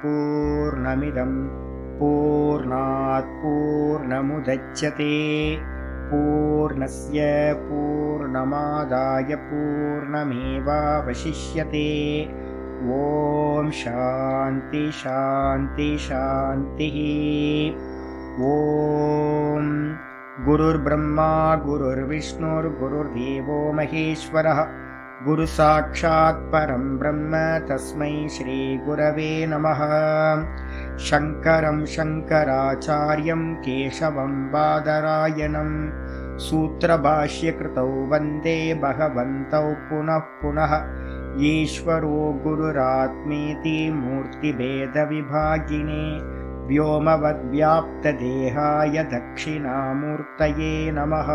पूर्णमिदं पूर्णात् पूर्णमुदच्यते पूर्णस्य पूर्णमादाय पूर्णमेवावशिष्यते। ॐ शान्ति शान्ति शान्तिः। ॐ गुरुर्ब्रह्मा गुरुर्विष्णुर्गुरुर्देवो महेश्वरः गुरुसाक्षात् परं ब्रह्म तस्मै श्रीगुरवे नमः। शङ्करं शङ्कराचार्यं केशवं बादरायणं सूत्रभाष्यकृतौ वन्दे भगवन्तौ पुनः पुनः। ईश्वरो गुरुरात्मेति मूर्तिभेदविभागिने व्योमवद्व्याप्तदेहाय दक्षिणामूर्तये नमः।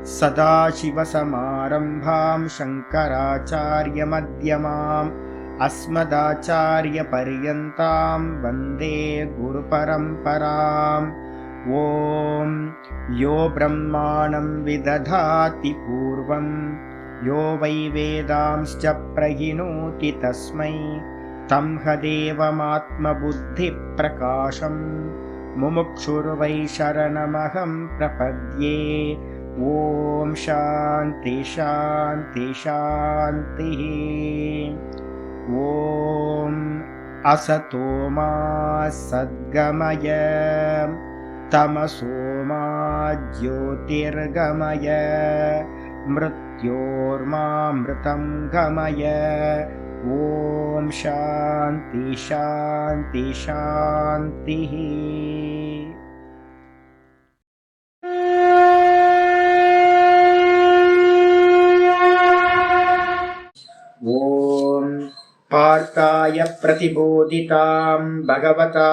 सदाशिवसमारम्भां शङ्कराचार्यमध्यमाम् अस्मदाचार्यपर्यन्तां वन्दे गुरुपरम्पराम्। ॐ यो ब्रह्माणं विदधाति पूर्वं यो वै वेदांश्च प्रहिणोति तस्मै तं हदेवमात्मबुद्धिप्रकाशं मुमुक्षुर्वै शरणमहं प्रपद्ये। ॐ शान्ति शान्ति शान्तिः। ॐ असतो मा सद्गमय तमसो मा ज्योतिर्गमय मृत्योर्मामृतं गमय। ॐ शान्ति शान्ति शान्तिः। ॐ पार्थाय प्रतिबोधितां भगवता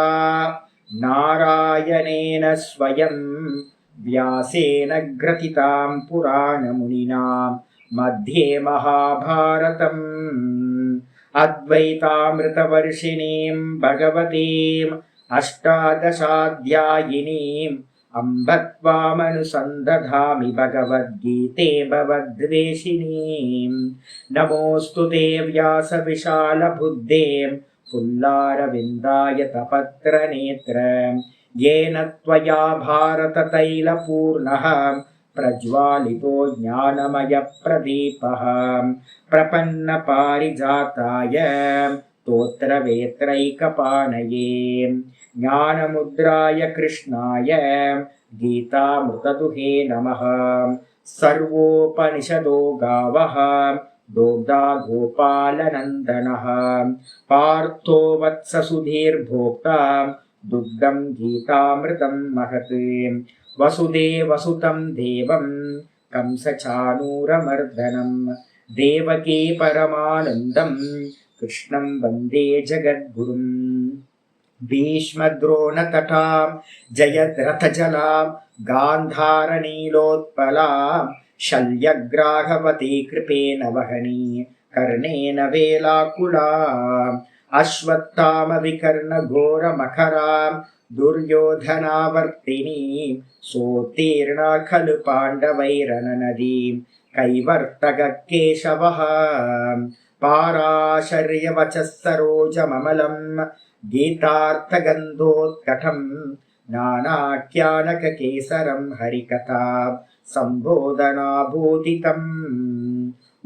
नारायणेन स्वयं व्यासेन ग्रथितां पुराणमुनिना मध्ये महाभारतम् अद्वैतामृतवर्षिणीं भगवतीम् अष्टादशाध्यायिनीम् अम्ब त्वामनुसन्दधामि भगवद्गीते भवद्वेषिणीम्। नमोऽस्तु ते व्यासविशालबुद्धे पुल्लारविन्दाय तपत्रनेत्र येन त्वया भारततैलपूर्णः प्रज्वालितो ज्ञानमयप्रदीपः प्रपन्नपारिजाताय स्तोत्रवेत्रैकपाणये ज्ञानमुद्राय कृष्णाय गीतामृतदुहे नमः। सर्वोपनिषदो गावः दोग्धा गोपालनन्दनः पार्थो वत्ससुधीर्भोक्ता दुग्धं गीतामृतं महत्। वसुदेवसुतं देवं कंसचाणूरमर्दनं देवकी परमानन्दं कृष्णं वन्दे जगद्गुरुम्। भीष्मद्रोणतटां जयद्रथजलां गान्धारनीलोत्पलां शल्यग्राहवती कृपेण वहनी कर्णेन वेलाकुलाम् अश्वत्थामविकर्णघोरमखरां दुर्योधनावर्तिनीं सोत्तीर्णा खलु पाण्डवैरननदीं कैवर्तककेशवः पाराशर्यवचः सरोजममलं गीतार्थगन्धोत्कटं नानाख्यानककेसरं हरिकथा सम्बोधनाभूतितम्।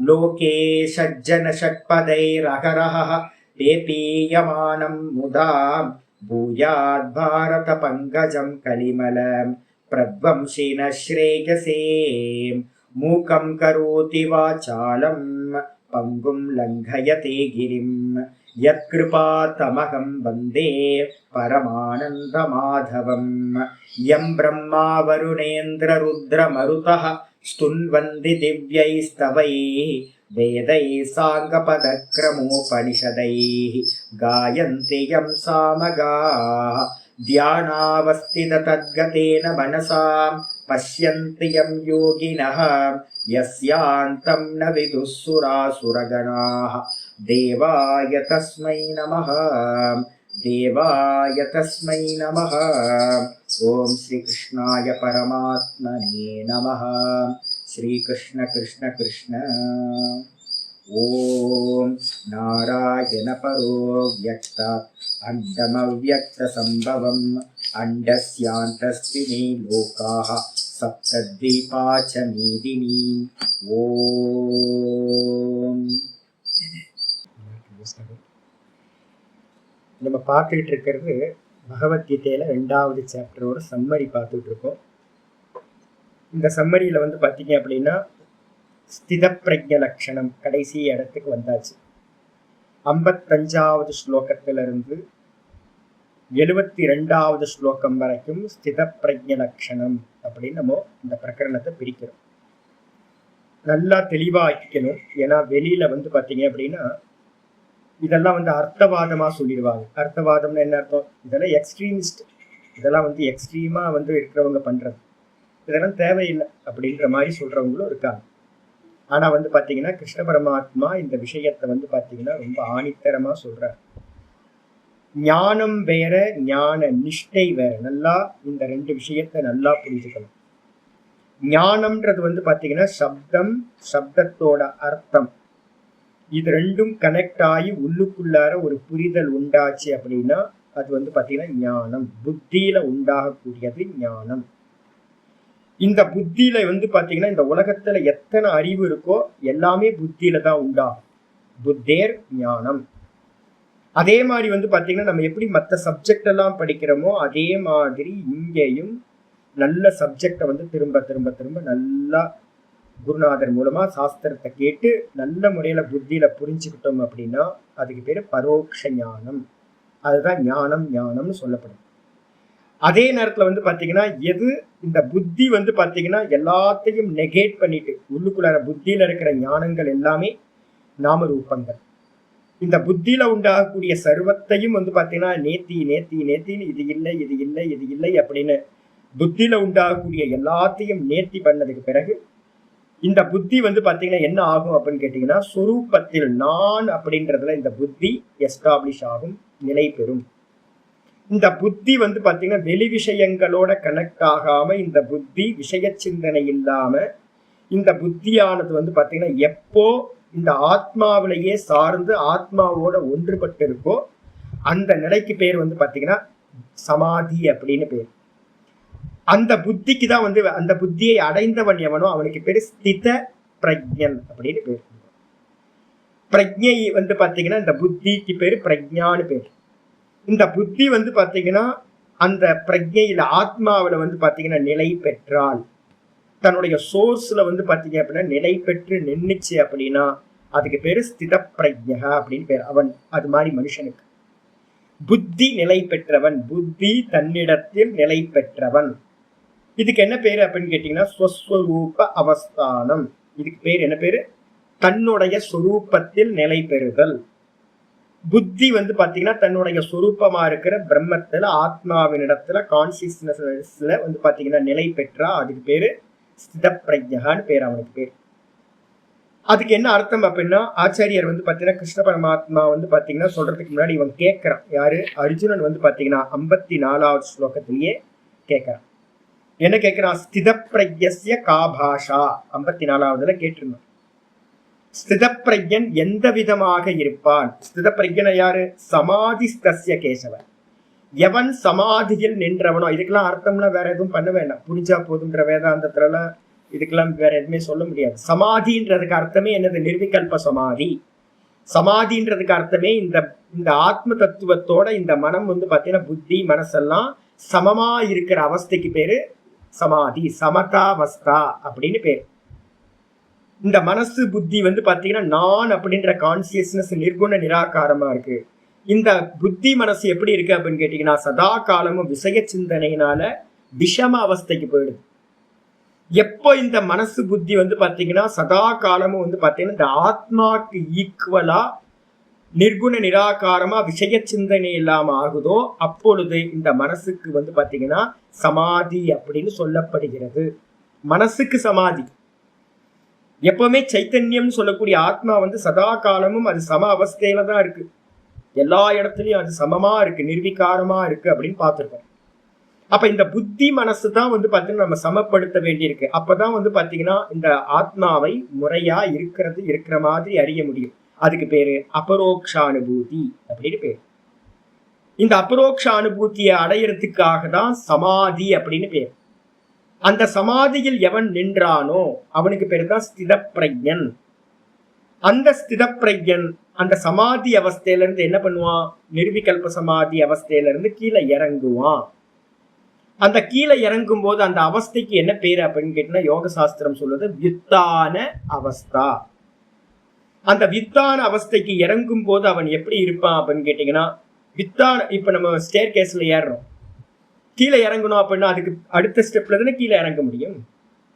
लोके सज्जनषट्पदैरहरः पेपीयमानं मुदा भूयाद्भारतपङ्कजं कलिमलं प्रध्वंसिनः श्रेयसे। मूकं करोति वाचालं पङ्गुं लङ्घयते गिरिं यत्कृपातमहं वन्दे परमानन्दमाधवम्। यं ब्रह्मा वरुणेन्द्ररुद्रमरुतः स्तुन्वन्ति दिव्यैस्तवैः वेदैः साङ्गपदक्रमोपनिषदैः गायन्ति यं सामगाः ध्यानावस्थिततद्गतेन मनसा पश्यन्ति यं योगिनः यस्यान्तं न विदुः सुरासुरगणाः। देवाय तस्मै नमः देवाय तस्मै नमः। ॐ श्रीकृष्णाय परमात्मने नमः। श्रीकृष्ण कृष्ण कृष्ण। ஓம் நாராயண பரோ வியக்தாத் அண்டமவ்யக்த சம்பவம் அண்டஸ்யாந்தஸ்தினி லோகாஹ சப்தத்வீபாச்ச மீதினி. ஓம். நம்ம பார்த்துக்கிட்டு இருக்கிறது பகவத்கீதையில 2வது சாப்டரோட சம்மரி பார்த்துட்டு இருக்கோம். இந்த சம்மரியில பார்த்தீங்க அப்படின்னா ஸ்தித பிரஜ்ஞ லட்சணம் கடைசி இடத்துக்கு வந்தாச்சு. 55வது ஸ்லோகத்திலிருந்து 72வது ஸ்லோகம் வரைக்கும் ஸ்தித பிரஜ்ஞ லட்சணம் அப்படின்னு நம்ம இந்த பிரகரணத்தை பிரிக்கிறோம். நல்லா தெளிவாக்கிக்கணும். ஏன்னா வெளியில பார்த்தீங்க அப்படின்னா இதெல்லாம் அர்த்தவாதமா சொல்லிடுவாங்க. அர்த்தவாதம்னு என்ன அர்த்தம்? இதெல்லாம் எக்ஸ்ட்ரீமிஸ்ட், இதெல்லாம் எக்ஸ்ட்ரீமா இருக்கிறவங்க பண்றது, இதெல்லாம் தேவையில்லை அப்படின்ற மாதிரி சொல்றவங்களும் இருக்காங்க. ஆனா பாத்தீங்கன்னா கிருஷ்ண பரமாத்மா இந்த விஷயத்தை பாத்தீங்கன்னா ரொம்ப ஆணித்தரமா சொல்றார். ஞானம் வேற, ஞான நிஷ்டை வேற. நல்லா இந்த 2 விஷயத்தை நல்லா புரிஞ்சுக்கணும். ஞானம்ன்றது பாத்தீங்கன்னா சப்தம், சப்தத்தோட அர்த்தம், இது 2ம் கனெக்ட் ஆகி உள்ளுக்குள்ளார ஒரு புரிதல் உண்டாச்சு அப்படின்னா அது பாத்தீங்கன்னா ஞானம். புத்தியில உண்டாகக்கூடியது ஞானம். இந்த புத்தியில பாத்தீங்கன்னா இந்த உலகத்துல எத்தனை அறிவு இருக்கோ எல்லாமே புத்தியில தான் உண்டாகும். புத்தேர் ஞானம். அதே மாதிரி பாத்தீங்கன்னா நம்ம எப்படி மற்ற சப்ஜெக்ட் எல்லாம் படிக்கிறோமோ அதே மாதிரி இங்கேயும் நல்ல சப்ஜெக்டை திரும்ப திரும்ப திரும்ப நல்லா குருநாதர் மூலமா சாஸ்திரத்தை கேட்டு நல்ல முறையில புத்தியில புரிஞ்சுக்கிட்டோம் அப்படின்னா அதுக்கு பேரு பரோட்ச ஞானம். அதுதான் ஞானம் ஞானம்னு சொல்லப்படும். அதே நேரத்துல பாத்தீங்கன்னா எது இந்த புத்தி பாத்தீங்கன்னா எல்லாத்தையும் நெகேட் பண்ணிட்டு உள்ளுக்குள்ளார புத்தியில இருக்கிற ஞானங்கள் எல்லாமே நாம ரூபங்கள். இந்த புத்தியில உண்டாகக்கூடிய சர்வத்தையும் பாத்தீங்கன்னா நேத்தி நேத்தி நேத்தின்னு இது இல்லை இது இல்லை இது இல்லை அப்படின்னு புத்தியில உண்டாகக்கூடிய எல்லாத்தையும் நேர்த்தி பண்ணதுக்கு பிறகு இந்த புத்தி பாத்தீங்கன்னா என்ன ஆகும் அப்படின்னு கேட்டீங்கன்னா சொரூபத்தில் நான் அப்படின்றதுல இந்த புத்தி எஸ்டாப்ளிஷ் ஆகும், நிலை பெறும். இந்த புத்தி பாத்தீங்கன்னா வெளி விஷயங்களோட கனெக்ட் ஆகாம இந்த புத்தி விஷய சிந்தனை இல்லாம இந்த புத்தியானது பாத்தீங்கன்னா எப்போ இந்த ஆத்மாவிலேயே சார்ந்து ஆத்மாவோட ஒன்றுபட்டு இருக்கோ அந்த நிலைக்கு பேர் பாத்தீங்கன்னா சமாதி அப்படின்னு பேர். அந்த புத்திக்கு தான் அந்த புத்தியை அடைந்தவன் எவனோ அவனுக்கு பேரு ஸ்தித பிரஜ்ஞன் அப்படின்னு பேர். பிரஜ்ஞை பாத்தீங்கன்னா இந்த புத்திக்கு பேரு பிரஜ்ஞான்னு பேர். இந்த புத்தி பாத்தீங்கன்னா அந்த பிரஜ்ஞையில ஆத்மாவில பாத்தீங்கன்னா நிலை பெற்றால், தன்னுடைய சோர்ஸ்ல பாத்தீங்க அப்படின்னா நிலை பெற்று நின்னுச்சு அப்படின்னா அதுக்கு பேரு ஸ்தித பிரஜ்ஞ அப்படின்னு பேர். அவன் அது மாதிரி மனுஷனுக்கு புத்தி நிலை பெற்றவன், புத்தி தன்னிடத்தில் நிலை பெற்றவன். இதுக்கு என்ன பேரு அப்படின்னு கேட்டீங்கன்னா ஸ்வஸ்வரூப அவஸ்தானம். இதுக்கு பேர் என்ன பேரு? தன்னுடைய சொரூபத்தில் நிலை பெறுதல். புத்தி பாத்தீங்கன்னா தன்னுடைய சொரூபமா இருக்கிற பிரம்மத்துல ஆத்மாவினிடத்துல கான்சியஸ்னஸ்ல பாத்தீங்கன்னா நிலை பெற்றா அதுக்கு பேரு ஸ்தித பிரஜ்ஞான்னு பேர். அவனுக்கு பேர். அதுக்கு என்ன அர்த்தம் அப்படின்னா ஆச்சாரியர் பாத்தீங்கன்னா கிருஷ்ண பரமாத்மா பாத்தீங்கன்னா சொல்றதுக்கு முன்னாடி இவன் கேட்கிறான். யாரு? அர்ஜுனன் பாத்தீங்கன்னா 54வது ஸ்லோகத்திலேயே கேட்கிறான். என்ன கேட்கிறான்? ஸ்தித பிரஜ்ஞஸ்ய கா பாஷா 54வதுல கேட்டிருந்தான். ஸ்தித பிரஜ்ஞன் எந்த விதமாக இருப்பான்? ஸ்தித பிரஜ்ஞன் யாரு? சமாதி ஸ்தஸ்ய கேசவன். எவன் சமாதியில் நின்றவனோ. இதுக்கெல்லாம் அர்த்தம்லாம் வேற எதுவும் பண்ண வேண்டாம், புரிஞ்சா போதுன்ற வேதாந்தத்துல இதுக்கெல்லாம் வேற எதுவுமே சொல்ல முடியாது. சமாதின்றதுக்கு அர்த்தமே என்னது? நிர்விகல்ப சமாதி. சமாதின்றதுக்கு அர்த்தமே இந்த ஆத்ம தத்துவத்தோட இந்த மனம் பாத்தீங்கன்னா புத்தி மனசெல்லாம் சமமா இருக்கிற அவஸ்தைக்கு பேரு சமாதி, சமதாவஸ்தா அப்படின்னு பேரு. இந்த மனசு புத்தி பாத்தீங்கன்னா நான் அப்படின்ற கான்சியஸ்னஸ் நிர்குண நிராகாரமா இருக்கு. இந்த புத்தி மனசு எப்படி இருக்கு அப்படின்னு கேட்டீங்கன்னா சதா காலமும் விஷய சிந்தனையினால விஷம அவஸ்தைக்கு போயிடுது. எப்போ இந்த மனசு புத்தி பாத்தீங்கன்னா சதா காலமும் பாத்தீங்கன்னா இந்த ஆத்மாக்கு ஈக்குவலா நிர்குண நிராகாரமா விஷய சிந்தனை இல்லாம ஆகுதோ அப்பொழுது இந்த மனசுக்கு பாத்தீங்கன்னா சமாதி அப்படின்னு சொல்லப்படுகிறது. மனசுக்கு சமாதி. எப்பவுமே சைத்தன்யம் சொல்லக்கூடிய ஆத்மா சதா காலமும் அது சம அவஸ்தையில தான் இருக்கு. எல்லா இடத்துலயும் அது சமமா இருக்கு, நிர்விகாரமா இருக்கு அப்படின்னு பார்த்துருக்கோம். அப்ப இந்த புத்தி மனசு தான் வந்து பாத்தீங்கன்னா நம்ம சமப்படுத்த வேண்டியிருக்கு. அப்பதான் வந்து பாத்தீங்கன்னா இந்த ஆத்மாவை முறையா இருக்கிற மாதிரி அறிய முடியும். அதுக்கு பேரு அபரோக்ஷானுபூதி அப்படின்னு பேரு. இந்த அபரோக்ஷ அனுபூதியை அடையறதுக்காக தான் சமாதி அப்படின்னு பேர். அந்த சமாதியில் எவன் நின்றானோ அவனுக்கு பேரு தான் ஸ்தித பிரஜன். அந்த ஸ்தித பிரஜன் அந்த சமாதி அவஸ்தையில இருந்து என்ன பண்ணுவான்? நிர்விகல்ப சமாதி அவஸ்தையில இருந்து கீழே இறங்குவான். அந்த கீழே இறங்கும் போது அந்த அவஸ்தைக்கு என்ன பேரு அப்படின்னு கேட்டீங்கன்னா, யோக சாஸ்திரம் சொல்லுது வித்தான அவஸ்தா. அந்த வித்தான அவஸ்தைக்கு இறங்கும் போது அவன் எப்படி இருப்பான் அப்படின்னு கேட்டீங்கன்னா, வித்தான இப்ப நம்ம ஸ்டேர் கேஸ்ல ஏறுறோம், கீழே இறங்கணும் அப்படின்னா அதுக்கு அடுத்த ஸ்டெப்ல தானே கீழே இறங்க முடியும்.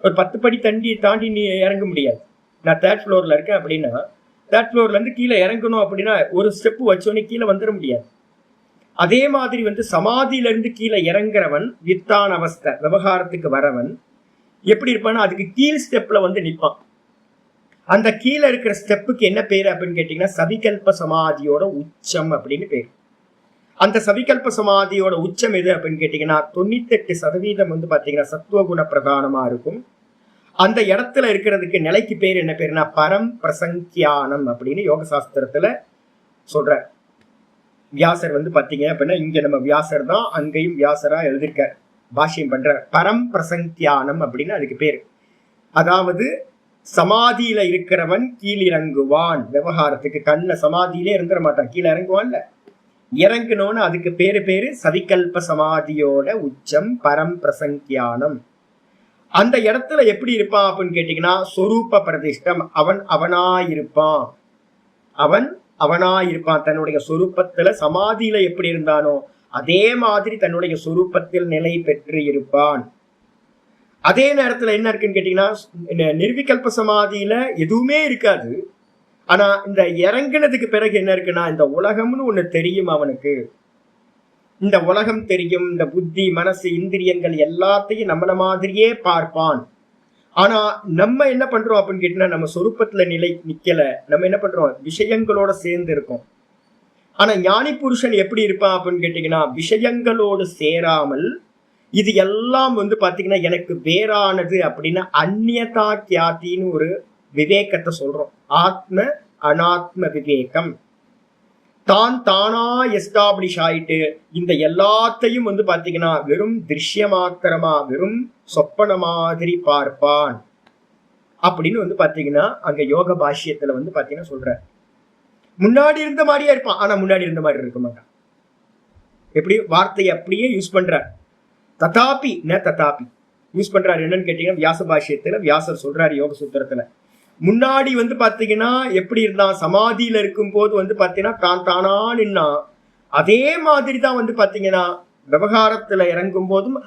ஒரு 10 படி தாண்டி நீ இறங்க முடியாது. நான் 3rd ஃப்ளோர்ல இருக்கேன் அப்படின்னா 3rd ஃப்ளோர்ல இருந்து கீழே இறங்கணும் அப்படின்னா ஒரு ஸ்டெப் வச்சோன்னே கீழே வந்துட முடியாது. அதே மாதிரி வந்து சமாதியில இருந்து கீழே இறங்குறவன் வித்தான அவஸ்தை விவகாரத்துக்கு வரவன் எப்படி இருப்பான்னா அதுக்கு கீழ் ஸ்டெப்ல வந்து நிற்பான். அந்த கீழே இருக்கிற ஸ்டெப்புக்கு என்ன பேரு அப்படின்னு கேட்டீங்கன்னா சவிகல்ப சமாதியோட உச்சம் அப்படின்னு பேரு. அந்த சவிகல்ப சமாதியோட உச்சம் எது அப்படின்னு கேட்டீங்கன்னா 98% வந்து பாத்தீங்கன்னா சத்துவகுண பிரதானமா இருக்கும். அந்த இடத்துல இருக்கிறதுக்கு நிலைக்கு பேர் என்ன பேருனா பரம் பிரசங்கியானம் அப்படின்னு யோக சாஸ்திரத்துல சொல்ற. வியாசர் வந்து பாத்தீங்க அப்படின்னா இங்க நம்ம வியாசர் தான் அங்கேயும் வியாசரா எழுதிருக்க பாஷ்யம் பண்ற. பரம் பிரசங்கியானம் அப்படின்னு அதுக்கு பேரு. அதாவது சமாதியில இருக்கிறவன் கீழிறங்குவான். விவகாரத்துக்கு கண்ண சமாதியிலே இருந்துட மாட்டான், கீழே இறங்குவான்ல. இறங்கணும்னு அதுக்கு பேரு சவிகல்ப சமாதியோட உச்சம் பரம் பிரசங்கியானம். அந்த இடத்துல எப்படி இருப்பான் அப்படின்னு கேட்டீங்கன்னா சொரூப பிரதிஷ்டம். அவனாயிருப்பான். தன்னுடைய சொரூபத்துல சமாதியில எப்படி இருந்தானோ அதே மாதிரி தன்னுடைய சொரூபத்தில் நிலை பெற்று இருப்பான். அதே நேரத்துல என்ன இருக்குன்னு கேட்டீங்கன்னா நிர்விகல்ப சமாதியில எதுவுமே இருக்காது. ஆனா இந்த இறங்கினதுக்கு பிறகு என்ன இருக்குன்னா இந்த உலகம்னு ஒண்ணு தெரியும் அவனுக்கு. இந்த உலகம் தெரியும். இந்த புத்தி மனசு இந்திரியங்கள் எல்லாத்தையும் நம்மள மாதிரியே பார்ப்பான். ஆனா நம்ம என்ன பண்றோம் அப்படின்னு கேட்டீங்கன்னா நம்ம சொரூபத்துல நிலை நிக்கல. நம்ம என்ன பண்றோம்? விஷயங்களோட சேர்ந்து இருக்கோம். ஆனா ஞானி புருஷன் எப்படி இருப்பான் அப்படின்னு கேட்டீங்கன்னா விஷயங்களோடு சேராமல் இது எல்லாம் வந்து பாத்தீங்கன்னா எனக்கு வேறானது அப்படின்னா அந்நியதா கியாத்தின்னு ஒரு விவேகத்தை சொல்றோம். ஆத்ம அனாத்ம விவேகம். தானா எஸ்டாப்ளிஷ் ஆயிட்டு இந்த எல்லாத்தையும் வந்து பாத்தீங்கன்னா வெறும் திருஷ்ய மாத்திரமா வெறும் சொப்பன மாதிரி பார்ப்பான் அப்படின்னு வந்து பாத்தீங்கன்னா அங்க யோக பாஷ்யத்துல வந்து பாத்தீங்கன்னா சொல்ற. முன்னாடி இருந்த மாதிரியே இருப்பான், ஆனா முன்னாடி இருந்த மாதிரி இருக்க மாட்டான். எப்படி வார்த்தையை அப்படியே யூஸ் பண்ற. ததாபி யூஸ் பண்றாரு. என்னன்னு கேட்டீங்கன்னா வியாச பாஷ்யத்துல வியாசர் சொல்றாரு யோக சூத்திரத்துல. முன்னாடி வந்து பாத்தீங்கன்னா எப்படி இருந்தான்? சமாதியில இருக்கும் போது வந்து பாத்தீங்கன்னா தானா நின்னா. அதே மாதிரிதான் வந்து பாத்தீங்கன்னா விவகாரத்துல இறங்கும் போதும்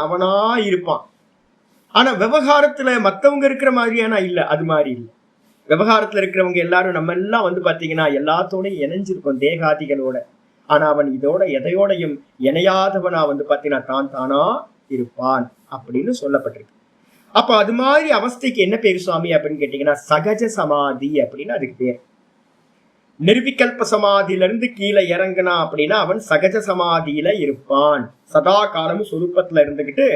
அவனா இருப்பான். ஆனா விவகாரத்துல மத்தவங்க இருக்கிற மாதிரியானா இல்ல, அது மாதிரி இல்லை. விவகாரத்துல இருக்கிறவங்க எல்லாரும் நம்ம எல்லாம் வந்து பாத்தீங்கன்னா எல்லாத்தோடையும் இணைஞ்சிருக்கோம் தேகாதிகளோட. ஆனா அவன் இதோட எதையோடையும் இணையாதவனா வந்து பாத்தீங்கன்னா தானா இருப்பான் அப்படின்னு சொல்லப்பட்டிருக்கு. அப்ப அது மாதிரி அவஸ்தைக்கு என்ன பேரு சுவாமி அப்படின்னு கேட்டீங்கன்னா சகஜ சமாதி அப்படின்னு அதுக்கு பேர். நிர்விகல்ப சமாதியில இருந்து கீழே இறங்கினா அப்படின்னா அவன் சகஜ சமாதியில இருப்பான். சதா காலமும் சொரூபத்துல இருந்துகிட்டு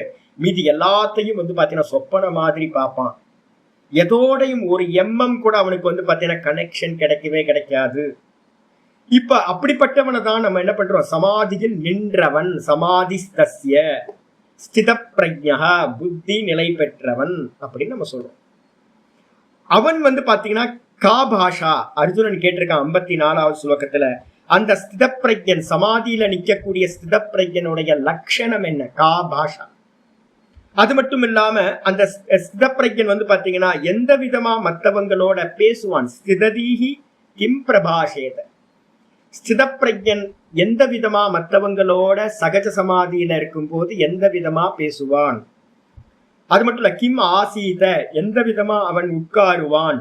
மீதி எல்லாத்தையும் வந்து பாத்தீங்கன்னா சொப்பன மாதிரி பார்ப்பான். எதோடையும் ஒரு எம்எம் கூட அவனுக்கு வந்து பாத்தீங்கன்னா கனெக்ஷன் கிடைக்கவே கிடைக்காது. இப்ப அப்படிப்பட்டவனை தான் நம்ம என்ன பண்றோம்? சமாதியில் நின்றவன், சமாதிஸ்தஸ்ய ஸ்தித பிரஜ்ஞா, புத்தி நிலை பெற்றவன் அப்படின்னு நம்ம சொல்றோம். அவன் வந்து பாத்தீங்கன்னா கா பாஷா அர்ஜுனன் கேட்டிருக்கான் 54வது ஸ்லோகத்துல. அந்த ஸ்தித பிரஜன் சமாதியில நிக்கக்கூடிய ஸ்தித பிரஜனுடைய லட்சணம் என்ன? கா பாஷா. அது மட்டும் இல்லாம அந்த ஸ்தித பிரஜன் வந்து பாத்தீங்கன்னா எந்த விதமா மற்றவங்களோட பேசுவான்? ஸ்திததீஹி கிம் பிரபாஷேத. ஸ்தித பிரஜன் எந்த விதமா மற்றவங்களோட சகஜ சமாதியில இருக்கும் போது எந்த விதமா பேசுவான்? அது மட்டும் இல்ல கிம் ஆசீத, எந்த விதமா அவன் உட்காருவான்?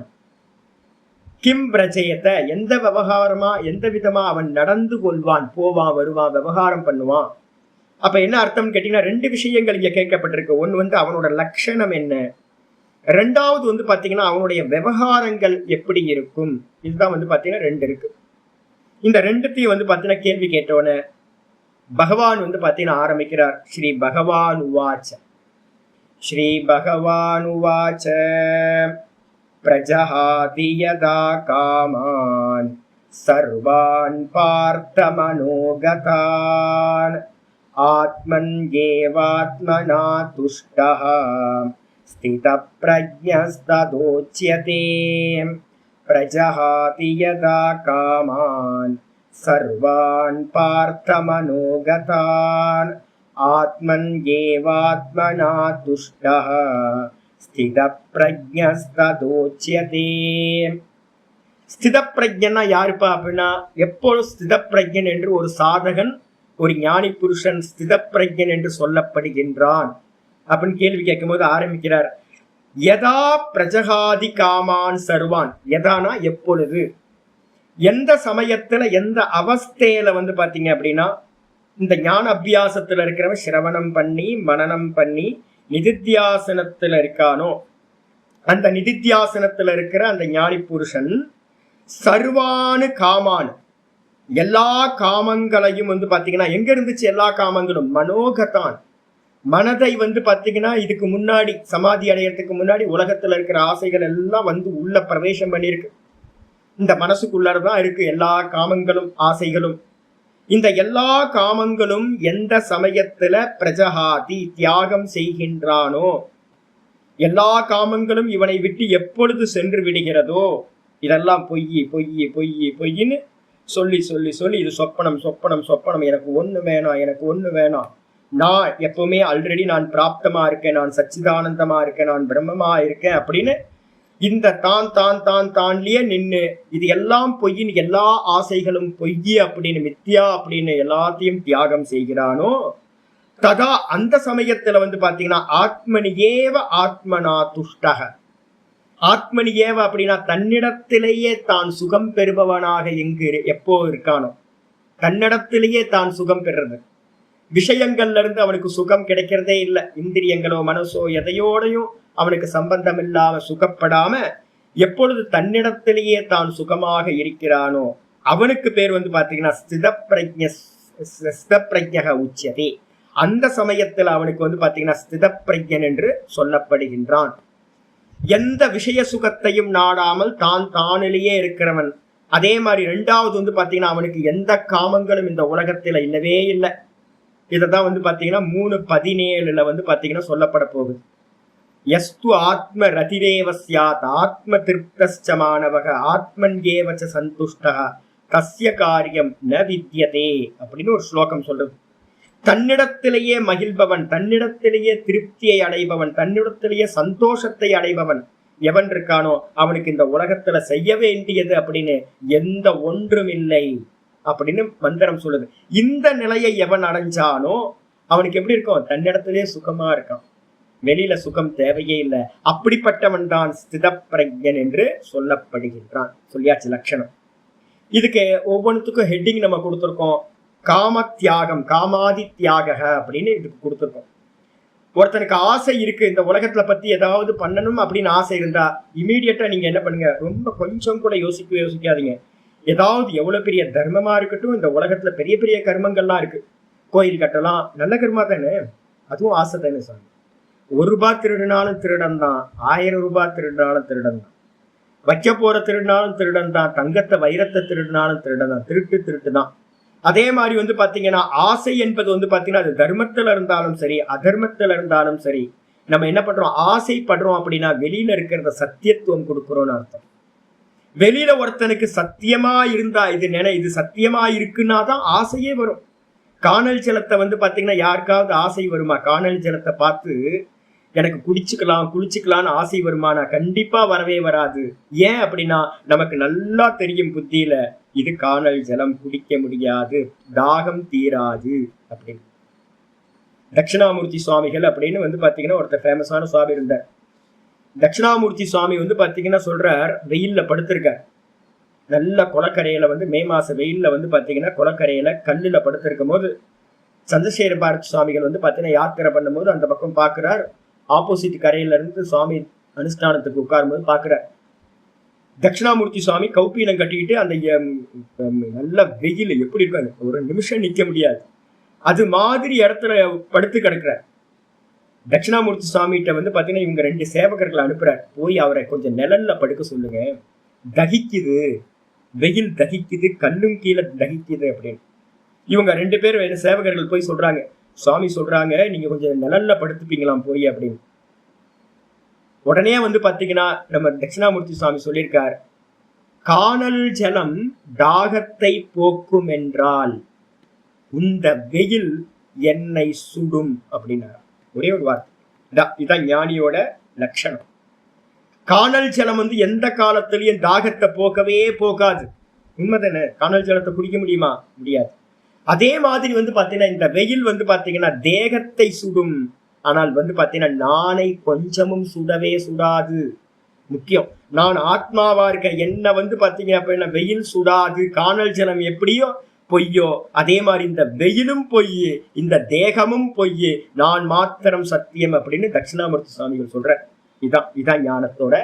கிம் பிரஜயத, எந்த விவகாரமா எந்த விதமா அவன் நடந்து கொள்வான், போவான் வருவான் விவகாரம் பண்ணுவான். அப்ப என்ன அர்த்தம் கேட்டீங்கன்னா 2 விஷயங்கள் இங்க கேட்கப்பட்டிருக்கு. ஒண்ணு வந்து அவனோட லட்சணம் என்ன, 2வது வந்து பாத்தீங்கன்னா அவனுடைய விவகாரங்கள் எப்படி இருக்கும். இதுதான் வந்து பாத்தீங்கன்னா 2 இருக்கு. இந்த 2த்தையும் வந்து பாத்தீங்கன்னா கேள்வி கேட்டோன்னே பகவான் வந்து பார்த்தீங்கன்னா ஆரம்பிக்கிறார். ஸ்ரீ பகவான் உவாச்ச. ஸ்ரீ பகவான் உவாச்ச பிரஜஹாதி யதா காமான் சர்வான் பார்த்த மனோகதான் ஆத்மன் ஏவாத்மனா துஷ்டஹ ஸ்திதப் பிரஜ்ஞஸ்ததோச்யதே. பிரஜஹாதி யதா காமான் சர்வான் பார்த்த மனோகதான் ஆத்மன் ஏவாத்மனா துஷ்டஹ ஸ்திதப் பிரஜ்ஞஸ்ததோச்யதே. ஸ்திதப்பிரஜன்னா யாருப்பா அப்படின்னா, எப்பொழுது ஸ்திதப்பிரஜன் என்று ஒரு சாதகன், ஒரு ஞானி புருஷன் ஸ்திதப்பிரஜன் என்று சொல்லப்படுகின்றான் அப்படின்னு கேள்வி கேட்கும் போது ஆரம்பிக்கிறார். யதா பிரஜகாதி காமான் சர்வான். யதானா எப்பொழுது, எந்த சமயத்துல, எந்த அவஸ்தையில வந்து பாத்தீங்க அப்படின்னா, இந்த ஞான அபியாசத்துல இருக்கிறவன் சிரவணம் பண்ணி மனனம் பண்ணி நிதித்தியாசனத்துல இருக்கானோ, அந்த நிதித்தியாசனத்துல இருக்கிற அந்த ஞானி புருஷன் சர்வானு காமான், எல்லா காமங்களையும் வந்து பாத்தீங்கன்னா, எங்க இருந்துச்சு எல்லா காமங்களும்? மனோகதான், மனதை வந்து பாத்தீங்கன்னா இதுக்கு முன்னாடி சமாதி அடையறதுக்கு முன்னாடி உலகத்துல இருக்கிற ஆசைகள் எல்லாம் வந்து உள்ள பிரவேசம் பண்ணியிருக்கு. இந்த மனசுக்குள்ளதான் இருக்கு எல்லா காமங்களும் ஆசைகளும். இந்த எல்லா காமங்களும் எந்த சமயத்துல பிரஜஹாதி தியாகம் செய்கின்றானோ, எல்லா காமங்களும் இவனை விட்டு எப்பொழுது சென்று விடுகிறதோ, இதெல்லாம் பொய் பொய் பொய் பொய்ன்னு சொல்லி சொல்லி சொல்லி இது சொப்பனம் சொப்பனம் சொப்பனம், எனக்கு ஒண்ணு வேணாம், எனக்கு ஒண்ணு வேணாம், நான் எப்பவுமே ஆல்ரெடி நான் பிராப்தமா இருக்கேன், நான் சச்சிதானந்தமா இருக்கேன், நான் பிரம்மமா இருக்கேன் அப்படின்னு இந்த தான் தான் தான் தான்லயே நின்று இது எல்லாம் பொய்ன்னு, எல்லா ஆசைகளும் பொய் அப்படின்னு, மித்யா அப்படின்னு எல்லாத்தையும் தியாகம் செய்கிறானோ, ததா அந்த சமயத்துல வந்து பாத்தீங்கன்னா ஆத்மனியேவ ஆத்மனா துஷ்டக. ஆத்மனியேவ அப்படின்னா தன்னிடத்திலேயே தான் சுகம் பெறுபவனாக எங்கு எப்போ இருக்கானோ, தன்னிடத்திலேயே தான் சுகம் பெறுறது. விஷயங்கள்ல இருந்து அவனுக்கு சுகம் கிடைக்கிறதே இல்லை. இந்திரியங்களோ மனசோ எதையோடையும் அவனுக்கு சம்பந்தம் இல்லாம சுகப்படாம எப்பொழுது தன்னிடத்திலேயே தான் சுகமாக இருக்கிறானோ அவனுக்கு பேர் வந்து பாத்தீங்கன்னா ஸ்திதப்பிரஜ்ஞக உச்சதே. அந்த சமயத்துல அவனுக்கு வந்து பாத்தீங்கன்னா ஸ்திதப்பிரஜன் என்று சொல்லப்படுகின்றான். எந்த விஷய சுகத்தையும் நாடாமல் தான் தானிலேயே இருக்கிறவன். அதே மாதிரி ரெண்டாவது வந்து பாத்தீங்கன்னா அவனுக்கு எந்த காமங்களும் இந்த உலகத்துல இல்லவே இல்லை. இததான் வந்து பாத்தீங்கன்னா 3:17 வந்து பாத்தீங்கன்னா சொல்லப்பட போகுது. யஸ்து ஆத்ம ரதிரேவ ஸ்யாத் ஆத்ம திருப்தஸ்ச மாணவக ஆத்மன் ஏவச்ச சந்துஷ்டக கஸ்ய காரியம் ந வித்யதே அப்படின்னு ஒரு ஸ்லோகம் சொல்றது. தன்னிடத்திலேயே மகிழ்பவன், தன்னிடத்திலேயே திருப்தியை அடைபவன், தன்னிடத்திலேயே சந்தோஷத்தை அடைபவன் எவன் இருக்கானோ அவனுக்கு இந்த உலகத்துல செய்ய வேண்டியது அப்படின்னு எந்த ஒன்றும் இல்லை அப்படின்னு மந்திரம் சொல்லுது. இந்த நிலையை எவன் அடைஞ்சானோ அவனுக்கு எப்படி இருக்கும்? தன்னிடத்திலேயே சுகமா இருக்கான், வெளியில சுகம் தேவையே இல்லை. அப்படிப்பட்டவன் தான் ஸ்திதப்பிரஜன் என்று சொல்லப்படுகின்றான். சொல்லியாச்சு லட்சணம். இதுக்கு ஒவ்வொன்றுத்துக்கும் ஹெட்டிங் நம்ம கொடுத்துருக்கோம். காம தியாகம், காமாதி தியாக அப்படின்னு இதுக்கு கொடுத்துருக்கோம். ஒருத்தனுக்கு ஆசை இருக்கு, இந்த உலகத்துல பத்தி ஏதாவது பண்ணணும் அப்படின்னு ஆசை இருந்தா இமீடியட்டா நீங்க என்ன பண்ணுங்க, ரொம்ப கொஞ்சம் கூட யோசிக்காதீங்க. ஏதாவது எவ்வளவு பெரிய தர்மமா இருக்கட்டும், இந்த உலகத்துல பெரிய பெரிய கர்மங்கள்லாம் இருக்கு. கோயில் கட்டலாம், நல்ல கர்மா தானே, அதுவும் ஆசை தானே சாமி. ₹1 திருடினாலும் திருடன் தான், 1000 ரூபாய் திருடினாலும் திருடன் தான், வைக்க போற திருடினாலும் திருடன் தான், தங்கத்தை வைரத்தை திருடினாலும் திருடன் தான், திருட்டு தான். அதே மாதிரி வந்து பாத்தீங்கன்னா ஆசை என்பது வந்து பாத்தீங்கன்னா அது தர்மத்துல இருந்தாலும் சரி அதர்மத்துல இருந்தாலும் சரி, நம்ம என்ன பண்றோம், ஆசைப்படுறோம் அப்படின்னா வெளியில இருக்கிறத சத்தியத்துவம் கொடுக்குறோம்னு அர்த்தம். வெளியில ஒருத்தனுக்கு சத்தியமா இருந்தா இது சத்தியமா இருக்குன்னா தான் ஆசையே வரும். காணல் ஜலத்தை வந்து பாத்தீங்கன்னா யாருக்காவது ஆசை வருமா? காணல் ஜலத்தை பார்த்து எனக்கு குளிச்சுக்கலாம்னு ஆசை வருமானா? கண்டிப்பா வரவே வராது. ஏன் அப்படின்னா நமக்கு நல்லா தெரியும் புத்தியில இது காணல் ஜலம், குடிக்க முடியாது, தாகம் தீராது அப்படின்னு. தட்சிணாமூர்த்தி சுவாமிகள் அப்படின்னு வந்து பாத்தீங்கன்னா ஒருத்தர் ஃபேமஸான சுவாமி இருந்தார். தட்சிணாமூர்த்தி சுவாமி வந்து பாத்தீங்கன்னா சொல்றார், வெயில்ல படுத்திருக்கார். நல்ல குளக்கரையில வந்து மே மாச வெயில்ல வந்து பாத்தீங்கன்னா குளக்கரையில கல்லுல படுத்திருக்கும் போது சந்திரசேகர பாரதி சுவாமிகள் வந்து பாத்தீங்கன்னா யாத்திரை பண்ணும் போது அந்த பக்கம் பாக்குறார். ஆப்போசிட் கரையில இருந்து சுவாமி அனுஷ்டானத்துக்கு உட்காரும் போது பாக்குறார், தட்சிணாமூர்த்தி சுவாமி கௌப்பீனம் கட்டிக்கிட்டு அந்த நல்ல வெயில் எப்படி இருக்காங்க, ஒரு நிமிஷம் நிக்க முடியாது. அது மாதிரி இடத்துல படுத்து கிடக்குறார். தட்சிணாமூர்த்தி சுவாமிகிட்ட வந்து பாத்தீங்கன்னா இவங்க 2 சேவகர்களை அனுப்புறார். போய் அவரை கொஞ்சம் நிழல்ல படுக்க சொல்லுங்க, தகிக்குது, வெயில் தகிக்குது, கண்ணும் கீழே தகிக்குது அப்படின்னு. இவங்க 2 பேரும் சேவகர்கள் போய் சொல்றாங்க, சுவாமி சொல்றாங்க நீங்க கொஞ்சம் நிழல்ல படுத்துப்பீங்களாம் போய் அப்படின்னு. உடனே வந்து பாத்தீங்கன்னா நம்ம தட்சிணாமூர்த்தி சுவாமி சொல்லியிருக்கார், காணல் ஜலம் தாகத்தை போக்கும் என்றால் இந்த வெயில் என்னை சுடும் அப்படின்னார். ஒரே ஒரு வார்த்தை. இதான் ஞானியோட லட்சணம். காணல் ஜலம் வந்து எந்த காலத்திலையும் தாகத்தை போக்கவே போக்காது. உண்மைதானே? காணல் ஜலத்தை குடிக்க முடியுமா? முடியாது. அதே மாதிரி வந்து பாத்தீங்கன்னா இந்த வெயில் வந்து பாத்தீங்கன்னா தேகத்தை சுடும், ஆனால் வந்து பாத்தீங்கன்னா நானை கொஞ்சமும் சுடவே சுடாது. முக்கியம், நான் ஆத்மாவா இருக்க என்ன வந்து பாத்தீங்க அப்படின்னா வெயில் சுடாது. காணல் ஜலம் எப்படியோ பொய்யோ அதே மாதிரி இந்த வெயிலும் பொய், இந்த தேகமும் பொய், நான் மாத்திரம் சத்தியம் அப்படின்னு தட்சிணாமூர்த்தி சுவாமிகள் சொல்ற. இதான் ஞானத்தோட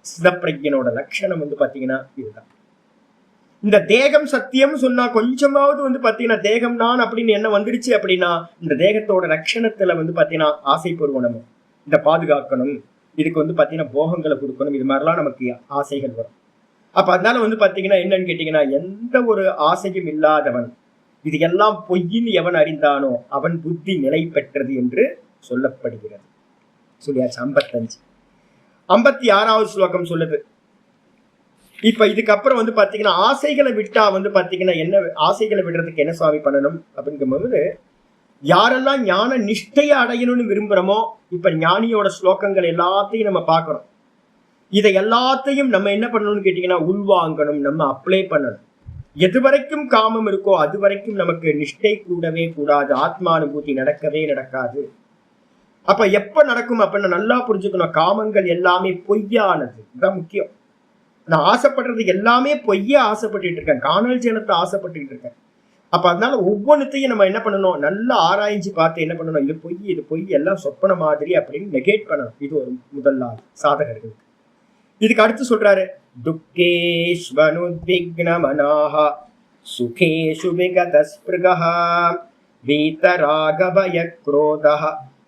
சிதப்பிரஜனோட லட்சணம் வந்து பாத்தீங்கன்னா இதுதான். இந்த தேகம் சத்தியம் சொன்னா கொஞ்சமாவது வந்து பாத்தீங்கன்னா தேகம் நான் அப்படின்னு என்ன வந்துருச்சு அப்படின்னா இந்த தேகத்தோட லட்சணத்துல வந்து பாத்தீங்கன்னா ஆசைப்படுவோம். நம்ம இந்த பாதுகாக்கணும், இதுக்கு வந்து பாத்தீங்கன்னா போகங்களை கொடுக்கணும், இது மாதிரிலாம் நமக்கு ஆசைகள் வரும். அப்ப அதனால வந்து பாத்தீங்கன்னா என்னன்னு கேட்டீங்கன்னா எந்த ஒரு ஆசையும் இல்லாதவன், இது எல்லாம் பொய்யின் எவன் அறிந்தானோ அவன் புத்தி நிலை பெற்றது என்று சொல்லப்படுகிறது. சொல்லியாச்சு. 55. 56வது ஸ்லோகம் சொல்லுது. இப்ப இதுக்கப்புறம் வந்து பாத்தீங்கன்னா ஆசைகளை விட்டா வந்து பாத்தீங்கன்னா என்ன, ஆசைகளை விடுறதுக்கு என்ன சுவாமி பண்ணணும் அப்படிங்கும்போது, யாரெல்லாம் ஞான நிஷ்டையை அடையணும்னு விரும்புறோமோ, இப்ப ஞானியோட ஸ்லோகங்கள் எல்லாத்தையும் நம்ம பார்க்கணும். இதை எல்லாத்தையும் நம்ம என்ன பண்ணணும்னு கேட்டீங்கன்னா உள்வாங்கணும், நம்ம அப்ளை பண்ணணும். எது வரைக்கும் காமம் இருக்கோ அது வரைக்கும் நமக்கு நிஷ்டை கூடவே கூடாது, ஆத்மானுபூதி நடக்கவே நடக்காது. அப்ப எப்ப நடக்கும் அப்படின்னா நல்லா புரிஞ்சுக்கணும், காமங்கள் எல்லாமே பொய்யானது. இதுதான் முக்கியம். நான் ஆசைப்படுறது எல்லாமே பொய்ய ஆசைப்பட்டு இருக்கேன், காணல் ஜலத்தை ஆசைப்பட்டு இருக்கேன். அப்ப அதனால ஒவ்வொன்றுத்தையும் நம்ம என்ன பண்ணணும், நல்லா ஆராய்ச்சி பார்த்து என்ன பண்ணணும், இது பொய் எல்லாம் சொப்பன மாதிரி அப்படின்னு நெகேட் பண்ணணும். இது ஒரு முதல் நாள் சாதகர்களுக்கு. இதுக்கு அடுத்து சொல்றாரு, துக்கேஷ்வனுத்விக்னமனாஹ சுகேஷு விகதஸ்பிருகஹ வீதராகபய க்ரோதஹ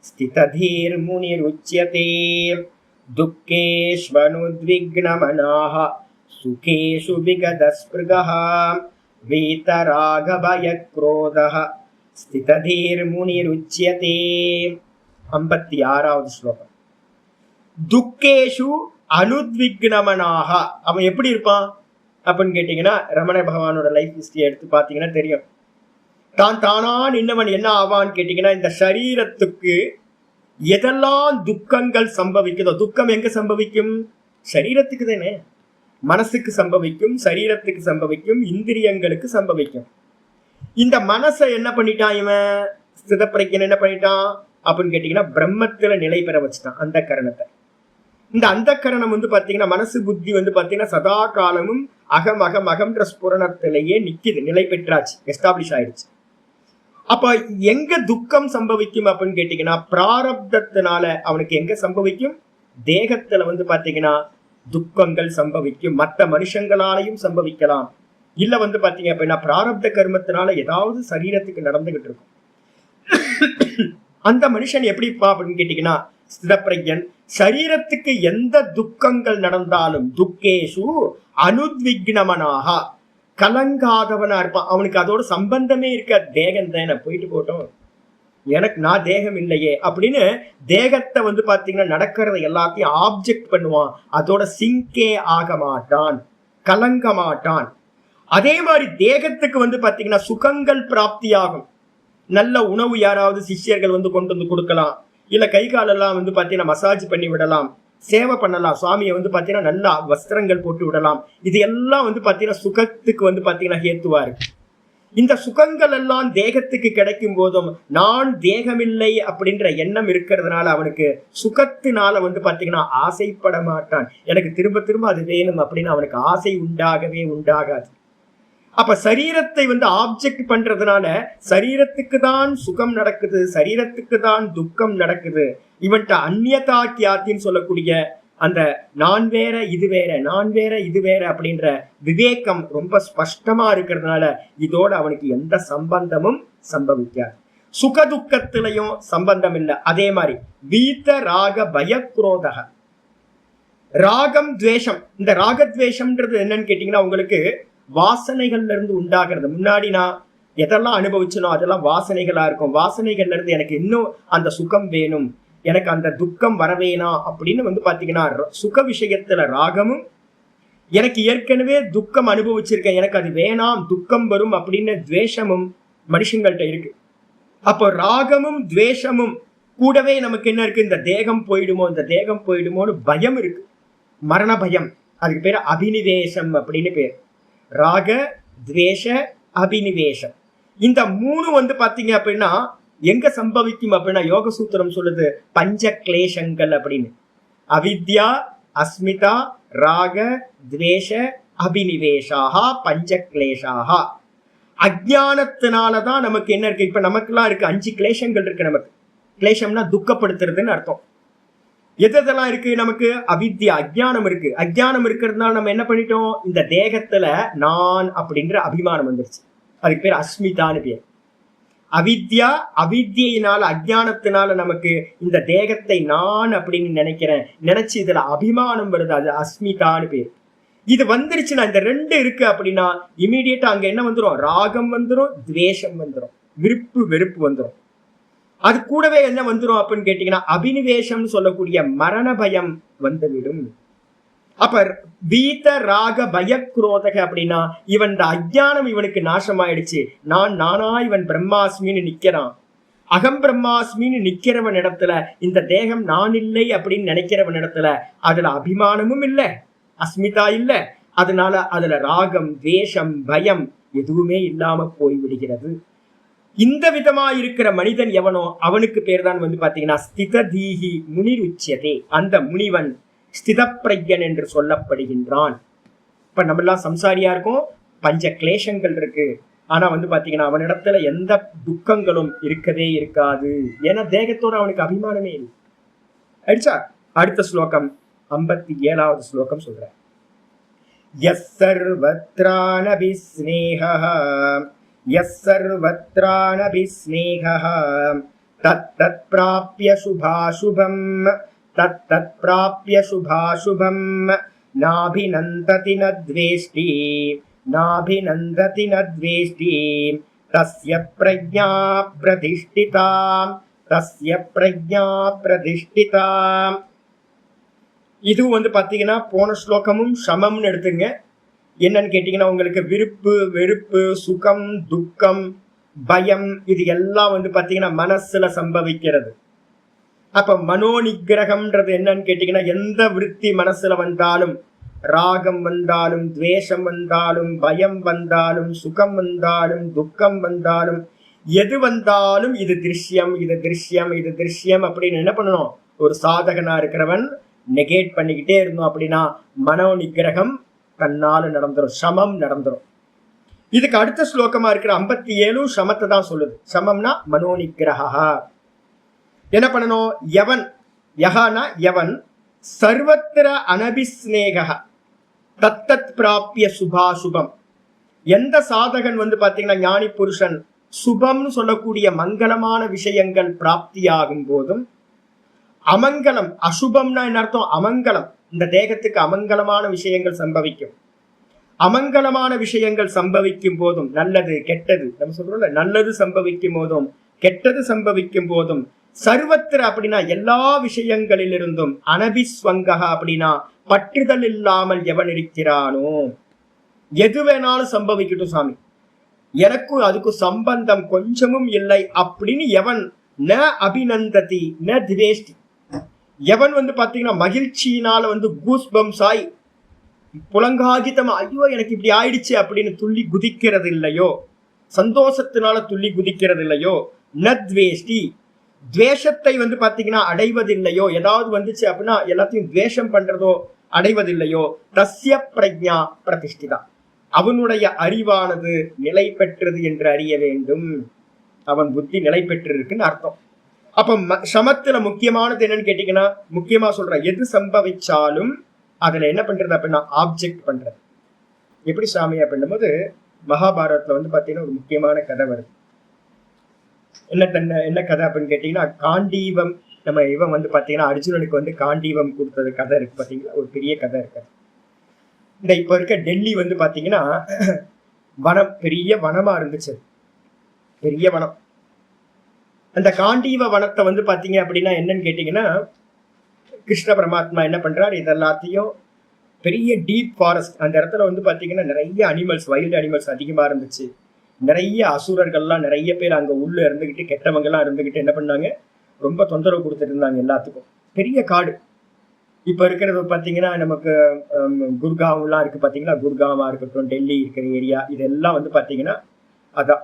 ஸ்திததீர் முனிருச்யதே. துக்கேஷ்வனுத்விக்னமனாஹ சுகேஷு விகதஸ்பிருகஹ வீதராகபய க்ரோதஹ ஸ்திததீர் முனிருச்யதே. 56வது ஸ்லோகம். துக்கேஷு அனுத்விக்னமனாக, அவன் எப்படி இருப்பான் அப்படின்னு கேட்டீங்கன்னா ரமண பகவானோட லைஃப் ஹிஸ்டரி எடுத்து பார்த்தீங்கன்னா தெரியும். தானா நின்னவன் என்ன ஆவான்னு கேட்டீங்கன்னா, இந்த சரீரத்துக்கு எதெல்லாம் துக்கங்கள் சம்பவிக்குதோ, துக்கம் எங்க சம்பவிக்கும்? சரீரத்துக்கு தானே. மனசுக்கு சம்பவிக்கும், சரீரத்துக்கு சம்பவிக்கும், இந்திரியங்களுக்கு சம்பவிக்கும். இந்த மனசை என்ன பண்ணிட்டான் இவன் சிதப்பிரஜன், என்ன பண்ணிட்டான் அப்படின்னு கேட்டீங்கன்னா பிரம்மத்துல நிலை பெற வச்சுட்டான் அந்த கரணத்தை. இந்த அந்த கரணம் வந்து பாத்தீங்கன்னா மனசு புத்தி வந்து பாத்தீங்கன்னா சதா காலமும் அகம் அகம் அகம்ன்ற ஸ்புரணத்திலேயே நிக்குது, நிலை பெற்றாச்சு, எஸ்டாப்ளிஷ் ஆயிடுச்சு. அப்ப எங்க துக்கம் சம்பவிக்கும் அப்படின்னு கேட்டீங்கன்னா பிராரப்தத்தினால அவனுக்கு எங்க சம்பவிக்கும்? தேகத்துல வந்து பாத்தீங்கன்னா துக்கங்கள் சம்பவிக்கும். மற்ற மனுஷங்களாலையும் சம்பவிக்கலாம், இல்ல வந்து பாத்தீங்க அப்படின்னா பிராரப்த கர்மத்தினால ஏதாவது சரீரத்துக்கு நடந்துகிட்டு இருக்கும். அந்த மனுஷன் எப்படிப்பா அப்படின்னு கேட்டீங்கன்னா ஸ்திதப்பிரஜன். சரீரத்துக்கு எந்த துக்கங்கள் நடந்தாலும் துக்கேஷு அனுத்விக்னமனாக, கலங்காதவனா இருப்பான். அவனுக்கு அதோட சம்பந்தமே இருக்க, தேகம் தானே, போயிட்டு போட்டோம், எனக்கு நான் தேகம் இல்லையே அப்படின்னு தேகத்தை வந்து பாத்தீங்கன்னா நடக்கிறத எல்லாத்தையும் ஆப்ஜெக்ட் பண்ணுவான், அதோட சிங்கே ஆக மாட்டான், கலங்க மாட்டான். அதே மாதிரி தேகத்துக்கு வந்து பாத்தீங்கன்னா சுகங்கள் பிராப்தி ஆகும். நல்ல உணவு யாராவது சிஷ்யர்கள் வந்து கொண்டு வந்து கொடுக்கலாம், இல்ல கை காலெல்லாம் வந்து பாத்தீங்கன்னா மசாஜ் பண்ணி விடலாம், சேவை பண்ணலாம், சுவாமியை வந்து பாத்தீங்கன்னா நல்லா வஸ்திரங்கள் போட்டு விடலாம். இது எல்லாம் வந்து பாத்தீங்கன்னா சுகத்துக்கு வந்து பாத்தீங்கன்னா ஹேத்துவாரு. இந்த சுகங்கள் எல்லாம் தேகத்துக்கு கிடைக்கும் போதும் நான் தேகமில்லை அப்படின்ற எண்ணம் இருக்கிறதுனால அவனுக்கு சுகத்தினால வந்து பாத்தீங்கன்னா ஆசைப்பட மாட்டான். எனக்கு திரும்ப திரும்ப அது வேணும் அப்படின்னு அவனுக்கு ஆசை உண்டாகவே உண்டாகாது. அப்ப சரீரத்தை வந்து ஆப்ஜெக்ட் பண்றதுனால சரீரத்துக்கு தான் சுகம் நடக்குது, சரீரத்துக்கு தான் துக்கம் நடக்குது. இவன்ட்ட அந்நியதா கியாத்தின்னு சொல்லக்கூடிய அந்த நான் வேற இது வேற, நான் வேற இது வேற அப்படின்ற விவேகம் ரொம்ப ஸ்பஷ்டமா இருக்கிறதுனால இதோட அவனுக்கு எந்த சம்பந்தமும் சம்பவிக்காது. சுகதுக்கத்திலையும் சம்பந்தம் இல்லை. அதே மாதிரி வீத ராக பயக்ரோதக, ராகம் துவேஷம். இந்த ராகத்வேஷம்ன்றது என்னன்னு கேட்டீங்கன்னா உங்களுக்கு வாசனைகள்ல இருந்து உண்டாகிறது. முன்னாடி நான் எதெல்லாம் அனுபவிச்சனோ அதெல்லாம் வாசனைகளா இருக்கும். வாசனைகள்ல இருந்து எனக்கு இன்னும் அந்த சுகம் வேணும், எனக்கு அந்த துக்கம் வரவேனா அப்படின்னு பாத்தீங்கன்னா சுக விஷயத்துல ராகமும், எனக்கு ஏற்கனவே துக்கம் அனுபவிச்சிருக்கேன் எனக்கு அது வேணாம் துக்கம் வரும் அப்படின்னு துவேஷமும் மனுஷங்கள்ட்ட இருக்கு. அப்போ ராகமும் துவேஷமும் கூடவே நமக்கு என்ன இருக்கு, இந்த தேகம் போயிடுமோ இந்த தேகம் போயிடுமோன்னு பயம் இருக்கு, மரண பயம். அதுக்கு பேர் அபினிவேஷம் அப்படின்னு பேர். ராக துவேஷ அபினிவேஷம். இந்த மூணு பாத்தீங்க அப்படின்னா எங்க சம்பவிக்கும் அப்படின்னா யோக சூத்திரம் சொல்லுது பஞ்ச கிளேஷங்கள் அப்படின்னு. அவித்யா அஸ்மிதா ராக துவேஷ அபினிவேஷாகா பஞ்ச கிளேஷாகா. அஜ்ஞானத்தினாலதான் நமக்கு என்ன இருக்கு, இப்ப நமக்குலாம் இருக்கு 5 கிளேஷங்கள் இருக்கு. நமக்கு கிளேஷம்னா துக்கப்படுத்துறதுன்னு அர்த்தம். எதெல்லாம் இருக்கு நமக்கு, அவித்யா அஜ்ஞானம் இருக்கு. அஜ்ஞானம் இருக்கிறதுனால நம்ம என்ன பண்ணிட்டோம், இந்த தேகத்துல நான் அப்படின்ற அபிமானம் வந்துருச்சு. அதுக்கு பேர் அஸ்மிதான்னு பேர். அவித்யா, அவித்யினால அஜ்ஞானத்தினால நமக்கு இந்த தேகத்தை நான் அப்படின்னு நினைச்சு இதுல அபிமானம் வருது, அது அஸ்மிதான்னு பேர். இது வந்துருச்சுன்னா இந்த 2 இருக்கு அப்படின்னா இமீடியட்டா அங்க என்ன வந்துடும், ராகம் வந்துடும், துவேஷம் வந்துடும், விருப்பு வெறுப்பு வந்துடும். அது கூடவே என்ன வந்துடும் அப்படின்னு கேட்டீங்கன்னா அபினிவேஷம் சொல்லக்கூடிய மரண பயம் வந்துவிடும். அப்ப வீத ராக பயக்ரோதக அப்படின்னா இவன் இந்த அஜ்ஞானம் இவனுக்கு நாசமாயிடுச்சு, நானா இவன் பிரம்மாஸ்மின்னு நிக்கிறான். அகம் பிரம்மாஸ்மின்னு நிக்கிறவன் இடத்துல இந்த தேகம் நான் இல்லை அப்படின்னு நினைக்கிறவன் இடத்துல அதுல அபிமானமும் இல்லை, அஸ்மிதா இல்லை. அதனால அதுல ராகம் துவேஷம் பயம் எதுவுமே இல்லாம போய்விடுகிறது. இந்த விதமா இருக்கிற மனிதன் எவனோ அவனுக்கு பேர் தான் பாத்தீங்கன்னா ஸ்தித தீஹி முனிர் உச்சியதே. அந்த முனிவன் ஸ்திதப்பிரஜன் என்று சொல்லப்படுகின்றான். இப்ப நம்ம எல்லாம் சம்சாரியா இருக்கும், பஞ்ச கிளேஷங்கள் இருக்கு. ஆனா பாத்தீங்கன்னா அவனிடத்துல எந்த துக்கங்களும் இருக்கவே இருக்காது. ஏன்னா தேகத்தோட அவனுக்கு அபிமானமே இல்லை. அடிச்சா அடுத்த ஸ்லோகம் 57வது ஸ்லோகம் சொல்ற. யஸ் சர்வத்ரானபி ஸ்நேஹः யஸ் சர்வத்ரானபி ஸ்நேஹः தத்தத் பிராப்ய சுபாசுபம் தத்தத் பிராப்ய சுபாசுபம் நாபிநந்ததி நத்வேஷ்டி நாபிநந்ததி நத்வேஷ்டி தஸ்ய பிரஜ்ஞா பிரதிஷ்டிதா தஸ்ய பிரஜ்ஞா பிரதிஷ்டிதா. இது பாத்தீங்கன்னா போன ஸ்லோகமும் சமம்னு எடுத்துங்க. என்னன்னு கேட்டீங்கன்னா உங்களுக்கு விருப்பு வெறுப்பு சுகம் துக்கம் பயம் இது எல்லாம் பாத்தீங்கன்னா மனசுல சம்பவிக்கிறது. அப்ப மனோ நிகிரகம்ன்றது என்னன்னு கேட்டீங்கன்னா எந்த விருத்தி மனசுல வந்தாலும், ராகம் வந்தாலும் துவேஷம் வந்தாலும் பயம் வந்தாலும் சுகம் வந்தாலும் துக்கம் வந்தாலும் எது வந்தாலும் இது திருஷ்யம் இது திருஷ்யம் இது திருஷ்யம் அப்படின்னு என்ன பண்ணணும், ஒரு சாதகனா இருக்கிறவன் நெகேட் பண்ணிக்கிட்டே இருந்தோம் அப்படின்னா மனோ நிகிரகம் தன்னால நடந்துரும், சமம் நடந்துரும். இதுக்கு அடுத்த ஸ்லோகமா இருக்கிற 57 சமத்தை தான் சொல்லுது. சமம்னா மனோ நிகிரகா. என்ன பண்ணணும், எவன் யஹனா எவன் சர்வத்திர அனபிஸ்நேக தத்தத் பிராப்ய சுபாசுபம். எந்த சாதகன் பாத்தீங்கன்னா ஞானி புருஷன் சுபம்னு சொல்லக்கூடிய மங்களமான விஷயங்கள் பிராப்தியாகும் போதும், அமங்கலம் அசுபம்னா என்ன அர்த்தம், அமங்கலம் இந்த தேகத்துக்கு அமங்கலமான விஷயங்கள் சம்பவிக்கும். அமங்கலமான விஷயங்கள் சம்பவிக்கும் போதும், நல்லது கெட்டது நம்ம சொல்றோம்ல, நல்லது சம்பவிக்கும் போதும் கெட்டது சம்பவிக்கும் போதும், சர்வத்திர அப்படின்னா எல்லா விஷயங்களிலிருந்தும், அனபிஸ்வங்கா அப்படின்னா பற்றுதல் இல்லாமல் எவன் இருக்கிறானோ, எது வேணாலும் சம்பவிக்கட்டும் சாமி எனக்கும் அதுக்கும் சம்பந்தம் கொஞ்சமும் இல்லை அப்படின்னு எவன் ந அபிநந்ததி ந திவேஷ்டி, எவன் பாத்தீங்கன்னா மகிழ்ச்சியினால கூஸ் பம்ஸ் ஆய் புலங்காகிதமா ஐயோ எனக்கு இப்படி ஆயிடுச்சு அப்படின்னு துள்ளி குதிக்கிறது இல்லையோ, சந்தோஷத்தினால துள்ளி குதிக்கிறது இல்லையோ, நத்வேஷ்டி துவேஷத்தை பாத்தீங்கன்னா அடைவதில்லையோ, ஏதாவது வந்துச்சு அப்படின்னா எல்லாத்தையும் துவேஷம் பண்றதோ அடைவதில்லையோ, தஸ்ய பிரஜ்ஞா பிரதிஷ்டிதா அவனுடைய அறிவானது நிலை பெற்றது என்று அறிய வேண்டும். அவன் புத்தி நிலை பெற்றிருக்குன்னு அர்த்தம். அப்ப சமத்துல முக்கியமானது என்னன்னு கேட்டீங்கன்னா, முக்கியமா சொல்ற எது சம்பவிச்சாலும் அதுல என்ன பண்றது அப்படின்னா ஆப்ஜெக்ட் பண்றது. எப்படி சாமி அப்படின்னும் போது மகாபாரதத்துல பாத்தீங்கன்னா ஒரு முக்கியமான கதை வருது. என்ன கதை அப்படின்னு கேட்டீங்கன்னா, காண்டீவம் நம்ம இவன் வந்து பாத்தீங்கன்னா அர்ஜுனனுக்கு வந்து காண்டீவம் கொடுத்தது கதை இருக்கு பாத்தீங்களா, ஒரு பெரிய கதை இருக்கு. இந்த இப்ப இருக்க டெல்லி வந்து பாத்தீங்கன்னா வனம், பெரிய வனமா இருந்துச்சு, பெரிய வனம். அந்த காண்டீவ வனத்தை வந்து பாத்தீங்க அப்படின்னா என்னன்னு கேட்டீங்கன்னா, கிருஷ்ண பரமாத்மா என்ன பண்றாரு, இதெல்லாத்தையும் பெரிய டீப் ஃபாரஸ்ட், அந்த இடத்துல வந்து பாத்தீங்கன்னா நிறைய அனிமல்ஸ், வைல்டு அனிமல்ஸ் அதிகமா இருந்துச்சு. நிறைய அசுரர்கள்லாம் நிறைய பேர் அங்க உள்ள இருந்துகிட்டு, கெட்டவங்க எல்லாம் இருந்துகிட்டு என்ன பண்ணாங்க, ரொம்ப தொந்தரவு கொடுத்துட்டு இருந்தாங்க எல்லாத்துக்கும். பெரிய காடு. இப்ப இருக்கிறது பாத்தீங்கன்னா நமக்கு குர்காவ் எல்லாம் இருக்கு பாத்தீங்களா, குர்காவா இருக்கட்டும், டெல்லி இருக்கிற ஏரியா, இதெல்லாம் வந்து பாத்தீங்கன்னா அதான்.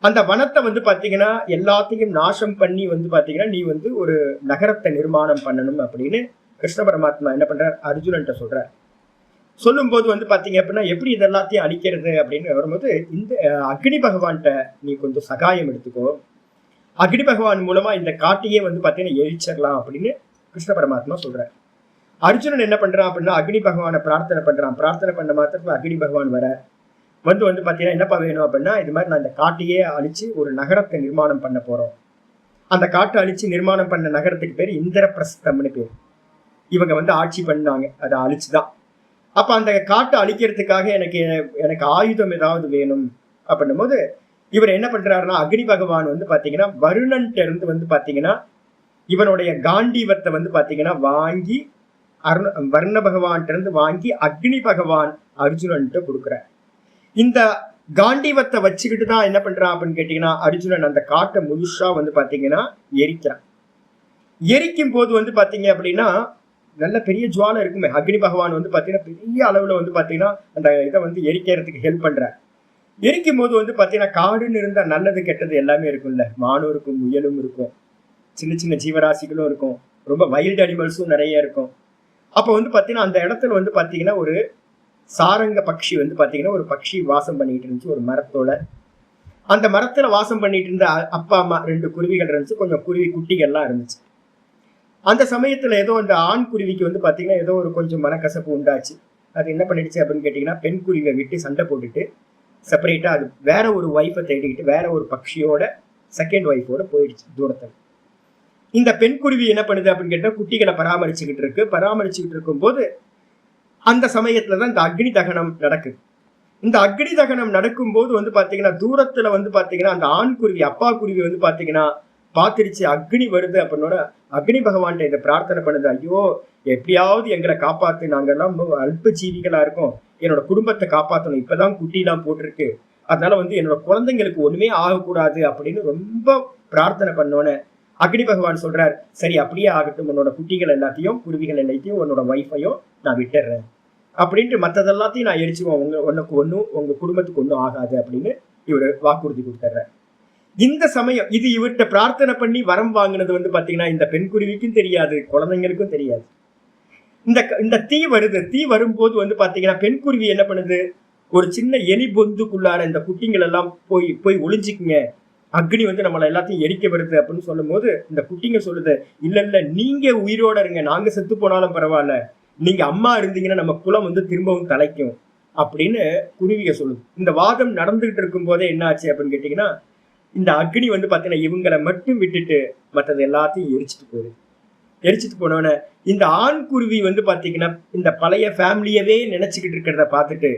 அந்த வனத்தை வந்து பாத்தீங்கன்னா எல்லாத்தையும் நாசம் பண்ணி வந்து பாத்தீங்கன்னா நீ வந்து ஒரு நகரத்தை நிர்மாணம் பண்ணணும் அப்படின்னு கிருஷ்ண பரமாத்மா என்ன பண்றார், அர்ஜுனன்ட்ட சொல்றார். சொல்லும் போது வந்து பாத்தீங்க அப்படின்னா எப்படி இதெல்லாத்தையும் அழிக்கிறது அப்படின்னு வரும்போது, இந்த அக்னி பகவான்கிட்ட நீ கொஞ்சம் சகாயம் எடுத்துக்கோ, அக்னி பகவான் மூலமா இந்த காட்டையே வந்து பாத்தீங்கன்னா எரிச்சிடலாம் அப்படின்னு கிருஷ்ண பரமாத்மா சொல்றார். அர்ஜுனன் என்ன பண்றான் அப்படின்னா அக்னி பகவானை பிரார்த்தனை பண்றான். பிரார்த்தனை பண்ண மாத்திரத்துல அக்னி பகவான் வர வந்து பாத்தீங்கன்னா என்னப்பா வேணும் அப்படின்னா, இது மாதிரி நான் இந்த காட்டையே அழிச்சு ஒரு நகரத்தை நிர்மாணம் பண்ண போறோம். அந்த காட்டை அழிச்சு நிர்மாணம் பண்ண நகரத்துக்கு பேர் இந்திரபிரஸ்தம்னு பேர். இவங்க வந்து ஆட்சி பண்ணாங்க, அதை அழிச்சுதான். அப்ப அந்த காட்டை அழிக்கிறதுக்காக எனக்கு ஆயுதம் ஏதாவது வேணும் அப்படின்னும் போது இவர் என்ன பண்றாருன்னா, அக்னி பகவான் வந்து பாத்தீங்கன்னா வருணன்ட்ட இருந்து வந்து பாத்தீங்கன்னா இவனுடைய காண்டீவத்தை வந்து பாத்தீங்கன்னா வாங்கி வர்ண பகவான்கிட்ட இருந்து வாங்கி அக்னி பகவான் அர்ஜுனன்ட்ட கொடுக்குறார். இந்த காண்டீவத்தை வச்சுக்கிட்டு தான் என்ன பண்றான் அப்படின்னு கேட்டீங்கன்னா, அர்ஜுனன் அந்த காட்டை முழுசா வந்து பாத்தீங்கன்னா எரிக்கிறான். எரிக்கும் போது வந்து பாத்தீங்க அப்படின்னா நல்ல பெரிய ஜுவாலை இருக்குமே, அக்னி பகவான் வந்து பாத்தீங்கன்னா பெரிய அளவுல வந்து பாத்தீங்கன்னா அந்த இதை வந்து எரிக்கிறதுக்கு ஹெல்ப் பண்ற. எரிக்கும் போது வந்து பாத்தீங்கன்னா காடுன்னு இருந்தா நல்லது கெட்டது எல்லாமே இருக்கும்ல, மானும் இருக்கும், முயலும் இருக்கும், சின்ன சின்ன ஜீவராசிகளும் இருக்கும், ரொம்ப வைல்டு அனிமல்ஸும் நிறைய இருக்கும். அப்ப வந்து பாத்தீங்கன்னா அந்த இடத்துல வந்து பாத்தீங்கன்னா ஒரு சாரங்க பட்சி வந்து பாத்தீங்கன்னா ஒரு பட்சி வாசம் பண்ணிட்டு இருந்துச்சு ஒரு மரத்தோட. அந்த மரத்துல வாசம் பண்ணிட்டு இருந்த அப்பா அம்மா 2 குருவிகள் இருந்துச்சு, கொஞ்சம் குருவி குட்டிகள்லாம் இருந்துச்சு. அந்த சமயத்துல ஏதோ அந்த ஆண் குருவிக்கு வந்து பாத்தீங்கன்னா ஏதோ ஒரு கொஞ்சம் மனக்கசப்பு உண்டாச்சு. அது என்ன பண்ணிடுச்சு அப்படின்னு கேட்டீங்கன்னா, பெண் குருவியை விட்டு சண்டை போட்டுட்டு செப்பரேட்டா அது வேற ஒரு ஒய்ஃபை தேடிக்கிட்டு வேற ஒரு பட்சியோட செகண்ட் ஒய்ஃபோட போயிடுச்சு தூரத்துல. இந்த பெண் குருவி என்ன பண்ணுது அப்படின்னு கேட்டா குட்டிகளை பராமரிச்சுக்கிட்டு இருக்கும் போது அந்த சமயத்துலதான் இந்த அக்னி தகனம் நடக்குது. இந்த அக்னி தகனம் நடக்கும் போது வந்து பாத்தீங்கன்னா தூரத்துல வந்து பாத்தீங்கன்னா அந்த ஆண் குருவி, அப்பா குருவி வந்து பாத்தீங்கன்னா பாத்துருச்சு அக்னி வருது அப்படின்னோட அக்னி பகவான்கிட்ட இதை பிரார்த்தனை பண்ணுது, ஐயோ எப்படியாவது எங்களை காப்பாத்து, நாங்கெல்லாம் அல்ப ஜீவிகளா இருக்கோம், என்னோட குடும்பத்தை காப்பாற்றணும், இப்பதான் குட்டிலாம் போட்டிருக்கு, அதனால வந்து என்னோட குழந்தைங்களுக்கு ஒண்ணுமே ஆகக்கூடாது அப்படின்னு ரொம்ப பிரார்த்தனை பண்ணோன்னு அக்னி பகவான் சொல்றார், சரி அப்படியே ஆகட்டும், உன்னோட குட்டிகள் எல்லாத்தையும் குருவிகள் எல்லாத்தையும் உன்னோட ஒய்ஃபையும் நான் விட்டுறேன் அப்படின்ட்டு மற்றதெல்லாத்தையும் நான் எரிச்சுவோம், உனக்கு ஒன்றும் உங்க குடும்பத்துக்கு ஒன்றும் ஆகாது அப்படின்னு இவர் வாக்குறுதி கொடுத்துட்றார். இந்த சமயம் இது இவர்கிட்ட பிரார்த்தனை பண்ணி வரம் வாங்கினது வந்து பாத்தீங்கன்னா இந்த பெண் குருவிக்கும் தெரியாது, குழந்தைங்களுக்கும் தெரியாது. இந்த தீ வருது. தீ வரும்போது வந்து பாத்தீங்கன்னா பெண் குருவி என்ன பண்ணுது, ஒரு சின்ன எலி பொந்துக்குள்ளார இந்த குட்டிங்கள் எல்லாம் போய் ஒளிஞ்சிக்குங்க, அக்னி வந்து நம்மளை எல்லாத்தையும் எரிக்க வருது அப்படின்னு சொல்லும் போது இந்த குட்டிங்க சொல்லுது, இல்ல நீங்க உயிரோட இருங்க, நாங்க செத்து போனாலும் பரவாயில்ல, நீங்க அம்மா இருந்தீங்கன்னா நம்ம குலம் வந்து திரும்பவும் தலைக்கும் அப்படின்னு குருவிக சொல்லுது. இந்த வாதம் நடந்துகிட்டு இருக்கும் போதே என்ன ஆச்சு அப்படின்னு கேட்டீங்கன்னா, இந்த அக்னி வந்து பாத்தீங்கன்னா இவங்களை மட்டும் விட்டுட்டு மற்றது எல்லாத்தையும் எரிச்சிட்டு போனோன்னு இந்த ஆண் குருவி வந்து பாத்தீங்கன்னா இந்த பழைய ஃபேமிலியவே நினைச்சுக்கிட்டு இருக்கிறத பார்த்துட்டு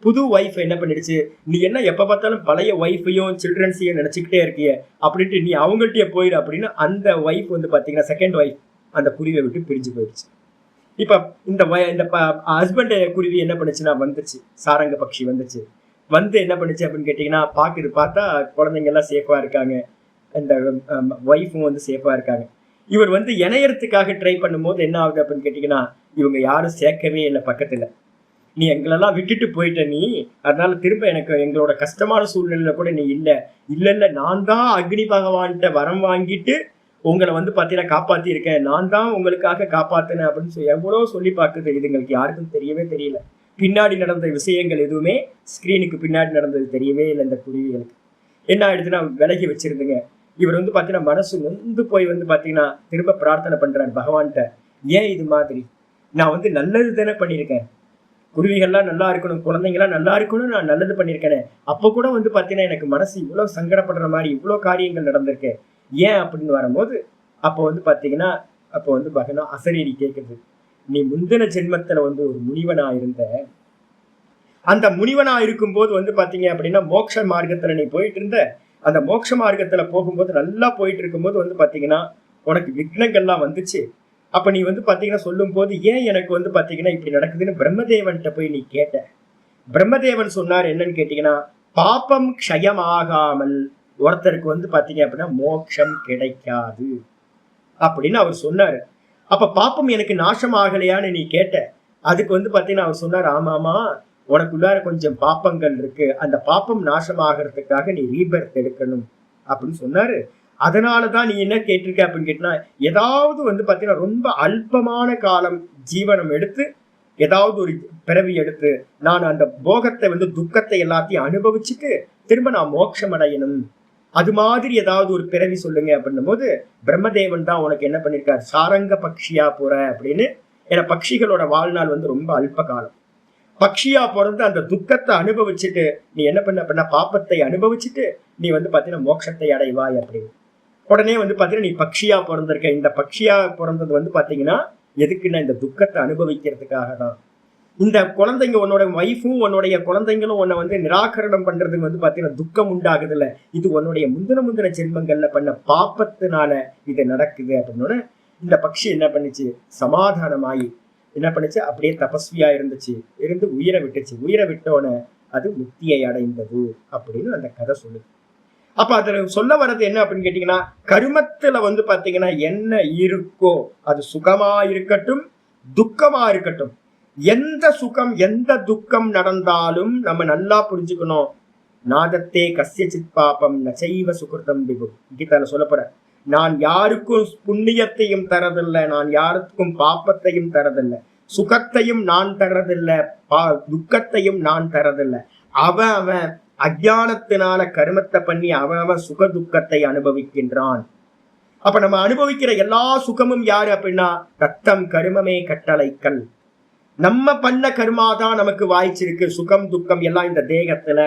புது ஒய்ஃப் என்ன பண்ணிடுச்சு, நீ என்ன எப்ப பார்த்தாலும் பழைய ஒய்ஃபையும் சில்ட்ரன்ஸையும் நினைச்சுக்கிட்டே இருக்கிய அப்படின்ட்டு நீ அவங்கள்ட்டயே போயிடு அப்படின்னு அந்த ஒய்ஃப் வந்து பாத்தீங்கன்னா செகண்ட் ஒய்ஃப் அந்த குருவியை விட்டு பிரிஞ்சு போயிடுச்சு. இப்ப இந்த ஹஸ்பண்ட் குருவி என்ன பண்ணுச்சுன்னா வந்துச்சு, சாரங்க பட்சி வந்துச்சு, வந்து என்ன பண்ணுச்சு அப்படின்னு கேட்டீங்கன்னா பார்த்தா குழந்தைங்க எல்லாம் சேஃபா இருக்காங்க, இந்த ஒய்ஃபும் வந்து சேஃபா இருக்காங்க. இவர் வந்து இணையறதுக்காக ட்ரை பண்ணும் போது என்ன ஆகுது அப்படின்னு கேட்டீங்கன்னா இவங்க யாரும் சேர்க்கவே இல்லை பக்கத்துல, நீ எங்களெல்லாம் விட்டுட்டு போயிட்ட நீ, அதனால திரும்ப எனக்கு எங்களோட கஷ்டமான சூழ்நிலையில கூட நீ இல்ல நான் தான் அக்னி பகவான்கிட்ட வரம் வாங்கிட்டு உங்களை வந்து பாத்தீங்கன்னா காப்பாத்தி இருக்கேன், நான் தான் உங்களுக்காக காப்பாத்தினேன் அப்படின்னு சொல்லி எவ்வளவு சொல்லி பார்க்குது. இதுங்களுக்கு யாருக்கும் தெரியவே தெரியல, பின்னாடி நடந்த விஷயங்கள் எதுவுமே ஸ்கிரீனுக்கு பின்னாடி நடந்தது தெரியவே இல்லை. இந்த குருவிகளுக்கு என்ன ஆயிடுச்சுன்னா விலகி வச்சிருந்துங்க. இவர் வந்து பாத்தீங்கன்னா மனசு நொந்து போய் வந்து பாத்தீங்கன்னா திரும்ப பிரார்த்தனை பண்றாரு பகவான்கிட்ட, ஏன் இது மாதிரி, நான் வந்து நல்லது தானே பண்ணியிருக்கேன், குருவிகள்லாம் நல்லா இருக்கணும், குழந்தைங்களாம் நல்லா இருக்கணும், நான் நல்லது பண்ணியிருக்கேனே, அப்போ கூட வந்து பார்த்தீங்கன்னா எனக்கு மனசு இவ்வளோ சங்கடப்படுற மாதிரி இவ்வளோ காரியங்கள் நடந்திருக்கு, ஏன் அப்படின்னு வரும்போது அப்போ வந்து பார்த்தீங்கன்னா அப்போ வந்து பார்த்தீங்கன்னா அசரீரி கேட்குது, நீ முந்தின ஜென்மத்துல வந்து ஒரு முனிவனா இருந்த, அந்த முனிவனா இருக்கும்போது வந்து பாத்தீங்க அப்படின்னா மோட்ச மார்க்கத்துல நீ போயிட்டு இருந்த, அந்த மோட்ச மார்க்கத்துல போகும்போது நல்லா போயிட்டு இருக்கும்போது வந்து பாத்தீங்கன்னா உனக்கு விக்னங்கள்லாம் வந்துச்சு. அப்ப நீ வந்து பாத்தீங்கன்னா சொல்லும் போது ஏன் எனக்கு வந்து பாத்தீங்கன்னா இப்படி நடக்குதுன்னு பிரம்மதேவன்கிட்ட போய் நீ கேட்ட. பிரம்மதேவன் சொன்னார் என்னன்னு கேட்டீங்கன்னா, பாப்பம் க்ஷயமாகாமல் ஒருத்தருக்கு வந்து பாத்தீங்க அப்படின்னா மோட்சம் கிடைக்காது அப்படின்னு அவர் சொன்னாரு. அப்ப பாப்பம் எனக்கு நாசம் ஆகலையான்னு நீ கேட்ட. அதுக்கு வந்து பாத்தீங்கன்னா அவர் சொன்னார், ஆமாமா உனக்குள்ளார கொஞ்சம் பாப்பங்கள் இருக்கு, அந்த பாப்பம் நாசம் ஆகிறதுக்காக நீ ரீபர்த் எடுக்கணும் அப்படின்னு சொன்னாரு. அதனாலதான் நீ என்ன கேட்டிருக்க அப்படின்னு கேட்டா, ஏதாவது வந்து பாத்தீங்கன்னா ரொம்ப அல்பமான காலம் ஜீவனம் எடுத்து ஏதாவது ஒரு பிறவி எடுத்து நான் அந்த போகத்தை வந்து துக்கத்தை எல்லாத்தையும் அனுபவிச்சுட்டு திரும்ப நான் மோட்சம் அடையணும், அது மாதிரி ஏதாவது ஒரு பிறவி சொல்லுங்க அப்படின்னும் போது பிரம்மதேவன் தான் உனக்கு என்ன பண்ணிருக்காரு, சாரங்க பக்ஷியா போற அப்படின்னு. ஏன்னா பட்சிகளோட வாழ்நாள் வந்து ரொம்ப அல்ப காலம். பக்ஷியா பிறந்து அந்த துக்கத்தை அனுபவிச்சுட்டு நீ என்ன பண்ண அப்படின்னா பாப்பத்தை அனுபவிச்சுட்டு நீ வந்து பாத்தீங்கன்னா மோட்சத்தை அடைவாய் அப்படின்னு. உடனே வந்து பாத்தீங்கன்னா நீ பக்ஷியா பிறந்திருக்க, இந்த பக்ஷியா பிறந்தது வந்து பாத்தீங்கன்னா எதுக்குன்னா இந்த துக்கத்தை அனுபவிக்கிறதுக்காக தான். இந்த குழந்தைங்க உன்னோட வைஃபும் உன்னுடைய குழந்தைங்களும் உன்னை வந்து நிராகரணம் பண்றதுக்கு வந்து பாத்தீங்கன்னா துக்கம் உண்டாகுது இல்ல, இது உன்னுடைய முந்தின ஜென்மங்கள்ல பண்ண பாப்பத்தினால இது நடக்குது அப்படின்னு. இந்த பக்ஷி என்ன பண்ணுச்சு, சமாதானமாயி என்ன பண்ணுச்சு, அப்படியே தபஸ்வியா இருந்து உயிரை விட்டுச்சு. உயிரை விட்டோன அது முக்தியை அடைந்தது அப்படின்னு அந்த கதை சொல்லுது. அப்ப அதுல சொல்ல வர்றது என்ன அப்படின்னு கேட்டீங்கன்னா, கருமத்துல வந்து பாத்தீங்கன்னா என்ன இருக்கோ அது சுகமா இருக்கட்டும் துக்கமா இருக்கட்டும், எந்த சுகம் எந்த துக்கம் நடந்தாலும் நம்ம நல்லா புரிஞ்சுக்கணும், நாதத்தே கஸ்யசித் பாபம் நச்சைவ சுகிருதம் விபு. கீதால சொல்லப்போற, நான் யாருக்கும் புண்ணியத்தையும் தரதில்லை, நான் யாருக்கும் பாப்பத்தையும் தரதில்லை, சுகத்தையும் நான் தரதில்லை, துக்கத்தையும் நான் தரதில்லை. அவன் அஜானத்தினால கருமத்தை பண்ணி அவன் சுக துக்கத்தை அனுபவிக்கின்றான். அப்ப நம்ம அனுபவிக்கிற எல்லா சுகமும் யாரு அப்படின்னா தத்தம் கருமமே கட்டளைக்கல். நம்ம பண்ண கருமாதான் நமக்கு வாய்ச்சிருக்கு, சுகம் துக்கம் எல்லாம் இந்த தேகத்துல.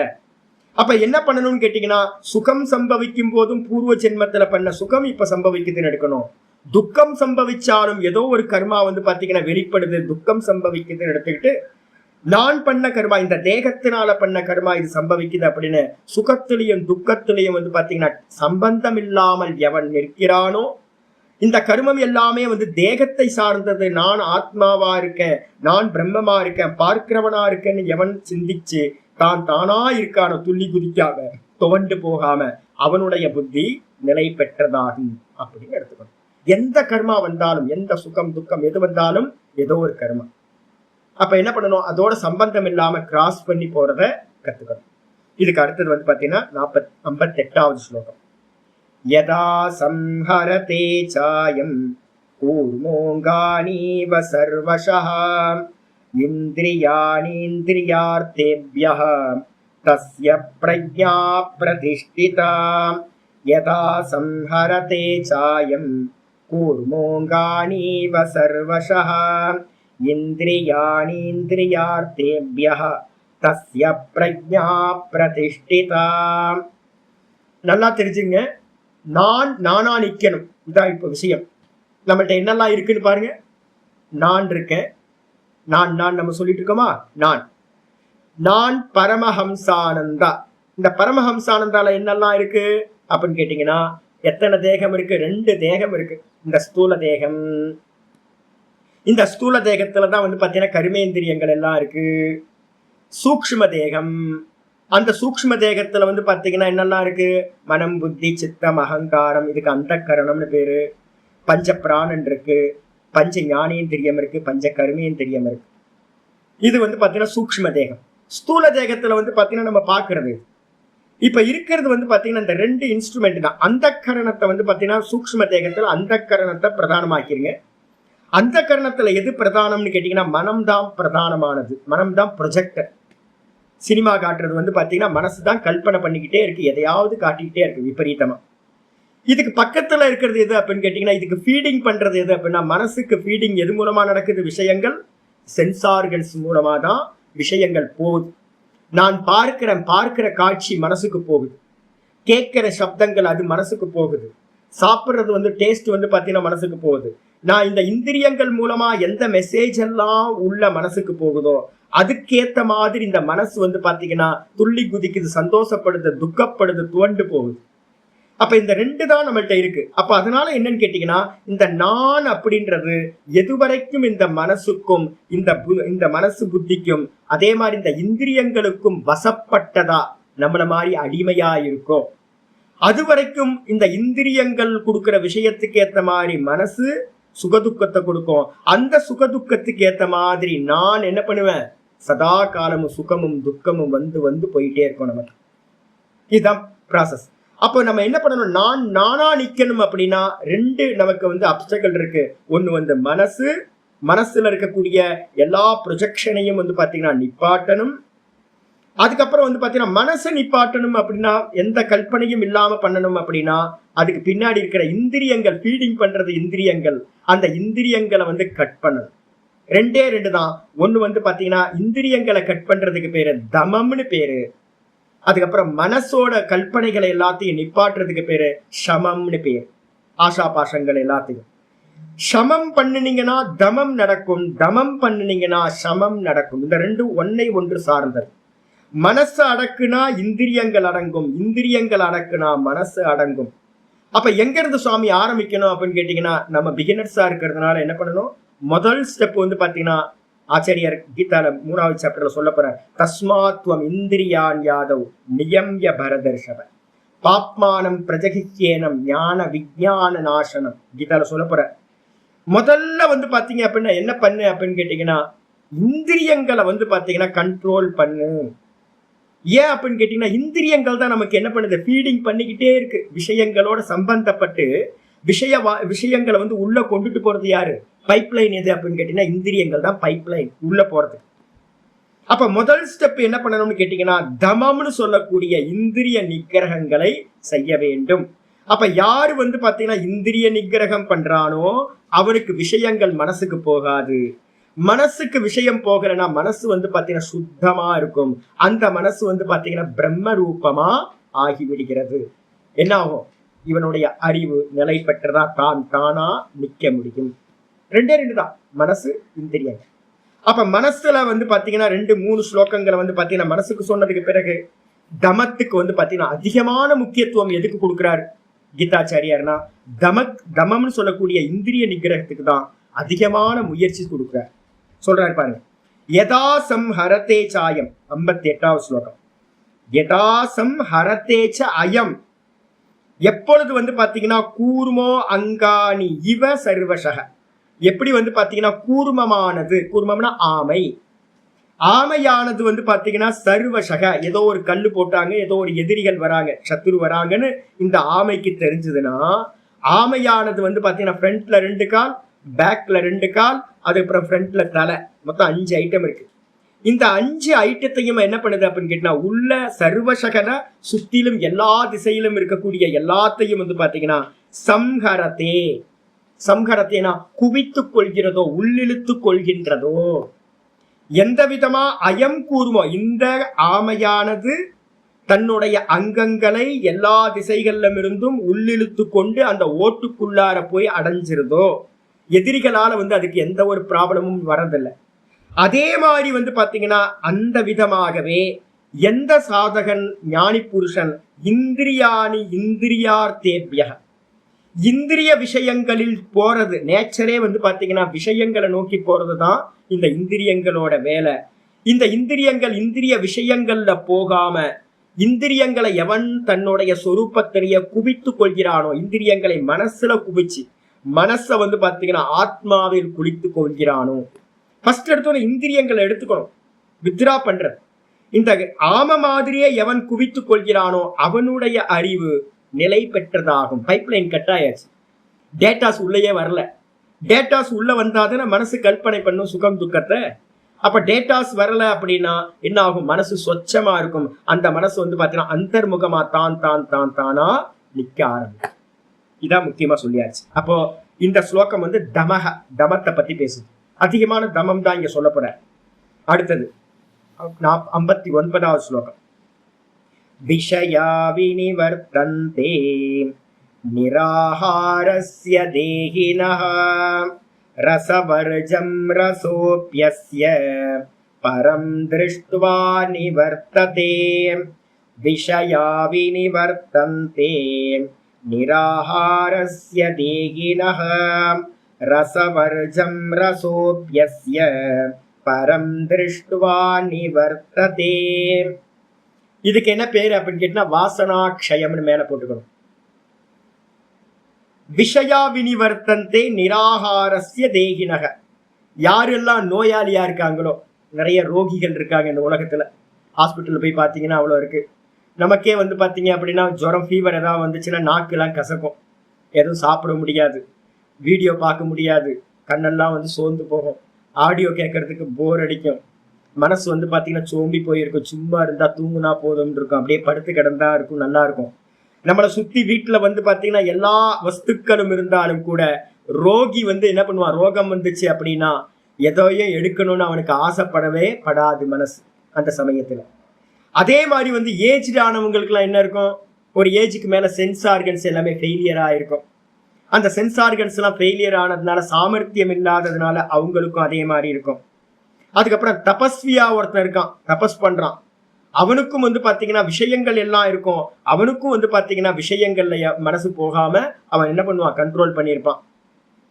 அப்ப என்ன பண்ணணும்னு கேட்டீங்கன்னா, சுகம் சம்பவிக்கும் போதும் பூர்வ ஜென்மத்துல பண்ண சுகம் இப்ப சம்பவிக்குதுன்னு எடுக்கணும். துக்கம் சம்பவிச்சாலும் ஏதோ ஒரு கர்மா வந்து பாத்தீங்கன்னா வெளிப்படுது, துக்கம் சம்பவிக்குதுன்னு எடுத்துக்கிட்டு நான் பண்ண கர்மா இந்த தேகத்தினால பண்ண கர்மா இது சம்பவிக்குது அப்படின்னு சுகத்திலையும் துக்கத்திலையும் வந்து பாத்தீங்கன்னா சம்பந்தம் இல்லாமல் எவன் நிற்கிறானோ, இந்த கர்மம் எல்லாமே வந்து தேகத்தை சார்ந்தது, நான் ஆத்மாவா இருக்கேன், நான் பிரம்மமா இருக்கேன், பார்க்கிறவனா இருக்கேன்னு எவன் சிந்திச்சு தான் தானா இருக்கானோ, துள்ளி குதிக்காம துவண்டு போகாம அவனுடைய புத்தி நிலை பெற்றதாகும் அப்படின்னு எடுத்துக்கணும். எந்த கர்மா வந்தாலும் எந்த சுகம் துக்கம் எது வந்தாலும் ஏதோ ஒரு கர்மா. அப்ப என்ன பண்ணணும், அதோட சம்பந்தம் இல்லாம கிராஸ் பண்ணி போறத கத்துக்கணும். இதுக்கு அடுத்தது வந்து பாத்தீங்கன்னா 58வது ஸ்லோகம். யதா சம்ஹரதே சாயம் கூர்மோங்கானீவ சர்வஷஹ இந்திரியாணீந்திரியார்த்தேப்யஹ தஸ்ய பிரஜ்ஞா பிரதிஷ்டிதா. யதா சம்ஹரதே சாயம் கூர்மோங்கானீவ சர்வஷஹ இந்திரியாணீந்திரியார்த்தேப்யஹ தஸ்ய பிரஜ்ஞா பிரதிஷ்டிதா. நல்லா தெரிஞ்சுங்க, நான் நானா நிக்கணும், இதான் இப்ப விஷயம். நம்மள்ட்ட என்னெல்லாம் இருக்குன்னு பாருங்க. நான் இருக்கேன், நான் நம்ம சொல்லிட்டு இருக்கோமா, நான் பரமஹம்சானந்தா. இந்த பரமஹம்சானந்தால என்னெல்லாம் இருக்கு அப்படின்னு கேட்டீங்கன்னா, எத்தனை தேகம் இருக்கு, 2 தேகம் இருக்கு. இந்த ஸ்தூல தேகம், இந்த ஸ்தூல தேகத்துலதான் வந்து பாத்தீங்கன்னா கர்மேந்திரியங்கள் எல்லாம் இருக்கு. சூக்ஷ்ம தேகம், அந்த சூக்ஷ்ம தேகத்துல வந்து பாத்தீங்கன்னா என்னெல்லாம் இருக்கு, மனம் புத்தி சித்தம் அகங்காரம், இதுக்கு அந்த கரணம்னு பேரு. பஞ்ச பிராணன் இருக்கு, பஞ்ச ஞானேந்திரியம் இருக்கு, பஞ்ச கர்மேந்திரியம் இருக்கு. இது வந்து பாத்தீங்கன்னா சூக்ஷ்ம தேகம். ஸ்தூல தேகத்துல வந்து பாத்தீங்கன்னா நம்ம பாக்குறது இப்ப இருக்கிறது வந்து பாத்தீங்கன்னா இந்த 2 இன்ஸ்ட்ருமெண்ட் தான். அந்த கரணத்தை வந்து பாத்தீங்கன்னா சூக்ஷ்ம தேகத்துல அந்த கரணத்தை பிரதானமாக்கிருங்க. அந்த கரணத்துல எது பிரதானம்னு கேட்டீங்கன்னா மனம்தான் பிரதானமானது, மனம்தான் ப்ரொஜெக்டர். சினிமா காட்டுறது வந்து பாத்தீங்கன்னா மனசுதான் கல்பனை பண்ணிக்கிட்டே இருக்கு, எதையாவது காட்டிக்கிட்டே இருக்கு விபரீதமா. இதுக்கு பக்கத்துல இருக்கிறது எது அப்படின்னு கேட்டீங்கன்னா, இதுக்கு ஃபீடிங் பண்றது எது அப்படின்னா, மனசுக்கு ஃபீடிங் எது மூலமா நடக்குது, விஷயங்கள் சென்சார்கன்ஸ் மூலமா தான் விஷயங்கள் போகுது. நான் பார்க்கிற காட்சி மனசுக்கு போகுது, கேட்கிற சப்தங்கள் அது மனசுக்கு போகுது, சாப்பிடுறது டேஸ்ட் பாத்தீங்கன்னா மனசுக்கு போகுது. நான் இந்த இந்திரியங்கள் மூலமா எந்த மெசேஜ் எல்லாம் உள்ள மனசுக்கு போகுதோ அதுக்கேத்த மாதிரி இந்த மனசு பாத்தீங்கன்னா துள்ளி குதிக்குது, சந்தோஷப்படுது, துக்கப்படுது, துவண்டு போகுது. அப்ப இந்த ரெண்டு தான் நம்மள்ட்ட இருக்கு. அப்ப அதனால என்னன்னு கேட்டீங்கன்னா, இந்த நான் அப்படின்றது எதுவரைக்கும் இந்த மனசுக்கும் இந்த மனசு புத்திக்கும் அதே மாதிரி இந்த இந்திரியங்களுக்கும் வசப்பட்டதா நம்மள மாதிரி அடிமையா இருக்கோ, அது வரைக்கும் இந்த இந்திரியங்கள் கொடுக்கிற விஷயத்துக்கு ஏத்த மாதிரி மனசு சுகதுக்கத்தை கொடுக்கும். அந்த சுகதுக்கத்துக்கு ஏத்த மாதிரி நான் என்ன பண்ணுவேன், சதா காலமும் சுகமும் துக்கமும் வந்து போயிட்டே இருக்கும் நமக்கு. இதுதான் ப்ராசஸ். அப்போ நம்ம என்ன பண்ணணும், நானா நிக்கணும் அப்படின்னா ரெண்டு நமக்கு அப்சைக்கிள் இருக்கு. ஒண்ணு மனசுல இருக்கக்கூடிய எல்லா ப்ரொஜெக்ஷனையும் பாத்தீங்கன்னா நிப்பாட்டணும். அதுக்கப்புறம் பாத்தீங்கன்னா மனசை நிப்பாட்டணும் அப்படின்னா எந்த கல்பனையும் இல்லாம பண்ணணும் அப்படின்னா அதுக்கு பின்னாடி இருக்கிற இந்திரியங்கள் ஃபீடிங் பண்றது இந்திரியங்கள், அந்த இந்திரியங்களை கட் பண்ணணும். ரெண்டே ரெண்டு தான். ஒண்ணு பாத்தீங்கன்னா இந்திரியங்களை கட் பண்றதுக்கு பேரு தமம்னு பேரு. அதுக்கப்புறம் மனசோட கல்பனைகளை எல்லாத்தையும் நிப்பாட்டுறதுக்கு பேரு சமம்னு பேரு. ஆசா பாசங்கள் எல்லாத்தையும் சமம் பண்ணினீங்கன்னா தமம் நடக்கும், தமம் பண்ணினீங்கன்னா சமம் நடக்கும். இந்த ரெண்டும் ஒன்னை ஒன்று சார்ந்தது. மனசு அடக்குனா இந்திரியங்கள் அடங்கும், இந்திரியங்கள் அடக்குனா மனசு அடங்கும். அப்ப எங்க இருந்து சுவாமி ஆரம்பிக்கணும் அப்படின்னு கேட்டீங்கன்னா, நம்ம பிகினர்ஸா இருக்கிறதுனால என்ன பண்ணணும், முதல் ஸ்டெப் பாத்தீங்கன்னா ஆச்சாரியர் கீதால 3வது சாப்டர்ல சொல்ல போற தஸ்மாத்வம் இந்திரியான் யாதவ் நியம்ய பரதர்ஷவ பாப்மானம் பிரஜகிச்சேனம் ஞான விஜான நாசனம் கீதால சொல்ல போற. முதல்ல பாத்தீங்க அப்படின்னா என்ன பண்ணு அப்படின்னு கேட்டீங்கன்னா, இந்திரியங்களை பாத்தீங்கன்னா கண்ட்ரோல் பண்ணு. ஏன் அப்படின்னு கேட்டீங்கன்னா, இந்திரியங்கள் தான் நமக்கு என்ன பண்ணுது, ஃபீடிங் பண்ணிக்கிட்டே இருக்கு. விஷயங்களோட சம்பந்தப்பட்டு விஷயங்களை உள்ள கொண்டுட்டு போறது யாரு, பைப்லைன் எது அப்படின்னு கேட்டீங்கன்னா இந்திரியங்கள் தான் பைப்லைன் உள்ள போறது. அப்ப முதல் ஸ்டெப் என்ன பண்ணணும்னு கேட்டீங்கன்னா, தமம்னு சொல்லக்கூடிய இந்திரிய நிகிரகங்களை செய்ய வேண்டும். அப்ப யாரு பாத்தீங்கன்னா இந்திரிய நிகிரகம் பண்றானோ அவனுக்கு விஷயங்கள் மனசுக்கு போகாது. மனசுக்கு விஷயம் போகலன்னா மனசு பாத்தீங்கன்னா சுத்தமா இருக்கும். அந்த மனசு பாத்தீங்கன்னா பிரம்ம ரூபமா ஆகிவிடுகிறது. என்ன ஆகும், இவனுடைய அறிவு நிலை பெற்றதா தானா நிக்க முடியும். ரெண்டே ரெண்டு தான், மனசு இந்திரியங்கள். அப்ப மனசுல பாத்தீங்கன்னா 2-3 ஸ்லோகங்களை பாத்தீங்கன்னா மனசுக்கு சொன்னதுக்கு பிறகு தமத்துக்கு பாத்தீங்கன்னா அதிகமான முக்கியத்துவம் எதுக்கு கொடுக்கிறாரு கீதாச்சாரியார்னா, தமம்னு சொல்லக்கூடிய இந்திரிய நிகிரகத்துக்கு தான் அதிகமான முயற்சி கொடுக்கிறார். சொல்றாரு பாருங்க, யதாசம் ஹரதே சாயம் 58வது ஸ்லோகம். யதாசம் ஹரதேச்ச அயம், எப்பொழுது பாத்தீங்கன்னா கூர்மோ அங்காணி இவ சர்வசக, எப்படி பாத்தீங்கன்னா கூர்மமானது, கூர்மம்னா ஆமை, ஆமையானது பாத்தீங்கன்னா சர்வசக, ஏதோ ஒரு கல்லு போட்டாங்க, ஏதோ ஒரு எதிரிகள் வராங்க, சத்துரு வராங்கன்னு இந்த ஆமைக்கு தெரிஞ்சதுன்னா, ஆமையானது பாத்தீங்கன்னா ஃப்ரண்ட்ல 2 கால், பேக்ல 2 கால், அதுக்கப்புறம் ஃப்ரண்ட்ல தலை, மொத்தம் 5 ஐட்டம் இருக்கு. இந்த 5 ஐட்டத்தையும் என்ன பண்ணுது அப்படின்னு கேட்டா, உள்ள சர்வசகன சுத்திலும் எல்லா திசையிலும் இருக்கக்கூடிய எல்லாத்தையும் பாத்தீங்கன்னா சம்ஹரத்தே, சம்ஹரத்தேனா குவித்துக் கொள்கிறதோ, உள்ளிழுத்து கொள்கின்றதோ. எந்த விதமா அயம் கூறுமோ, இந்த ஆமையானது தன்னுடைய அங்கங்களை எல்லா திசைகளிலும் இருந்தும் உள்ளிழுத்து கொண்டு அந்த ஓட்டுக்குள்ளார போய் அடைஞ்சிருதோ, எதிரிகளால அதுக்கு எந்த ஒரு ப்ராப்ளமும் வரதில்லை. அதே மாதிரி பாத்தீங்கன்னா அந்த விதமாகவே எந்த சாதகன் ஞானி புருஷன் இந்திரியாணி இந்திரியார்த்தேபிய, இந்திரிய விஷயங்களில் போறது நேச்சரே பாத்தீங்கன்னா விஷயங்களை நோக்கி போறதுதான் இந்த இந்திரியங்களோட வேலை. இந்த இந்திரியங்கள் இந்திரிய விஷயங்கள்ல போகாம, இந்திரியங்களை எவன் தன்னுடைய சொரூபத்திலேய குவித்து கொள்கிறானோ, இந்திரியங்களை மனசுல குவிச்சு மனச பாத்தீங்கன்னா ஆத்மாவில் குளித்து கொள்கிறானோ, ஃபர்ஸ்ட் எடுத்தோன்னு இந்திரியங்களை எடுத்துக்கணும், வித்ரா பண்றது. இந்த ஆம மாதிரியே எவன் குவித்து கொள்கிறானோ அவனுடைய அறிவு நிலை பெற்றதாகும். பைப்லைன் கட் ஆயாச்சு, டேட்டாஸ் உள்ளேயே வரல. டேட்டாஸ் உள்ள வந்தாதானே மனசு கல்பனை பண்ணும் சுகம் துக்கத்தை. அப்ப டேட்டாஸ் வரல அப்படின்னா என்ன ஆகும், மனசு சொச்சமா இருக்கும். அந்த மனசு பாத்தீங்கன்னா அந்தர்முகமா தானா நிக்க ஆரம்பிக்கும். இதான் முக்கியமா சொல்லியாச்சு. அப்போ இந்த ஸ்லோகம் தமத்தை பத்தி பேசுது. அதிகமான தமம் தான் இங்க சொல்ல போற. அடுத்தது 59வது ஸ்லோகம். விஷயா வினிவர்த்தந்தே நிராஹாரஸ்ய தேஹினஹ ரசவர்ஜம் ரசோப்யஸ்ய பரம் திருஷ்ட்வா நிவர்த்ததே. விஷயா வினிவர்த்தந்தே நிராஹாரஸ்ய தேஹினஹ ரசவர்ஜம் ரசோப்யஸ்ய பரம் திருஷ்ட்வா நிவர்த்ததே. இதுக்கு என்ன பேரு அப்படின்னு கேட்டா வாசனாக்ஷயம்னு மேல போட்டுக்கணும். விஷயா வினிவர்த்தந்தே நிராகாரஸ்ய தேகினக. யாரெல்லாம் நோயாளியா இருக்காங்களோ, நிறைய ரோகிகள் இருக்காங்க இந்த உலகத்துல, ஹாஸ்பிட்டல்ல போய் பாத்தீங்கன்னா அவ்வளோ இருக்கு. நமக்கே பாத்தீங்க அப்படின்னா ஜுரம் ஃபீவர் ஏதாவது வந்துச்சுன்னா நாக்கெல்லாம் கசக்கும், எதுவும் சாப்பிட முடியாது, வீடியோ பார்க்க முடியாது, கண்ணெல்லாம் சோர்ந்து போகும், ஆடியோ கேட்கறதுக்கு போர் அடிக்கும், மனசு பாத்தீங்கன்னா சோம்பி போயிருக்கும், சும்மா இருந்தா தூங்குனா போதும்னு இருக்கும், அப்படியே படுத்து கிடந்தா இருக்கும், நல்லா இருக்கும். நம்மளை சுத்தி வீட்டுல பாத்தீங்கன்னா எல்லா வஸ்துக்களும் இருந்தாலும் கூட ரோகி என்ன பண்ணுவான், ரோகம் வந்துச்சு அப்படின்னா எதையும் எடுக்கணும்னு அவனுக்கு ஆசைப்படவே படாது மனசு அந்த சமயத்துல. அதே மாதிரி ஏஜ்டு ஆனவங்களுக்கு எல்லாம் என்ன இருக்கும், ஒரு ஏஜுக்கு மேல சென்ஸ் ஆர்கன்ஸ் எல்லாமே ஃபெயிலியர் ஆயிருக்கும். அந்த சென்ஸ் ஆர்கன்ஸ் எல்லாம் ஃபெயிலியர் ஆனதுனால, சாமர்த்தியம் இல்லாததுனால அவங்களுக்கும் அதே மாதிரி இருக்கும். அதுக்கப்புறம் தபஸ்வியா ஒருத்தன் இருக்கான், தபஸ் பண்றான், அவனுக்கும் பாத்தீங்கன்னா விஷயங்கள் எல்லாம் இருக்கும், அவனுக்கும் பாத்தீங்கன்னா விஷயங்கள்ல மனசு போகாம அவன் என்ன பண்ணுவான், கண்ட்ரோல் பண்ணியிருப்பான்.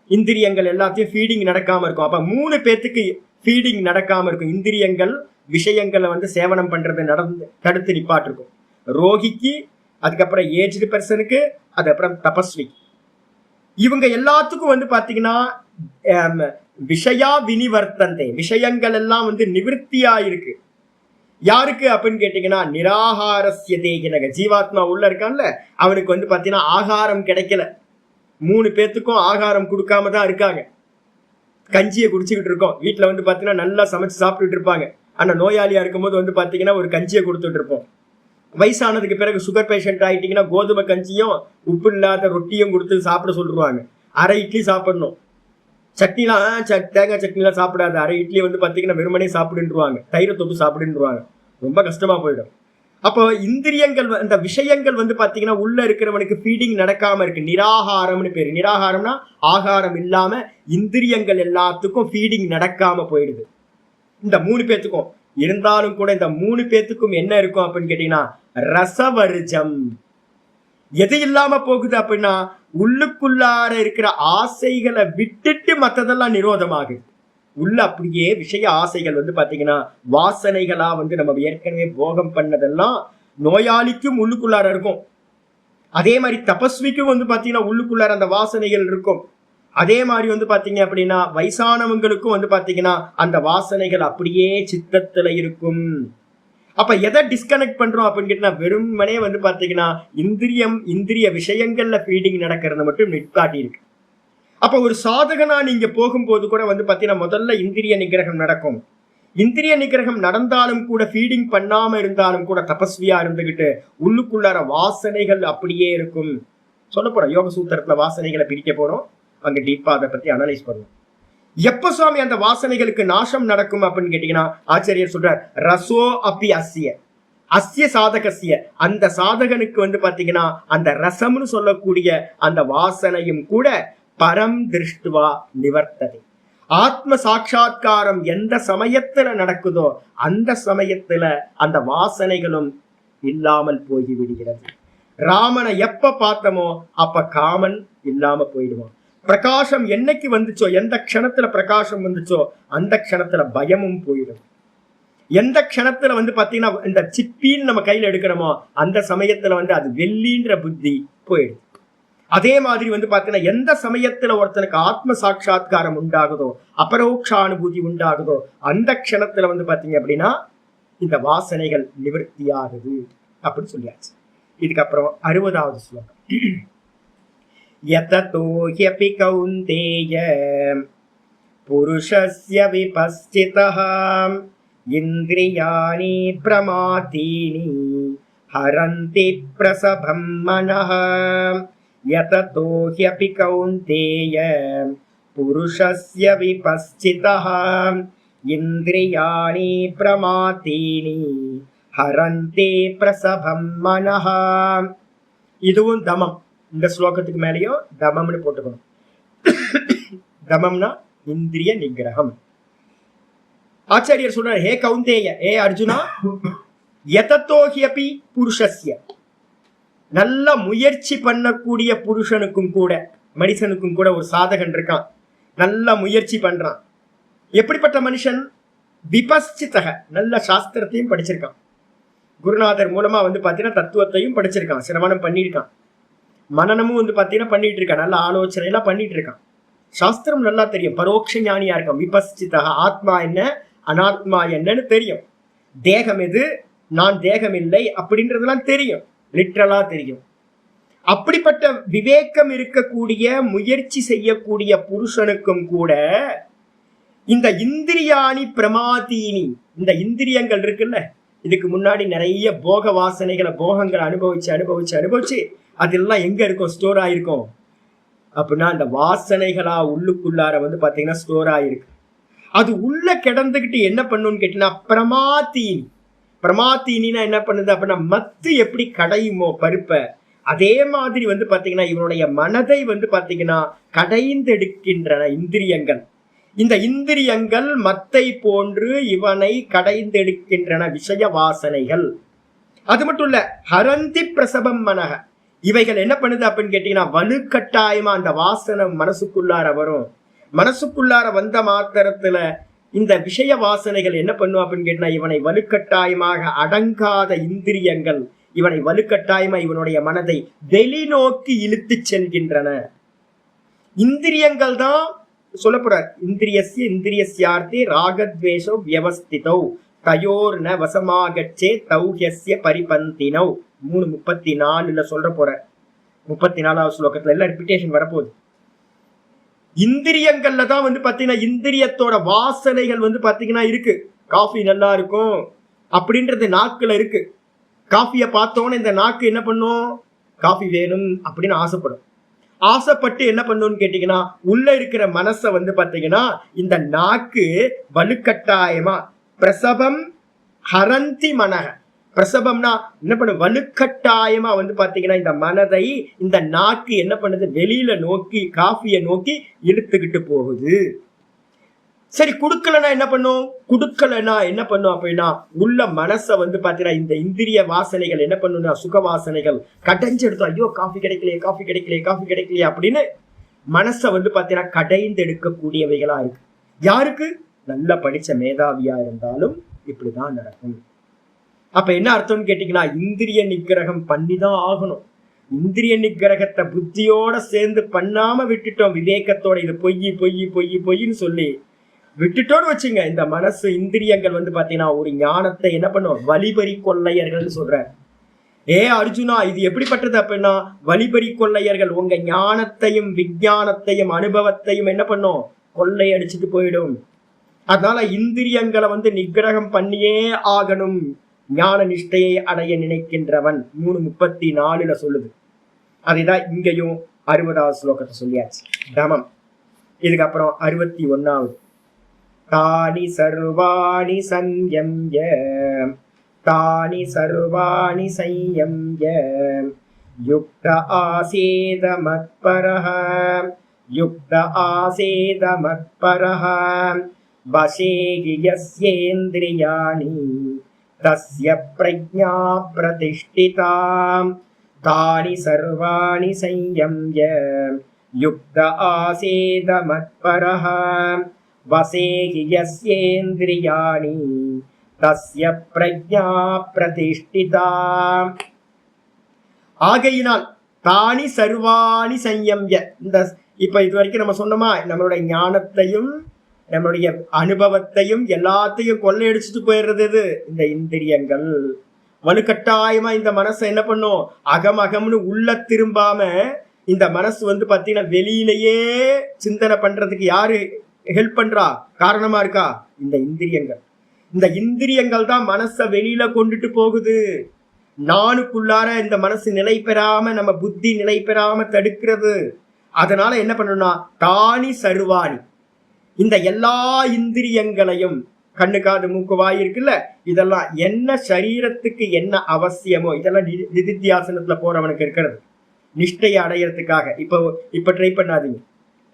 இந்திரியங்கள் எல்லாத்தையும் ஃபீடிங் நடக்காம இருக்கும். அப்ப 3 பேத்துக்கு ஃபீடிங் நடக்காம இருக்கும். இந்திரியங்கள் விஷயங்களை சேவனம் பண்றது தடுத்து நிப்பாட்டு இருக்கும். ரோகிக்கு, அதுக்கப்புறம் ஏஜ்டு பர்சனுக்கு, அதுக்கப்புறம் தபஸ்வி. இவங்க எல்லாத்துக்கும் பாத்தீங்கன்னா விஷயா வினிவர்த்தந்தே, விஷயங்கள் எல்லாம் நிவிருத்தியா இருக்கு. யாருக்கு அப்படின்னு கேட்டீங்கன்னா நிராகாரஸ்ய தேகினக. ஜீவாத்மா உள்ள இருக்கான்ல, அவனுக்கு பாத்தீங்கன்னா ஆகாரம் கிடைக்கல. 3 பேத்துக்கும் ஆகாரம் கொடுக்காம தான் இருக்காங்க. கஞ்சியை குடிச்சுக்கிட்டு இருக்கோம். வீட்டுல பாத்தீங்கன்னா நல்லா சமைச்சு சாப்பிட்டுட்டு இருப்பாங்க. ஆனா நோயாளியா இருக்கும்போது பாத்தீங்கன்னா ஒரு கஞ்சியை கொடுத்துட்டு இருப்போம். வயசானதுக்கு பிறகு சுகர் பேஷண்ட் ஆயிட்டீங்கன்னா கோதுமை கஞ்சியும் உப்பு இல்லாத ரொட்டியும் கொடுத்து சாப்பிட சொல்லுவாங்க. அரை இட்லி சாப்பிடணும். சட்னிலாம் தேங்காய் சட்னிலாம் சாப்பிடாது, அரை இட்லி பாத்தீங்கன்னா வெறுமனே சாப்பிடுன்றுவாங்க, தயிரை தொப்பு சாப்பிடுன்றுவாங்க. ரொம்ப கஷ்டமா போயிடும். அப்போ இந்திரியங்கள், இந்த விஷயங்கள் பாத்தீங்கன்னா உள்ள இருக்கிறவனுக்கு ஃபீடிங் நடக்காம இருக்கு. நிராகாரம்னு பேரு. நிராகாரம்னா ஆகாரம் இல்லாம இந்திரியங்கள் எல்லாத்துக்கும் ஃபீடிங் நடக்காம போயிடுது இந்த 3 பேத்துக்கும். இருந்தாலும் கூட இந்த 3 பேத்துக்கும் என்ன இருக்கும் அப்படின்னு கேட்டீங்கன்னா ரசவர்ஜம். எது இல்லாம போகுது அப்படின்னா உள்ளுக்குள்ளார இருக்கிற ஆசைகளை விட்டுட்டு மற்றதெல்லாம் நிரோதமாகுது. உள்ள அப்படியே விஷய ஆசைகள் பாத்தீங்கன்னா வாசனைகளா நம்ம ஏற்கனவே போகம் பண்ணதெல்லாம் நோயாளிக்கும் உள்ளுக்குள்ளார இருக்கும். அதே மாதிரி தபஸ்விக்கும் பாத்தீங்கன்னா உள்ளுக்குள்ளார அந்த வாசனைகள் இருக்கும். அதே மாதிரி பாத்தீங்க அப்படின்னா வயசானவங்களுக்கும் பாத்தீங்கன்னா அந்த வாசனைகள் அப்படியே சித்தத்துல இருக்கும். அப்ப எதை டிஸ்கனெக்ட் பண்றோம் அப்படின்னு கேட்டா வெறுமனே பாத்தீங்கன்னா இந்திரிய விஷயங்கள்ல ஃபீடிங் நடக்கிறது மட்டும் நிற்காட்டி இருக்கு. அப்ப ஒரு சாதகனா நீங்க போகும்போது கூட பாத்தீங்கன்னா முதல்ல இந்திரிய நிகிரகம் நடக்கும். இந்திரிய நிகிரகம் நடந்தாலும் கூட, ஃபீடிங் பண்ணாம இருந்தாலும் கூட, தபஸ்வியா இருந்துகிட்டு உள்ளுக்குள்ளார வாசனைகள் அப்படியே இருக்கும். சொல்ல போறோம் யோக சூத்திரத்துல வாசனைகளை பிரிக்க போறோம். அங்க டீப்பா அதை பத்தி அனலைஸ் பண்ணுவோம். எப்ப சுவாமி அந்த வாசனைகளுக்கு நாசம் நடக்கும் அப்படின்னு கேட்டீங்கன்னா ஆச்சாரியர் சொல்றார், ரசோ அப்பி அஸ்ய சாதகசிய. அந்த சாதகனுக்கு பாத்தீங்கன்னா அந்த ரசம்னு சொல்லக்கூடிய அந்த வாசனையும் கூட பரம் திருஷ்டுவா நிவர்த்ததை. ஆத்ம சாட்சா்காரம் எந்த சமயத்துல நடக்குதோ அந்த சமயத்துல அந்த வாசனைகளும் இல்லாமல் போய் விடுகிறது. ராமனை எப்ப பார்த்தோமோ அப்ப காமன் இல்லாம போயிடுவான். பிரகாசம் என்னைக்கு வந்துச்சோ, எந்த க்ஷணத்துல பிரகாசம் வந்துச்சோ அந்த க்ஷணத்துல பயமும் போயிடும். எந்த க்ஷணத்துல பாத்தீங்கன்னா இந்த சிப்பின்னு நம்ம கையில எடுக்கிறோமோ அந்த சமயத்துல அது வெள்ளின்ற புத்தி போயிடும். அதே மாதிரி பாத்தீங்கன்னா எந்த சமயத்துல ஒருத்தனுக்கு ஆத்ம சாட்சா்காரம் உண்டாகுதோ, அபரோக்ஷானுபூதி உண்டாகுதோ அந்த க்ஷணத்துல பாத்தீங்க அப்படின்னா இந்த வாசனைகள் நிவர்த்தியாகுது அப்படின்னு சொல்லியாச்சு. இதுக்கப்புறம் 60வது ஸ்லோகம். யததோ ஹ்யபி கௌந்தேய புருஷஸ்ய விபஸ்சிதஹ இந்திரியாணி பிரமாதீனி ஹரந்தி பிரசபம் மனஹ. யததோ ஹ்யபி கௌந்தேய புருஷஸ்ய விபஸ்சிதஹ இந்திரியாணி பிரமாதீனி ஹரந்தே பிரசபம் மனஹா. இதுவும் தமம். இந்த ஸ்லோகத்துக்கு மேலேயும் தமம்னு போட்டுக்கணும். தமம்னா இந்திரிய நிகிரகம். ஆச்சாரியர் சொல்றார், ஹே கௌந்தேய, ஹே அர்ஜுனா, யதத்தோஹியபி புருஷஸ்ய, நல்ல முயற்சி பண்ணக்கூடிய புருஷனுக்கும் கூட, மனுஷனுக்கும் கூட ஒரு சாதகன் இருக்கான், நல்ல முயற்சி பண்றான். எப்படிப்பட்ட மனுஷன்? விபஸ்சிதக, நல்ல சாஸ்திரத்தையும் படிச்சிருக்கான், குருநாதர் மூலமா பாத்தீங்கன்னா தத்துவத்தையும் படிச்சிருக்கான், சிரவணம் பண்ணிருக்கான், மனநமும் பாத்தீங்கன்னா பண்ணிட்டு இருக்கான், நல்ல ஆலோசனை எல்லாம் பண்ணிட்டு இருக்கான், சாஸ்திரம் நல்லா தெரியும், பரோட்ச ஞானியா இருக்கான். விபஸ்சிதக, ஆத்மா என்ன அனாத்மா என்னன்னு தெரியும், தேகம் எது நான் தேகம் இல்லை அப்படின்றதெல்லாம் தெரியும், லிட்ரலா தெரியும். அப்படிப்பட்ட விவேகம் இருக்கக்கூடிய முயற்சி செய்யக்கூடிய புருஷனுக்கும் கூட இந்த இந்திரியாணி பிரமாதீனி, இந்த இந்திரியங்கள் இருக்குல்ல, இதுக்கு முன்னாடி நிறைய போக வாசனைகளை போகங்களை அனுபவிச்சு அனுபவிச்சு அனுபவிச்சு அதெல்லாம் எங்க இருக்கும்? ஸ்டோர் ஆயிருக்கும். அப்படின்னா அந்த வாசனைகளா உள்ளுக்குள்ளார பாத்தீங்கன்னா ஸ்டோர் ஆயிருக்கு. அது உள்ள கிடந்துகிட்டு என்ன பண்ணுன்னு கேட்டீங்கன்னா பிரமாதீனி. பிரமாதீனா என்ன பண்ணுது அப்படின்னா, மத்து எப்படி கடையுமோ பருப்பை, அதே மாதிரி பாத்தீங்கன்னா இவனுடைய மனதை பாத்தீங்கன்னா கடைந்தெடுக்கின்றன இந்திரியங்கள். இந்த இந்திரியங்கள் மத்தை போன்று இவனை கடைந்தெடுக்கின்றன விஷய வாசனைகள். அது மட்டும் இல்ல, ஹரந்தி பிரசபம் மனக, இவைகள் என்ன பண்ணுது அப்படின்னு கேட்டீங்கன்னா வலுக்கட்டாயமா அந்த வாசனை மனசுக்குள்ளார வரும். மனசுக்குள்ளார வந்த மாத்திரத்துல இந்த விஷய வாசனைகள் என்ன பண்ணும் அப்படின்னு கேட்டீங்கன்னா இவனை வலுக்கட்டாயமாக அடங்காத இந்திரியங்கள் இவனை வலுக்கட்டாயமா இவனுடைய மனதை வெளிநோக்கி இழுத்து செல்கின்றன. இந்திரியங்கள் தான் சொல்லப்படுறார், இந்திரியஸ்யார்த்தே ராகத்வேஷோ வியவஸ்திதௌ தயோர் ந வசமாகச்சே தௌஹ்யஸ்ய பரிபந்தினௌ. 3:34 சொல்ற போற 34வது ஸ்லோகத்துல எல்லாம் ரிப்பீட்டேஷன் வரப்போகுது. இந்திரியங்கள்ல தான் பாத்தீங்கன்னா இந்திரியத்தோட வாசனைகள் பாத்தீங்கன்னா இருக்கு. காஃபி நல்லா இருக்கும் அப்படின்றது நாக்குல இருக்கு. காஃபியை பார்த்தோன்னே இந்த நாக்கு என்ன பண்ணும்? காஃபி வேணும் அப்படின்னு ஆசைப்படும். ஆசைப்பட்டு என்ன பண்ணுன்னு கேட்டீங்கன்னா உள்ள இருக்கிற மனசை பாத்தீங்கன்னா இந்த நாக்கு வலுக்கட்டாயமா பிரசபம் ஹரந்தி மனக. பிரசபம்னா என்ன பண்ணும்? வலுக்கட்டாயமா பாத்தீங்கன்னா இந்த மனதை இந்த நாக்கு என்ன பண்ணுது? வெளியில நோக்கி காஃபியை நோக்கி இழுத்துக்கிட்டு போகுது. சரி, குடுக்கலன்னா என்ன பண்ணும்? குடுக்கலன்னா என்ன பண்ணும் அப்படின்னா உள்ள மனசை பாத்தீங்கன்னா இந்த இந்திரிய வாசனைகள் என்ன பண்ணுன்னா சுக வாசனைகள் கடைஞ்செடுத்தோம். ஐயோ காஃபி கிடைக்கலையே, காஃபி கிடைக்கலையே, காஃபி கிடைக்கலையே அப்படின்னு மனசை பாத்தீங்கன்னா கடைந்து எடுக்கக்கூடியவைகளா இருக்கு. யாருக்கு? நல்லா படிச்ச மேதாவியா இருந்தாலும் இப்படிதான் நடக்கும். அப்ப என்ன அர்த்தம்னு கேட்டீங்கன்னா இந்திரிய நிகிரகம் பண்ணிதான் ஆகணும். இந்திரிய நிகிரகத்தை புத்தியோட சேர்ந்து பண்ணாம விட்டுட்டோம், விவேகத்தோட இது பொய் பொய் பொய் பொய்ன்னு சொல்லி விட்டுட்டோன்னு வச்சுங்க, இந்த மனசு இந்திரியங்கள் பாத்தீங்கன்னா ஒரு ஞானத்தை என்ன பண்ணும்? வழிபறி கொள்ளையர்கள் சொல்ற. ஏ அர்ஜுனா, இது எப்படிப்பட்டது அப்படின்னா வழிபறி கொள்ளையர்கள் உங்க ஞானத்தையும் விஞ்ஞானத்தையும் அனுபவத்தையும் என்ன பண்ணும்? கொள்ளையடிச்சுட்டு போயிடும். அதனால இந்திரியங்களை நிகிரகம் பண்ணியே ஆகணும் ஞான நிஷ்டையை அடைய நினைக்கின்றவன். 3:34 சொல்லுது. அதுதான் இங்கேயும் 60வது ஸ்லோகத்தை சொல்லியாச்சு, தமம். இதுக்கப்புறம் 61வது, தானி சர்வாணி சம்யம்ய தானி சர்வாணி சம்யம்ய யுக்த ஆசேத மத்பரஹ யுக்த ஆசேத மத்பரஹ வசேகி யஸ்யேந்திரியாணி தஸ்ய பிரஜ்ஞா பிரதிஷ்டிதா. தானி சர்வாணி சம்யம்ய யுக்த ஆசேத மத்பரஹ வசேகி யஸ்யேந்திரியாணி தஸ்ய பிரஜ்ஞா பிரதிஷ்டிதா. ஆகையினால் தானி சர்வாணி சம்யம்ய, இந்த இப்ப இது வரைக்கும் நம்ம சொன்னோமா, நம்மளுடைய ஞானத்தையும் நம்மளுடைய அனுபவத்தையும் எல்லாத்தையும் கொள்ளையடிச்சுட்டு போயிடுறது இந்த இந்திரியங்கள். வலுக்கட்டாயமா இந்த மனசை என்ன பண்ணும்? அகம்னு உள்ள திரும்பாம இந்த மனசு பாத்தீங்கன்னா வெளியிலேயே சிந்தனை பண்றதுக்கு யாரு ஹெல்ப் பண்றா, காரணமா இருக்கா? இந்த இந்திரியங்கள். இந்த இந்திரியங்கள் தான் மனசை வெளியில கொண்டுட்டு போகுது. நானுக்குள்ளார இந்த மனசு நிலை பெறாம, நம்ம புத்தி நிலை பெறாம தடுக்கிறது. அதனால என்ன பண்ணணும்னா தானி சர்வாணி, இந்த எல்லா இந்திரியங்களையும், கண்ணு காது மூக்கு வாய் இருக்குல்ல, இதெல்லாம் என்ன சரீரத்துக்கு என்ன அவசியமோ இதெல்லாம் நிதித்தியாசனத்துல போறவனுக்கு இருக்கிறது, நிஷ்டையை அடையறதுக்காக. இப்ப ட்ரை பண்ணாதீங்க.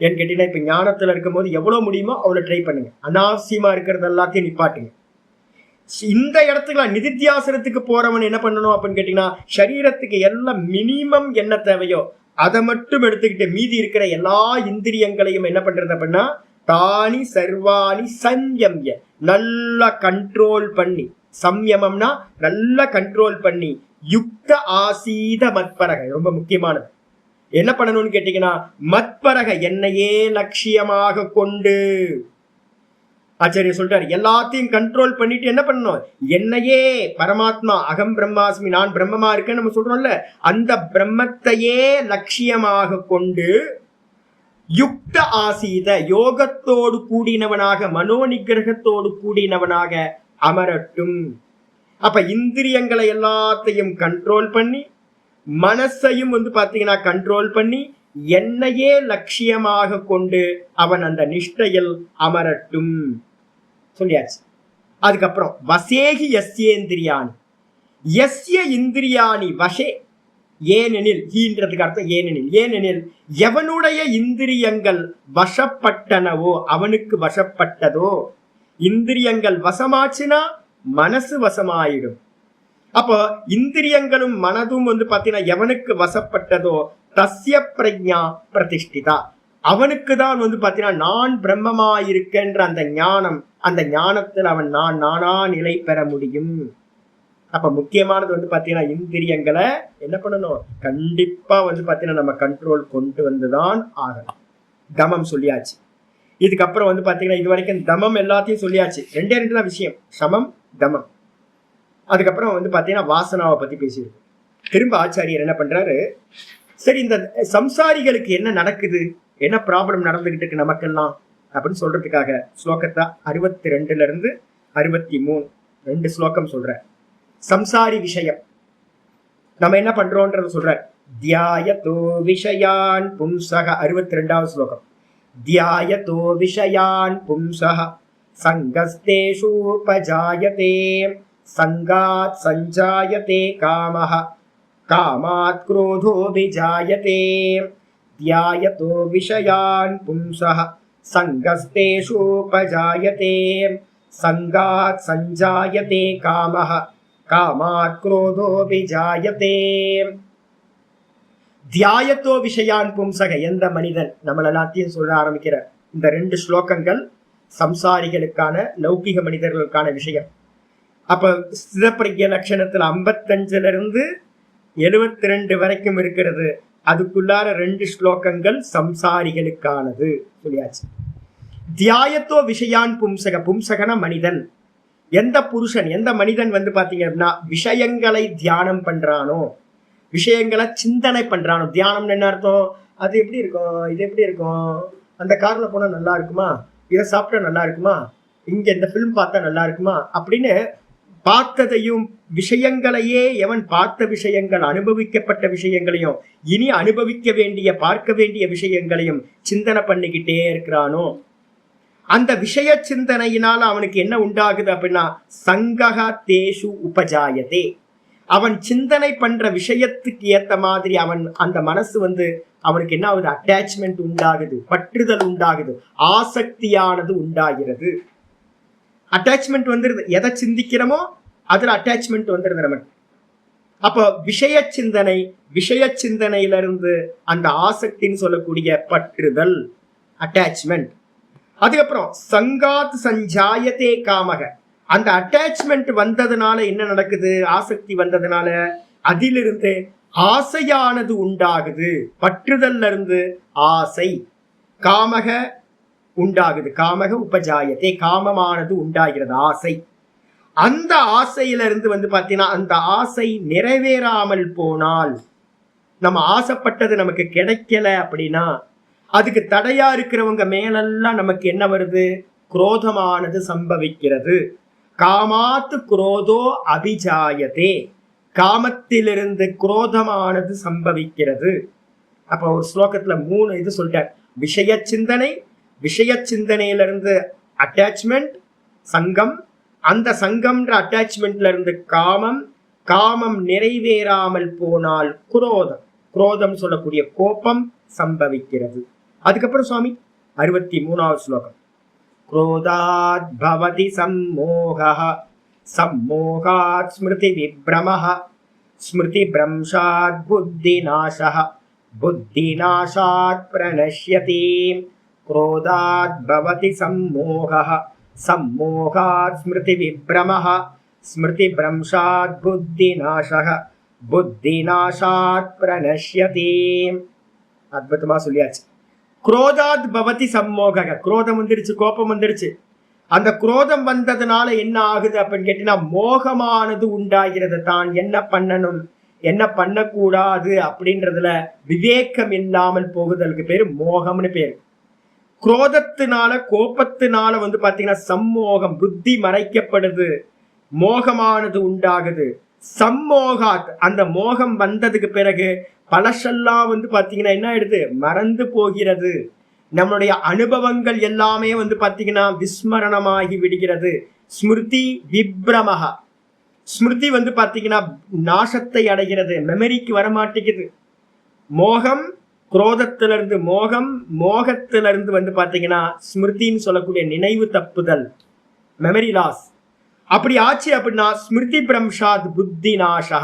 ஏன்னு கேட்டீங்கன்னா, இப்ப ஞானத்துல இருக்கும் போது எவ்வளவு முடியுமோ அவ்வளவு ட்ரை பண்ணுங்க. அனாவசியமா இருக்கிறது எல்லாத்தையும் நிப்பாட்டுங்க. இந்த இடத்துக்கு நிதித்தியாசனத்துக்கு போறவன் என்ன பண்ணணும் அப்படின்னு கேட்டீங்கன்னா, சரீரத்துக்கு எல்லாம் மினிமம் என்ன தேவையோ அதை மட்டும் எடுத்துக்கிட்டு மீதி இருக்கிற எல்லா இந்திரியங்களையும் என்ன பண்றது அப்படின்னா, தானி சர்வாணி சம்யம்ய, நல்லா கண்ட்ரோல் பண்ணி, சம்யமம்னா நல்லா கண்ட்ரோல் பண்ணி, யுக்த ஆசீத மத்பரக, ரொம்ப முக்கியமானது. என்ன பண்ணணும்னு கேட்டீங்கன்னா, மத்பரக என்னையே லட்சியமாக கொண்டு, ஆச்சாரிய சொல்றாரு, எல்லாத்தையும் கண்ட்ரோல் பண்ணிட்டு என்ன பண்ணணும், என்னையே பரமாத்மா, அகம் பிரம்மாஸ்மி, நான் பிரம்மமா இருக்கேன்னு நம்ம சொல்றோம்ல, அந்த பிரம்மத்தையே லட்சியமாக கொண்டு, யுக்த ஆசீத, யோகத்தோடு கூடினவனாக, மனோநிகிரகத்தோடு கூடினவனாக அமரட்டும். அப்ப இந்திரியங்களை எல்லாத்தையும் கண்ட்ரோல் பண்ணி, மனசையும் பாத்தீங்கன்னா கண்ட்ரோல் பண்ணி, என்னையே லட்சியமாக கொண்டு அவன் அந்த நிஷ்டையில் அமரட்டும் சொல்லியாச்சு. அதுக்கப்புறம் வசேகி யஸ்யேந்திரியாணி, யஸ்ய இந்திரியாணி வசே, ஏனெனில், ஈன்றதுக்கு அர்த்தம் ஏனெனில், ஏனெனில் எவனுடைய இந்திரியங்கள் வசப்பட்டனவோ, அவனுக்கு வசப்பட்டதோ, இந்திரியங்கள் வசமாச்சுன்னா மனசு வசமாயிடும். அப்போ இந்திரியங்களும் மனதும் பாத்தீங்கன்னா எவனுக்கு வசப்பட்டதோ தஸ்ய பிரஜா பிரதிஷ்டிதா, அவனுக்கு தான் பாத்தீங்கன்னா நான் பிரம்மமாயிருக்கின்ற அந்த ஞானம், அந்த ஞானத்தில் அவன் நானா நிலை பெற முடியும். அப்ப முக்கியமானது பாத்தீங்கன்னா இந்திரியங்களை என்ன பண்ணணும், கண்டிப்பா பாத்தீங்கன்னா நம்ம கண்ட்ரோல் கொண்டு வந்துதான் ஆகணும். தமம் சொல்லியாச்சு. இதுக்கப்புறம் பாத்தீங்கன்னா இது வரைக்கும் தமம் எல்லாத்தையும் சொல்லியாச்சு. ரெண்டே தான் விஷயம், சமம் தமம். அதுக்கப்புறம் பாத்தீங்கன்னா வாசனாவை பத்தி பேசியிருக்கு. திரும்ப ஆச்சாரியர் என்ன பண்றாரு, சரி இந்த சம்சாரிகளுக்கு என்ன நடக்குது, என்ன ப்ராப்ளம் நடந்துகிட்டு இருக்கு நமக்கெல்லாம் அப்படின்னு சொல்றதுக்காக ஸ்லோகத்தை 62 63 2 ஸ்லோகம் சொல்ற. சம்சாரி விஷயம் நம்ம என்ன பண்றோம்ன்றது சொல்ற. தியாயதோ விஷயான் பும்சக, 62வது ஸ்லோகம். தியாயதோ விஷயான் பும்சக சங்கஸ்தேஷு உபஜாயதே, சங்காத் சஞ்சாயதே காமஹ, காமாத் க்ரோதோபிஜாயதே. தியாயதோ விஷயான் பும்சஹ சங்கஸ்தேஷு உபஜாயதே, சங்காத் சஞ்சாயதே காமஹ, காமாத் க்ரோதோபிஜாயதே. தியாயத்தோ விஷயான் பும்சக, எந்த மனிதன், நம்மள எல்லாத்தையும் சொல்ல ஆரம்பிக்கிற இந்த 2 ஸ்லோகங்கள் சம்சாரிகளுக்கான, லௌகிக மனிதர்களுக்கான விஷயம். அப்ப சிதப்பிரக்ய லட்சணத்துல 55 72 வரைக்கும் இருக்கிறது. அதுக்குள்ளார 2 ஸ்லோகங்கள் சம்சாரிகளுக்கானது சொல்லியாச்சு. தியாயத்தோ விஷயான் பும்சக, பும்சகன மனிதன், எந்த புருஷன் எந்த மனிதன் பாத்தீங்கன்னா விஷயங்களை தியானம் பண்றானோ, விஷயங்களை சிந்தனை பண்றானோ. தியானம்னு என்ன அர்த்தம், அது எப்படி இருக்கும், இது எப்படி இருக்கும், அந்த கார்ல போனா நல்லா இருக்குமா, இதை சாப்பிட்டா நல்லா இருக்குமா, இங்க இந்த பிலிம் பார்த்தா நல்லா இருக்குமா அப்படின்னு பார்த்ததையும், விஷயங்களையே எவன் பார்த்த விஷயங்கள், அனுபவிக்கப்பட்ட விஷயங்களையும், இனி அனுபவிக்க வேண்டிய பார்க்க வேண்டிய விஷயங்களையும் சிந்தனை பண்ணிக்கிட்டே இருக்கிறானோ, அந்த விஷய சிந்தனையினால அவனுக்கு என்ன உண்டாகுது அப்படின்னா சங்கஹ தேஷு உபஜாயதே, அவன் சிந்தனை பண்ற விஷயத்துக்கு ஏத்த மாதிரி அவன் அந்த மனசு அவனுக்கு என்ன ஆகுது, அட்டாச்மெண்ட் உண்டாகுது, பற்றுதல் உண்டாகுது, ஆசக்தியானது உண்டாகிறது. அட்டாச்மெண்ட் வந்துருது, எதை சிந்திக்கிறோமோ அதுல அட்டாச்மெண்ட் வந்துருது நமக்கு. அப்போ விஷய சிந்தனை, விஷய சிந்தனையிலிருந்து அந்த ஆசக்தின்னு சொல்லக்கூடிய பற்றுதல், அட்டாச்மெண்ட். அதுக்கப்புறம் சங்காத் சஞ்சாயத்தே காமக, அந்த அட்டாச்மெண்ட் வந்ததுனால என்ன நடக்குது, ஆசக்தி வந்ததுனால அதிலிருந்து ஆசையானது உண்டாகுது, பற்றுதல்ல இருந்து ஆசை, காமக உண்டாகுது, காமக உபஜாயத்தே, காமமானது உண்டாகிறது, ஆசை. அந்த ஆசையிலிருந்து பாத்தீங்கன்னா அந்த ஆசை நிறைவேறாமல் போனால், நம்ம ஆசைப்பட்டது நமக்கு கிடைக்கல அப்படின்னா அதுக்கு தடையா இருக்கிறவங்க மேலெல்லாம் நமக்கு என்ன வருது, குரோதமானது சம்பவிக்கிறது. காமாத்து குரோதோ அபிஜாயதே, காமத்திலிருந்து குரோதமானது சம்பவிக்கிறது. அப்ப ஒரு ஸ்லோகத்துல 3 இது சொல்லிட்டார். விஷய சிந்தனை, விஷய சிந்தனையிலிருந்து அட்டாச்மெண்ட் சங்கம், அந்த சங்கம்ன்ற அட்டாச்மெண்ட்ல இருந்து காமம், காமம் நிறைவேறாமல் போனால் குரோதம், குரோதம் சொல்லக்கூடிய கோபம் சம்பவிக்கிறது. அதுக்கப்புறம் சுவாமி 63வது ஸ்லோகம். क्रोधात् भवति सम्मोहः, सम्मोहात् स्मृति विभ्रमः, स्मृति भ्रंशात् बुद्धिनाशः, बुद्धिनाशात् प्रणश्यति. क्रोधात् भवति सम्मोहः, सम्मोहात् स्मृति विभ्रमः, स्मृति भ्रंशात् बुद्धिनाशः, बुद्धिनाशात् प्रणश्यति. அற்புதமா சொல்லியாச்சு. குரோதாத் பவதி சம்மோக, குரோதம் வந்துருச்சு, கோபம் வந்துருச்சு. அந்த குரோதம் வந்ததுனால என்ன ஆகுது அப்படின்னு கேட்டீங்கன்னா மோகமானது உண்டாகிறது. தான் என்ன பண்ணணும் என்ன பண்ணக்கூடாது அப்படின்றதுல விவேகம் இல்லாமல் போகுதலுக்கு பேரு மோகம்னு பேரு. குரோதத்தினால கோபத்தினால பாத்தீங்கன்னா சம்மோகம், புத்தி மறைக்கப்படுது, மோகமானது உண்டாகுது. சம்மோகாத், அந்த மோகம் வந்ததுக்கு பிறகு பழசெல்லாம் பாத்தீங்கன்னா என்ன ஆயிடுது, மறந்து போகிறது. நம்மளுடைய அனுபவங்கள் எல்லாமே பாத்தீங்கன்னா விஸ்மரணமாகி விடுகிறது. ஸ்மிருதி விப்ரமஹா, ஸ்மிருதி பாத்தீங்கன்னா நாசத்தை அடைகிறது, மெமரிக்கு வரமாட்டேங்குது. மோகம் குரோதத்திலிருந்து மோகம், மோகத்திலிருந்து பாத்தீங்கன்னா ஸ்மிருதின்னு சொல்லக்கூடிய நினைவு தப்புதல், மெமரி லாஸ். அப்படி ஆச்சு அப்படின்னா ஸ்மிருதி பிரம்ஷாத் புத்தி நாசா,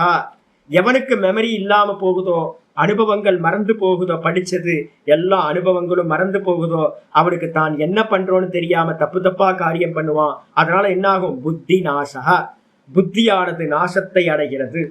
எவனுக்கு மெமரி இல்லாம போகுதோ, அனுபவங்கள் மறந்து போகுதோ, படிச்சது எல்லா அனுபவங்களும் மறந்து போகுதோ, அவனுக்கு தான் என்ன பண்றோன்னு தெரியாம தப்பு தப்பா காரியம் பண்ணுவான். அதனால என்ன ஆகும், புத்தி நாசா, புத்தியானது நாசத்தை அடைகிறது.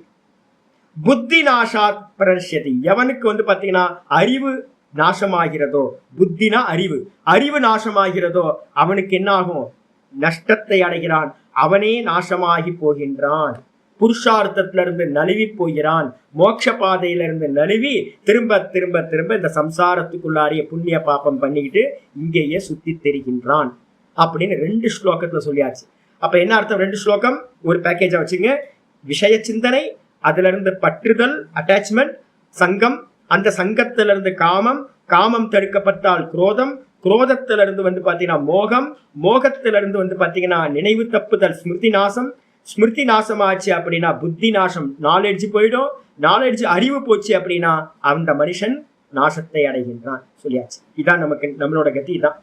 புத்தி நாசாத் பிரஷ்யதி, எவனுக்கு பாத்தீங்கன்னா அறிவு நாசமாகிறதோ, புத்தினா அறிவு, அறிவு நாசமாகிறதோ அவனுக்கு என்ன ஆகும், நஷ்டத்தை அடைகிறான், அவனே நாசமாகி போகின்றான். புருஷார்த்தத்திலிருந்து நழுவி போகிறான், மோட்ச பாதையிலிருந்து நழுவி திரும்ப திரும்ப திரும்ப இந்த சம்சாரத்துக்குள்ளாரிய புண்ணிய பாப்பம் பண்ணிக்கிட்டு இங்கேயே சுத்தி தெரிகின்றான் அப்படின்னு 2 ஸ்லோகத்துல சொல்லியாச்சு. அப்ப என்ன அர்த்தம், 2 ஸ்லோகம் ஒரு பேக்கேஜா வச்சுங்க. விஷய சிந்தனை, அதுல இருந்து பற்றுதல் அட்டாச்மெண்ட், சங்கம், அந்த சங்கத்திலிருந்து காமம், காமம் தடுக்கப்பட்டால் குரோதம், குரோதத்திலிருந்து பாத்தீங்கன்னா மோகம், மோகத்திலிருந்து பாத்தீங்கன்னா நினைவு தப்புதல் ஸ்மிருதி நாசம், ஸ்மிருதி நாசம் ஆச்சு அப்படின்னா புத்தி நாசம், நாலேஜ் போயிடும், நாலேஜ் அறிவு போச்சு அப்படின்னா அந்த மனுஷன் நாசத்தை அடைகின்றான் சொல்லியாச்சு. இதான் நமக்கு நம்மளோட கதி தான்.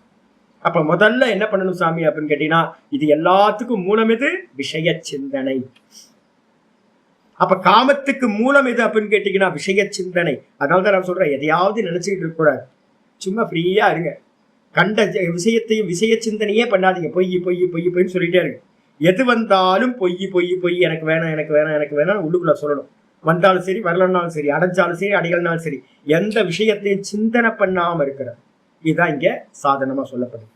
அப்ப முதல்ல என்ன பண்ணணும் சாமி அப்படின்னு கேட்டீங்கன்னா, இது எல்லாத்துக்கும் மூலம் எது, விஷய சிந்தனை. அப்ப காமத்துக்கு மூலம் எது அப்படின்னு கேட்டீங்கன்னா விஷய சிந்தனை. அதனாலதான் நான் சொல்றேன், எதையாவது நினைச்சுக்கிட்டு இருக்க கூடாது, சும்மா ஃப்ரீயா இருங்க. கண்ட விஷயத்தையும் விஷய சிந்தனையே பண்ணாதீங்க. பொய் பொய் பொய் பொய்ன்னு சொல்லிட்டே இருக்கு. எது வந்தாலும் பொய் பொய் பொய், எனக்கு வேணாம் எனக்கு வேணாம் எனக்கு வேணாம் உள்ளுக்குள்ள சொல்லணும். வந்தாலும் சரி, வரலன்னாலும் சரி, அடைஞ்சாலும் சரி, அடைகள்னாலும் சரி, எந்த விஷயத்தையும் சிந்தனை பண்ணாம இருக்கிறது. இதுதான் இங்க சாதனமா சொல்லப்படுது.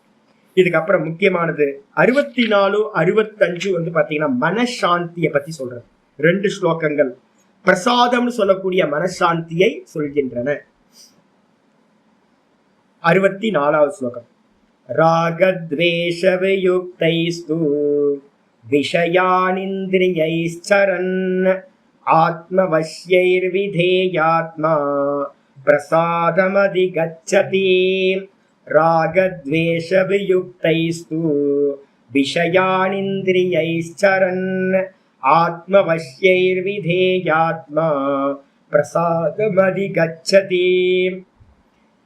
இதுக்கப்புறம் முக்கியமானது 64, 65 பாத்தீங்கன்னா மனசாந்தியை பத்தி சொல்றது. 2 ஸ்லோகங்கள் பிரசாதம்னு சொல்லக்கூடிய மனசாந்தியை சொல்கின்றன. 64வது ஸ்லோகம். ராகத்வேஷ வியுக்தைஸ்து விஷயானிந்திரியைஸ்சரன் ஆத்மவஷ்யைர்விதேயாத்மா பிரசாதமதிகச்சதி. ராகத்வேஷ வியுக்தைஸ்து விஷயானிந்திரியைஸ்சரன் ஆத்மவஷ்யைர்விதேயாத்மா பிரசாதமதிகச்சதி.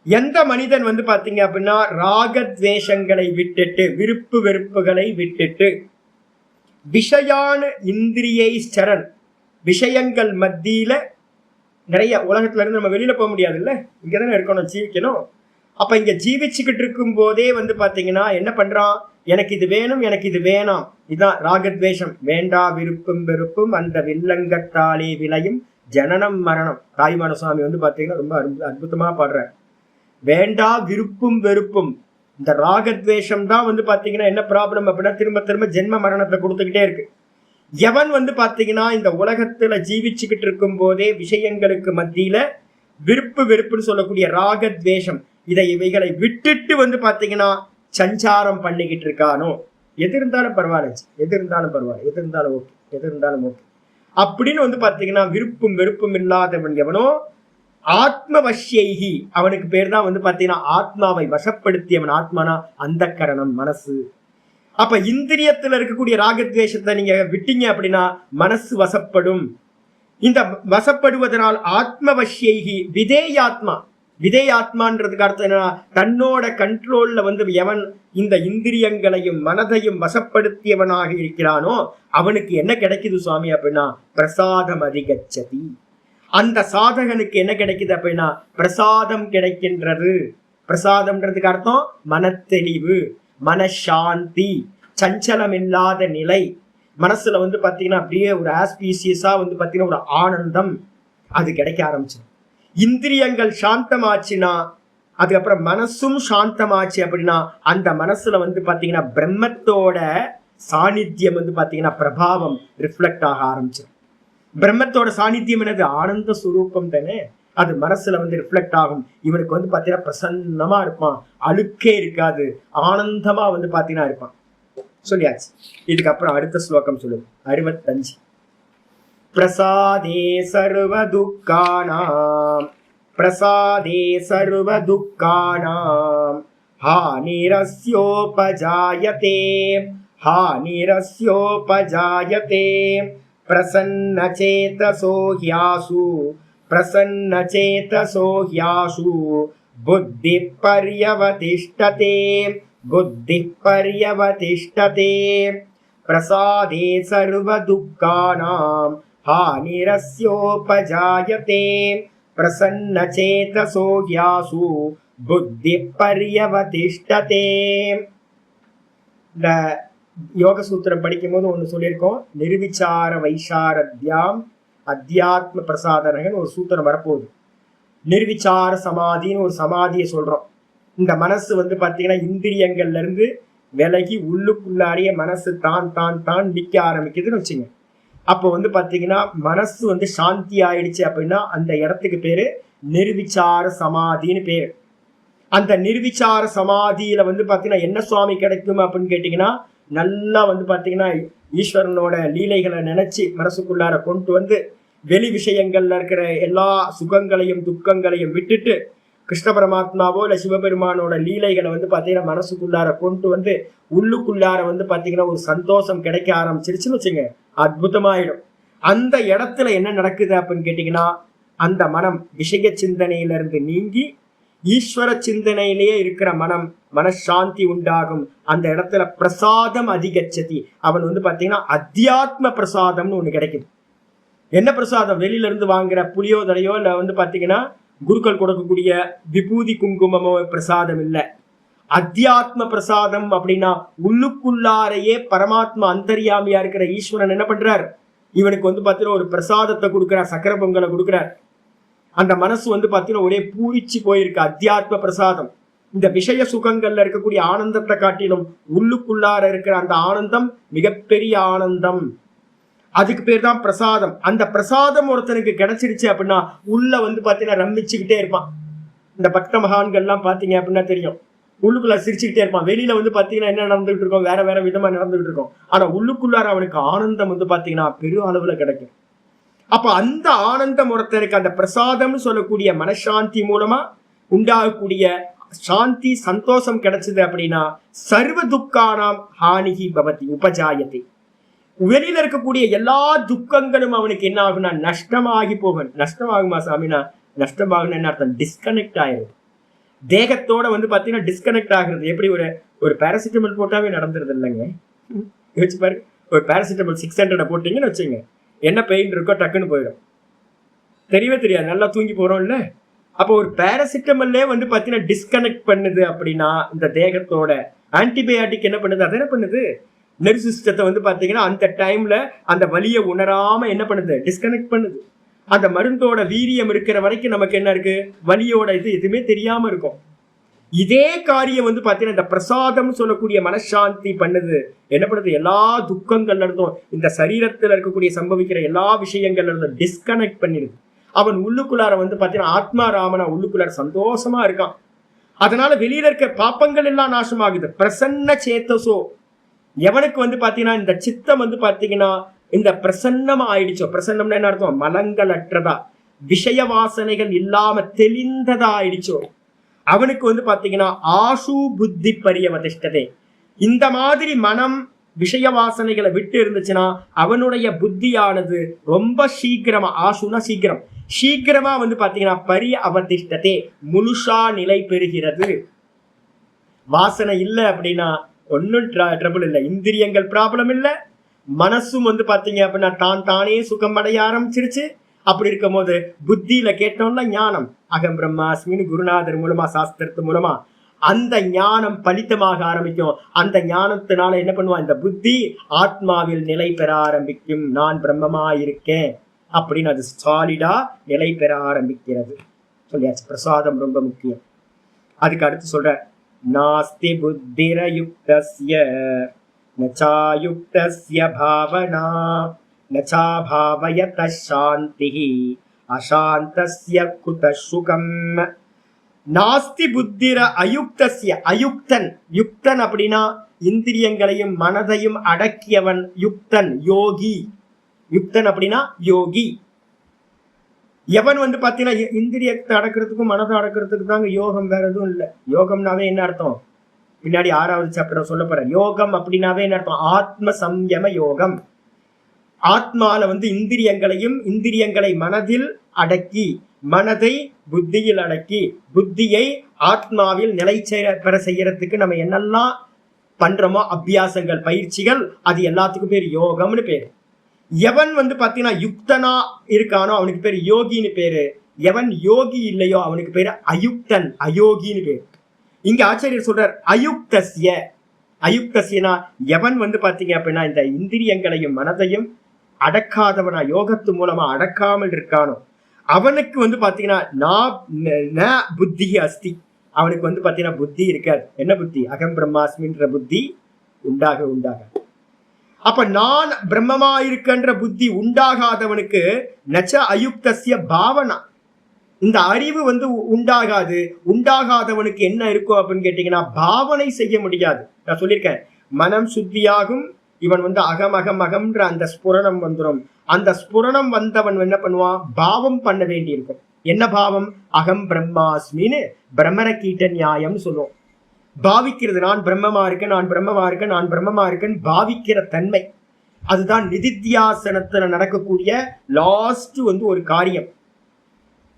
எந்த மனிதன் பாத்தீங்க அப்படின்னா ராகத்வேஷங்களை விட்டுட்டு, விருப்பு வெறுப்புகளை விட்டுட்டு, விஷயான இந்திரியை சரண், விஷயங்கள் மத்தியில நிறைய உலகத்துல இருந்து நம்ம வெளியில போக முடியாது இல்ல, இங்கதானே இருக்கணும், ஜீவிக்கணும். அப்ப இங்க ஜீவிச்சுக்கிட்டு இருக்கும் போதே பாத்தீங்கன்னா என்ன பண்றான், எனக்கு இது வேணும் எனக்கு இது வேணாம், இதுதான் ராகத்வேஷம். வேண்டா விருப்பும் வெறுப்பும் அந்த வில்லங்கத்தாலே விளையும் ஜனனம் மரணம். தாய்மான சுவாமி பாத்தீங்கன்னா ரொம்ப அற்புதமா பாடுற. வேண்டா விருப்பும் வெறுப்பும், இந்த ராகத்வேஷம் தான் பாத்தீங்கன்னா என்ன ப்ராப்ளம் அப்படின்னா திரும்ப திரும்ப ஜென்ம மரணத்தை கொடுத்துக்கிட்டே இருக்கு. எவன் பாத்தீங்கன்னா இந்த உலகத்துல ஜீவிச்சுக்கிட்டு இருக்கும் போதே விஷயங்களுக்கு மத்தியில விருப்பு வெறுப்புன்னு சொல்லக்கூடிய ராகத்வேஷம் இவைகளை விட்டுட்டு பாத்தீங்கன்னா சஞ்சாரம் பண்ணிக்கிட்டு இருக்கானோ, எது இருந்தாலும் பரவாயில்ல, எது இருந்தாலும் பரவாயில்ல, எது இருந்தாலும் ஓகே, எது இருந்தாலும் ஓகே அப்படின்னு பாத்தீங்கன்னா விருப்பும் வெறுப்பும் இல்லாதவன் எவனோ ஆத்மவஷ்யைகி, அவனுக்கு பேர் தான் வந்து பாத்தீங்கன்னா ஆத்மாவை வசப்படுத்தியவன். ஆத்மானா அந்த கரணம், மனசு. அப்ப இந்திரியத்துல இருக்கக்கூடிய ராகத்வேஷத்தை நீங்க விட்டீங்க அப்படின்னா மனசு வசப்படும். இந்த வசப்படுவதனால் ஆத்மவஷ்யைகி விதேயாத்மா. விதேயாத்மான்றதுக்கு அர்த்தம் என்ன? தன்னோட கண்ட்ரோல்ல வந்து எவன் இந்த இந்திரியங்களையும் மனதையும் வசப்படுத்தியவனாக இருக்கிறானோ அவனுக்கு என்ன கிடைக்குது சுவாமி அப்படின்னா பிரசாதம் அதிகச்சதி. அந்த சாதகனுக்கு என்ன கிடைக்குது அப்படின்னா பிரசாதம் கிடைக்கின்றது. பிரசாதம்ன்றதுக்கு அர்த்தம் மனத்தெளிவு, மனசாந்தி, சஞ்சலம் இல்லாத நிலை. மனசுல வந்து பாத்தீங்கன்னா அப்படியே ஒரு ஆஸ்பீசியஸா வந்து பாத்தீங்கன்னா ஒரு ஆனந்தம் அது கிடைக்க ஆரம்பிச்சிடும். இந்திரியங்கள் சாந்தமாச்சுன்னா அதுக்கப்புறம் மனசும் சாந்தமாச்சு அப்படின்னா அந்த மனசுல வந்து பாத்தீங்கன்னா பிரம்மத்தோட சாநித்தியம் வந்து பாத்தீங்கன்னா பிரபாவம் ரிஃப்ளெக்ட் ஆக ஆரம்பிச்சிடும். பிரம்மத்தோட சாநித்தியம் என்னது? ஆனந்த சுரூபம் தானே. அது மனசுல வந்து ரிஃப்ளெக்ட் ஆகும். இவனுக்கு வந்து பாத்தீங்கன்னா பிரசன்னமா இருப்பான், அழுக்கே இருக்காது, ஆனந்தமா வந்து பாத்தீங்கன்னா இருப்பான். சொல்லியாச்சு. இதுக்கப்புறம் அடுத்த ஸ்லோகம் சொல்லுது 65. பிரசாதே சர்வ துக்கானாம், பிரசாதே சர்வ துக்கானாம் ஹானிரஸ்யோபஜாயதே, ஹானிரஸ்யோபஜாயதே பிரசன்னசேதசோ ஹ்யாசு, பிரசன்னசேதசோ ஹ்யாசு புத்தி பர்யவதிஷ்டதே, புத்தி பர்யவதிஷ்டதே. பிரசாதே சர்வ துக்கானாம் ஹானிரஸ்யோபஜாயதே பிரசன்னசேதசோ ஹ்யாசு புத்தி பர்யவதிஷ்டதே. இந்த யோக சூத்திரம் படிக்கும் போது ஒண்ணு சொல்லியிருக்கோம், நிர்விச்சார வைசாரத்யாம் அத்தியாத்ம பிரசாதனகன் ஒரு சூத்திரம் வரப்போகுது. நிர்விச்சார சமாதின்னு ஒரு சமாதியை சொல்றோம். இந்த மனசு வந்து பாத்தீங்கன்னா இந்திரியங்கள்ல இருந்து விலகி உள்ளுக்குள்ளாரிய மனசு தான் தான் தான் நிக்க ஆரம்பிக்குதுன்னு வச்சுங்க. அப்போ வந்து பாத்தீங்கன்னா மனசு வந்து சாந்தி ஆயிடுச்சு அப்படின்னா அந்த இடத்துக்கு பேரு நிர்விச்சார சமாதின்னு பேரு. அந்த நிர்விச்சார சமாதியில வந்து பாத்தீங்கன்னா என்ன சுவாமி கிடைக்கும் அப்படின்னு கேட்டீங்கன்னா, நல்லா வந்து பாத்தீங்கன்னா ஈஸ்வரனோட லீலைகளை நினைச்சு மனசுக்குள்ளார கொண்டு வந்து வெளி விஷயங்கள்ல இருக்கிற எல்லா சுகங்களையும் துக்கங்களையும் விட்டுட்டு கிருஷ்ண பரமாத்மாவோ இல்ல சிவபெருமானோட லீலைகளை வந்து பாத்தீங்கன்னா மனசுக்குள்ளார கொண்டு வந்து உள்ளுக்குள்ளார வந்து பாத்தீங்கன்னா ஒரு சந்தோஷம் கிடைக்க ஆரம்பிச்சிருச்சுன்னு வச்சுங்க, அற்புதமாயிடும். அந்த இடத்துல என்ன நடக்குது அப்படின்னு கேட்டீங்கன்னா, அந்த மனம் விஷய சிந்தனையிலிருந்து நீங்கி ஈஸ்வர சிந்தனையிலேயே இருக்கிற மனம் மனசாந்தி உண்டாகும். அந்த இடத்துல பிரசாதம் அதிகச்சதி. அவன் வந்து பாத்தீங்கன்னா அத்தியாத்ம பிரசாதம்னு ஒண்ணு கிடைக்குது. என்ன பிரசாதம்? வெளியில இருந்து வாங்குற புளியோதரையோ இல்ல வந்து பாத்தீங்கன்னா குருக்கள் கொடுக்கக்கூடிய விபூதி குங்குமமோ பிரசாதம் இல்ல. அத்தியாத்ம பிரசாதம் அப்படின்னா உள்ளுக்குள்ளாரையே பரமாத்மா அந்தர்யாமியா இருக்கிற ஈஸ்வரன் என்ன பண்றார்? இவனுக்கு வந்து பாத்தீங்கன்னா ஒரு பிரசாதத்தை கொடுக்கிறார், சக்கர பொங்கலை கொடுக்கிறார். அந்த மனசு வந்து பாத்தீங்கன்னா ஒரே பூரிச்சு போயிருக்கு. அத்தியாத்ம பிரசாதம். இந்த விஷய சுகங்கள்ல இருக்கக்கூடிய ஆனந்தத்தை காட்டிலும் உள்ளுக்குள்ளார இருக்கிற அந்த ஆனந்தம் மிகப்பெரிய ஆனந்தம். அதுக்கு பேர் தான் பிரசாதம். அந்த பிரசாதம் ஒருத்தனுக்கு கிடைச்சிருச்சு அப்படின்னா உள்ள வந்து பாத்தீங்கன்னா ரமிச்சுக்கிட்டே இருப்பான். இந்த பக்த மகான்கள்லாம் பாத்தீங்க அப்படின்னா தெரியும், உள்ளுக்குள்ள சிரிச்சுக்கிட்டே இருப்பான். வெளியில வந்து பாத்தீங்கன்னா என்ன நடந்துகிட்டு இருக்கோம், வேற வேற விதமா நடந்துகிட்டு இருக்கோம். ஆனா உள்ளுக்குள்ளார அவனுக்கு ஆனந்தம் வந்து பாத்தீங்கன்னா பெரு அளவுல கிடைக்கும். அப்ப அந்த ஆனந்தம் ஒருத்தருக்கு அந்த பிரசாதம்னு சொல்லக்கூடிய மனசாந்தி மூலமா உண்டாகக்கூடிய சாந்தி சந்தோஷம் கிடைச்சது அப்படின்னா சர்வ துக்கானாம் ஹானிகி பவதி உபஜாயத்தை. வெளியில இருக்கக்கூடிய எல்லா துக்கங்களும் அவனுக்கு என்ன ஆகும்னா நஷ்டமாகி போகும். நஷ்டமாகுமா சாமினா? நஷ்டமாகுன்னு என்ன அர்த்தம்? டிஸ்கனெக்ட் ஆயிரும். தேகத்தோட வந்து பாத்தீங்கன்னா டிஸ்கனெக்ட் ஆகுறது. எப்படி ஒரு பேராசிட்டமல் போட்டாவே நடந்துருது இல்லைங்க. யோசிச்சு பாரு, ஒரு பேராசிட்டமல் 600 போட்டீங்கன்னு வச்சுங்க, என்ன பெயின் இருக்கோ டக்குன்னு போயிடும். தெரியவே தெரியாது, நல்லா தூங்கி போறோம் இல்ல. அப்போ ஒரு பேராசிட்டமல்லே வந்து பாத்தீங்கன்னா டிஸ்கனெக்ட் பண்ணுது அப்படின்னா இந்த தேகத்தோட ஆன்டிபயாட்டிக் என்ன பண்ணுது? அதை என்ன பண்ணுது? நர்வ் சிஸ்டத்தை வந்து பாத்தீங்கன்னா அந்த டைம்ல அந்த வலியை உணராம என்ன பண்ணுது? டிஸ்கனெக்ட் பண்ணுது. அந்த மருந்தோட வீரியம் இருக்கிற வரைக்கும் நமக்கு என்ன இருக்கு? வலியோட இது எதுவுமே தெரியாம இருக்கும். இதே காரியம் வந்து பாத்தீங்கன்னா இந்த பிரசாதம் சொல்லக்கூடிய மனசாந்தி பண்ணுது. என்ன பண்ணுது? எல்லா துக்கங்கள்ல இருந்தும் இந்த சரீரத்துல இருக்கக்கூடிய சம்பவிக்கிற எல்லா விஷயங்கள்ல இருந்தும் டிஸ்கனெக்ட் பண்ணிடுது. அவன் உள்ளுக்குள்ளார வந்து பாத்தீங்கன்னா ஆத்மா ராமனா உள்ளுக்குள்ளார சந்தோஷமா இருக்கான். அதனால வெளியில இருக்க பாப்பங்கள் எல்லாம் நாசமாகுது. பிரசன்ன சேத்தசோ, எவனுக்கு வந்து பாத்தீங்கன்னா இந்த சித்தம் வந்து பாத்தீங்கன்னா இந்த பிரசன்னமா ஆயிடுச்சோ, பிரசன்னம்னா என்ன அர்த்தம்? மலங்கள் அற்றதா, விஷய வாசனைகள் இல்லாம தெளிந்ததா ஆயிடுச்சோ அவனுக்கு வந்து பாத்தீங்கன்னா ஆசு புத்தி பரியவதிஷ்டதே. இந்த மாதிரி மனம் விஷய வாசனைகளை விட்டு இருந்துச்சுன்னா அவனுடைய புத்தியானது ரொம்ப சீக்கிரமா, ஆசுனா சீக்கிரம், சீக்கிரமா வந்து பாத்தீங்கன்னா பரிய அவதிஷ்டதே முழுசா நிலை பெறுகிறது. வாசனை இல்லை அப்படின்னா ஒன்னும் ட்ரபிள் இல்லை, இந்திரியங்கள் ப்ராப்ளம் இல்லை, மனசும் வந்து பாத்தீங்க அப்படின்னா தான் தானே சுகம் அடைய ஆரம்பிச்சிருச்சு. அப்படி இருக்கும் போது புத்தியில கேட்டோம்னா ஞானம் அகம் பிரம்மாஸ்மின்னு குருநாதர் மூலமா சாஸ்திரத்து மூலமா அந்த ஞானம் பலித்தமாக ஆரம்பிக்கும். அந்த ஞானத்தினால என்ன பண்ணுவான், இந்த புத்தி ஆத்மாவில் நிலை பெற ஆரம்பிக்கும். நான் பிரம்மமா இருக்கேன் அப்படின்னு அது சாலிடா நிலை பெற ஆரம்பிக்கிறது. சொல்லியாச்சு, பிரசாதம் ரொம்ப முக்கியம். அதுக்கு அடுத்து சொல்ற நாஸ்தி புத்திரயுக்தஸ்ய நச்சாயுக்தஸ்ய பாவனா நச்சா பாவயத சாந்திஹி அசாந்தஸ்ய குத சுகம். நாஸ்தி புத்திர அயுக்தஸ்ய, அயுக்தன், யுக்தன் அப்படின்னா இந்திரியங்களையும் மனதையும் அடக்கியவன் யுக்தன், யோகி. யுக்தன் அப்படின்னா யோகி. எவன் வந்து பாத்தீங்கன்னா இந்திரியத்தை அடக்கிறதுக்கும் மனதை அடக்கிறதுக்கு தாங்க யோகம், வேற எதுவும் இல்லை. யோகம்னாவே என்ன அர்த்தம், பின்னாடி 6வது சாப்டர் சொல்ல போற. யோகம் அப்படின்னாவே என்ன அர்த்தம், ஆத்ம சம்யம யோகம். ஆத்மால வந்து இந்திரியங்களையும் இந்திரியங்களை மனதில் அடக்கி, மனதை புத்தியில் அடக்கி, புத்தியை ஆத்மாவில் நிலை பெற செய்யறதுக்கு நம்ம என்னெல்லாம் பண்றோமோ அபியாசங்கள், பயிற்சிகள், அது எல்லாத்துக்கும் பேர் யோகம்னு பேரு. எவன் வந்து பாத்தீங்கன்னா யுக்தனா இருக்கானோ அவனுக்கு பேரு யோகின்னு பேரு. எவன் யோகி இல்லையோ அவனுக்கு பேரு அயுக்தன், அயோகின்னு பேரு. இங்க ஆச்சாரியர் சொல்றார் அயுக்தஸ்ய. அயுக்தஸ்யனா எவன் வந்து பாத்தீங்க அப்படின்னா இந்த இந்திரியங்களையும் மனதையும் அடக்காதவனா, யோகத்து மூலமா அடக்காமல் இருக்கானோ அவனுக்கு வந்து பாத்தீங்கன்னா புத்தி அஸ்தி, அவனுக்கு வந்து பாத்தீங்கன்னா புத்தி இருக்காது. என்ன புத்தி, அகம் பிரம்மாஸ்மின்ற புத்தி உண்டாக. அப்ப நான் பிரம்மமா இருக்கின்ற புத்தி உண்டாகாதவனுக்கு நச்ச அயுக்தஸ்ய பாவனா, இந்த அறிவு வந்து உண்டாகாது. உண்டாகாதவனுக்கு என்ன இருக்கும் அப்படின்னு கேட்டீங்கன்னா பாவனை செய்ய முடியாது. நான் சொல்லியிருக்கேன், மனம் சுத்தியாகும், இவன் வந்து அகம் அகம் அகம்ன்ற அந்த ஸ்புரணம் வந்துடும். அந்த ஸ்புரணம் வந்தவன் என்ன பண்ணுவான், பாவம் பண்ண வேண்டி இருக்கும். என்ன பாவம், அகம் பிரம்மாஸ்மின்னு பிரம்மர கீட்ட நியாயம் சொல்லுவோம். பாவிக்கிறது, நான் பிரம்மமா இருக்கேன், நான் பிரம்மமா இருக்கேன், நான் பிரம்மமா இருக்கேன் பாவிக்கிற தன்மை. அதுதான் நிதித்தியாசனத்துல நடக்கக்கூடிய லாஸ்ட் வந்து ஒரு காரியம்.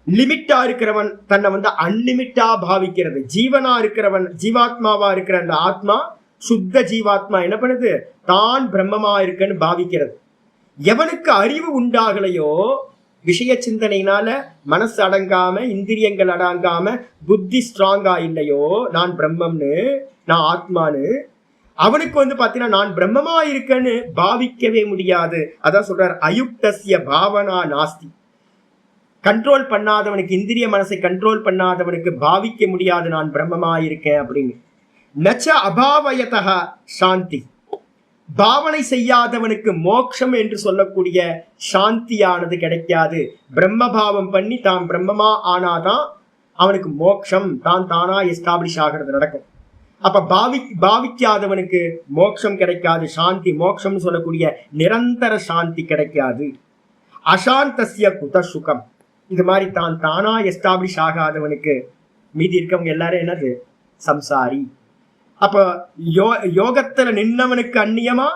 லிமிட்டா இருக்கிறவன் தன்னை வந்து அன்லிமிட்டா பாவிக்கிறது. ஜீவனா இருக்கிறவன், ஜீவாத்மாவா இருக்கிற அந்த ஆத்மா, சுத்த ஜீவாத்மா என்ன பண்ணுது, தான் பிரம்மமா இருக்குன்னு பாவிக்கிறது. எவனுக்கு அறிவு உண்டாகலையோ, விஷய சிந்தனையினால மனசு அடங்காம, இந்திரியங்கள் அடங்காம, புத்தி ஸ்ட்ராங்கா இல்லையோ, நான் பிரம்மம்னு, நான் ஆத்மானு, அவனுக்கு வந்து பாத்தீங்கன்னா நான் பிரம்மமா இருக்கேன்னு பாவிக்கவே முடியாது. அதான் சொல்றார் அயுக்தஸ்ய பாவனா நாஸ்தி. கண்ட்ரோல் பண்ணாதவனுக்கு, இந்திரிய மனசை கண்ட்ரோல் பண்ணாதவனுக்கு பாவிக்க முடியாது நான் பிரம்மமா இருக்கேன் அப்படின்னு. நச்ச அபாவயதா சாந்தி, பாவனை செய்யாதவனுக்கு மோட்சம் என்று சொல்லக்கூடிய சாந்தியானது கிடைக்காது. பிரம்மபாவம் பண்ணி தான் பிரம்மமா ஆனாதான் அவனுக்கு மோட்சம், தான் தானா எஸ்டாப்ளிஷ் ஆகிறது நடக்கும். அப்ப பாவிக்காதவனுக்கு மோட்சம் கிடைக்காது, சாந்தி, மோட்சம் சொல்லக்கூடிய நிரந்தர சாந்தி கிடைக்காது. அசாந்தஸ்ய குத சுகம், இது மாதிரி தான் தானா எஸ்டாப்ளிஷ் ஆகாதவனுக்கு மீதி இருக்கவங்க எல்லாரும் என்னது, சம்சாரி. அப்ப யோகத்துல நின்னவனுக்கு அந்நியமா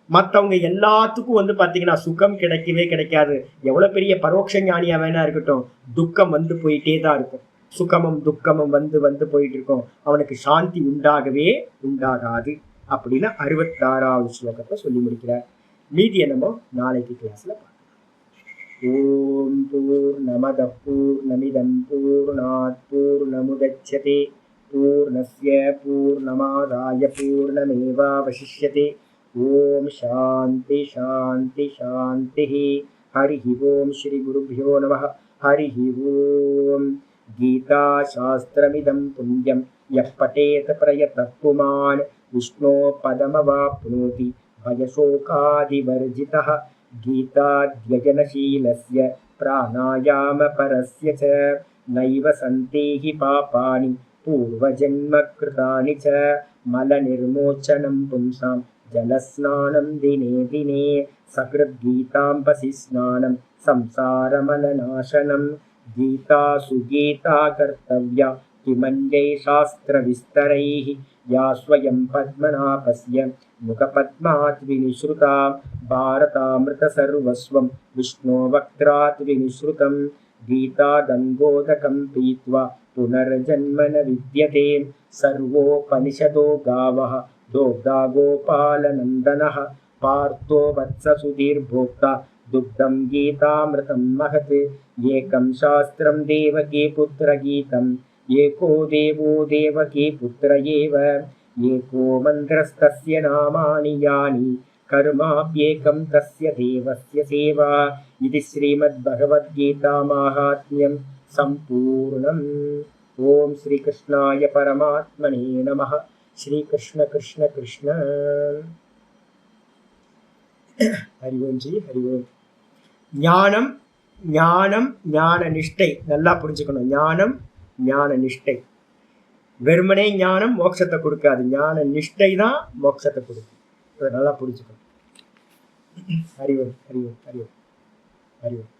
மற்றவங்க எல்லாத்துக்கும் வந்து பாத்தீங்கன்னா சுகம் கிடைக்கவே கிடைக்காது. எவ்வளவு பெரிய பரோட்ச ஞானியா வேணா இருக்கட்டும், துக்கம் வந்து போயிட்டே தான் இருக்கும். சுகமும் துக்கமும் வந்து போயிட்டு இருக்கும். அவனுக்கு சாந்தி உண்டாகவே உண்டாகாது அப்படின்னு 66வது ஸ்லோகத்தை சொல்லி முடிக்கிறார். மீதி என்னமோ நாளைக்கு கிளாஸ்ல பார்க்கலாம். ஓம் பூர்ணமத பூர்ணமிதம் பூர்ணாத் பூர்ணமுதச்யதே பூர்ணஸ்ய பூர்ணமாதாய பூர்ணமேவாவசிஷ்யதே. ஓம் சாந்தி சாந்தி சாந்தி. ஹரிஹி ஓம் ஸ்ரீ குருभ्यो நமः. ஹரிஹி ஓம். கீதா சாஸ்திரமிதம் புண்ணியம் யः படேத் பிரயதः புமான் விஷ்ணோ பதமவாப்னோதி பயசோகாதிவர்ஜிதः. கீதாத்யஜனசீலஸ்ய பிராணாயாம பரஸ்ய ச நைவ சந்தேஹி பாபானி பூர்வஜன்ம கிருதானி ச. மலநிர்மோச்சனம் பும்சாம் ஜலஸ்நானம் தினே தினே சக்ருத் கீதாம்பசி ஸ்நானம் संसारमलनाशनं गीता सुगीता कर्तव्या किमन्यै शास्त्रविस्तरैः या स्वयं पद्मनाभस्य मुखपद्मात् विनिश्रुता भारतामृतसर्वस्वं विष्णो वक्त्रात् विनिश्रुतं गीता गङ्गोदकं पीत्वा पुनर्जन्म न विद्यते सर्वोपनिषदो गावः दोग्धा गोपालनन्दनः पार्थो वत्ससुधीर्भोक्ता दुग्धं गीतामृतं महत् एकं शास्त्रं देवकी पुत्रगीतम् एको देवो देवकी पुत्र एव एको मन्त्रस्तस्य नामानि यानि कर्माप्येकं तस्य देवस्य सेवा इति श्रीमद्भगवद्गीतामाहात्म्यं सम्पूर्णम्। ओम श्रीकृष्णाय परमात्मने नमः। श्रीकृष्ण कृष्ण कृष्ण। हरि ओम जी, हरि ओम। ஞானம் ஞானம் ஞான நிஷ்டை நல்லா புரிஞ்சுக்கணும். ஞானம் ஞான நிஷ்டை. வெறுமனே ஞானம் மோட்சத்தை கொடுக்காது, ஞான நிஷ்டை தான் மோட்சத்தை கொடுக்கும். அதை நல்லா புரிஞ்சுக்கணும். ஹரி ஓம், ஹரி ஓம், ஹரி ஓம், ஹரி ஓம்.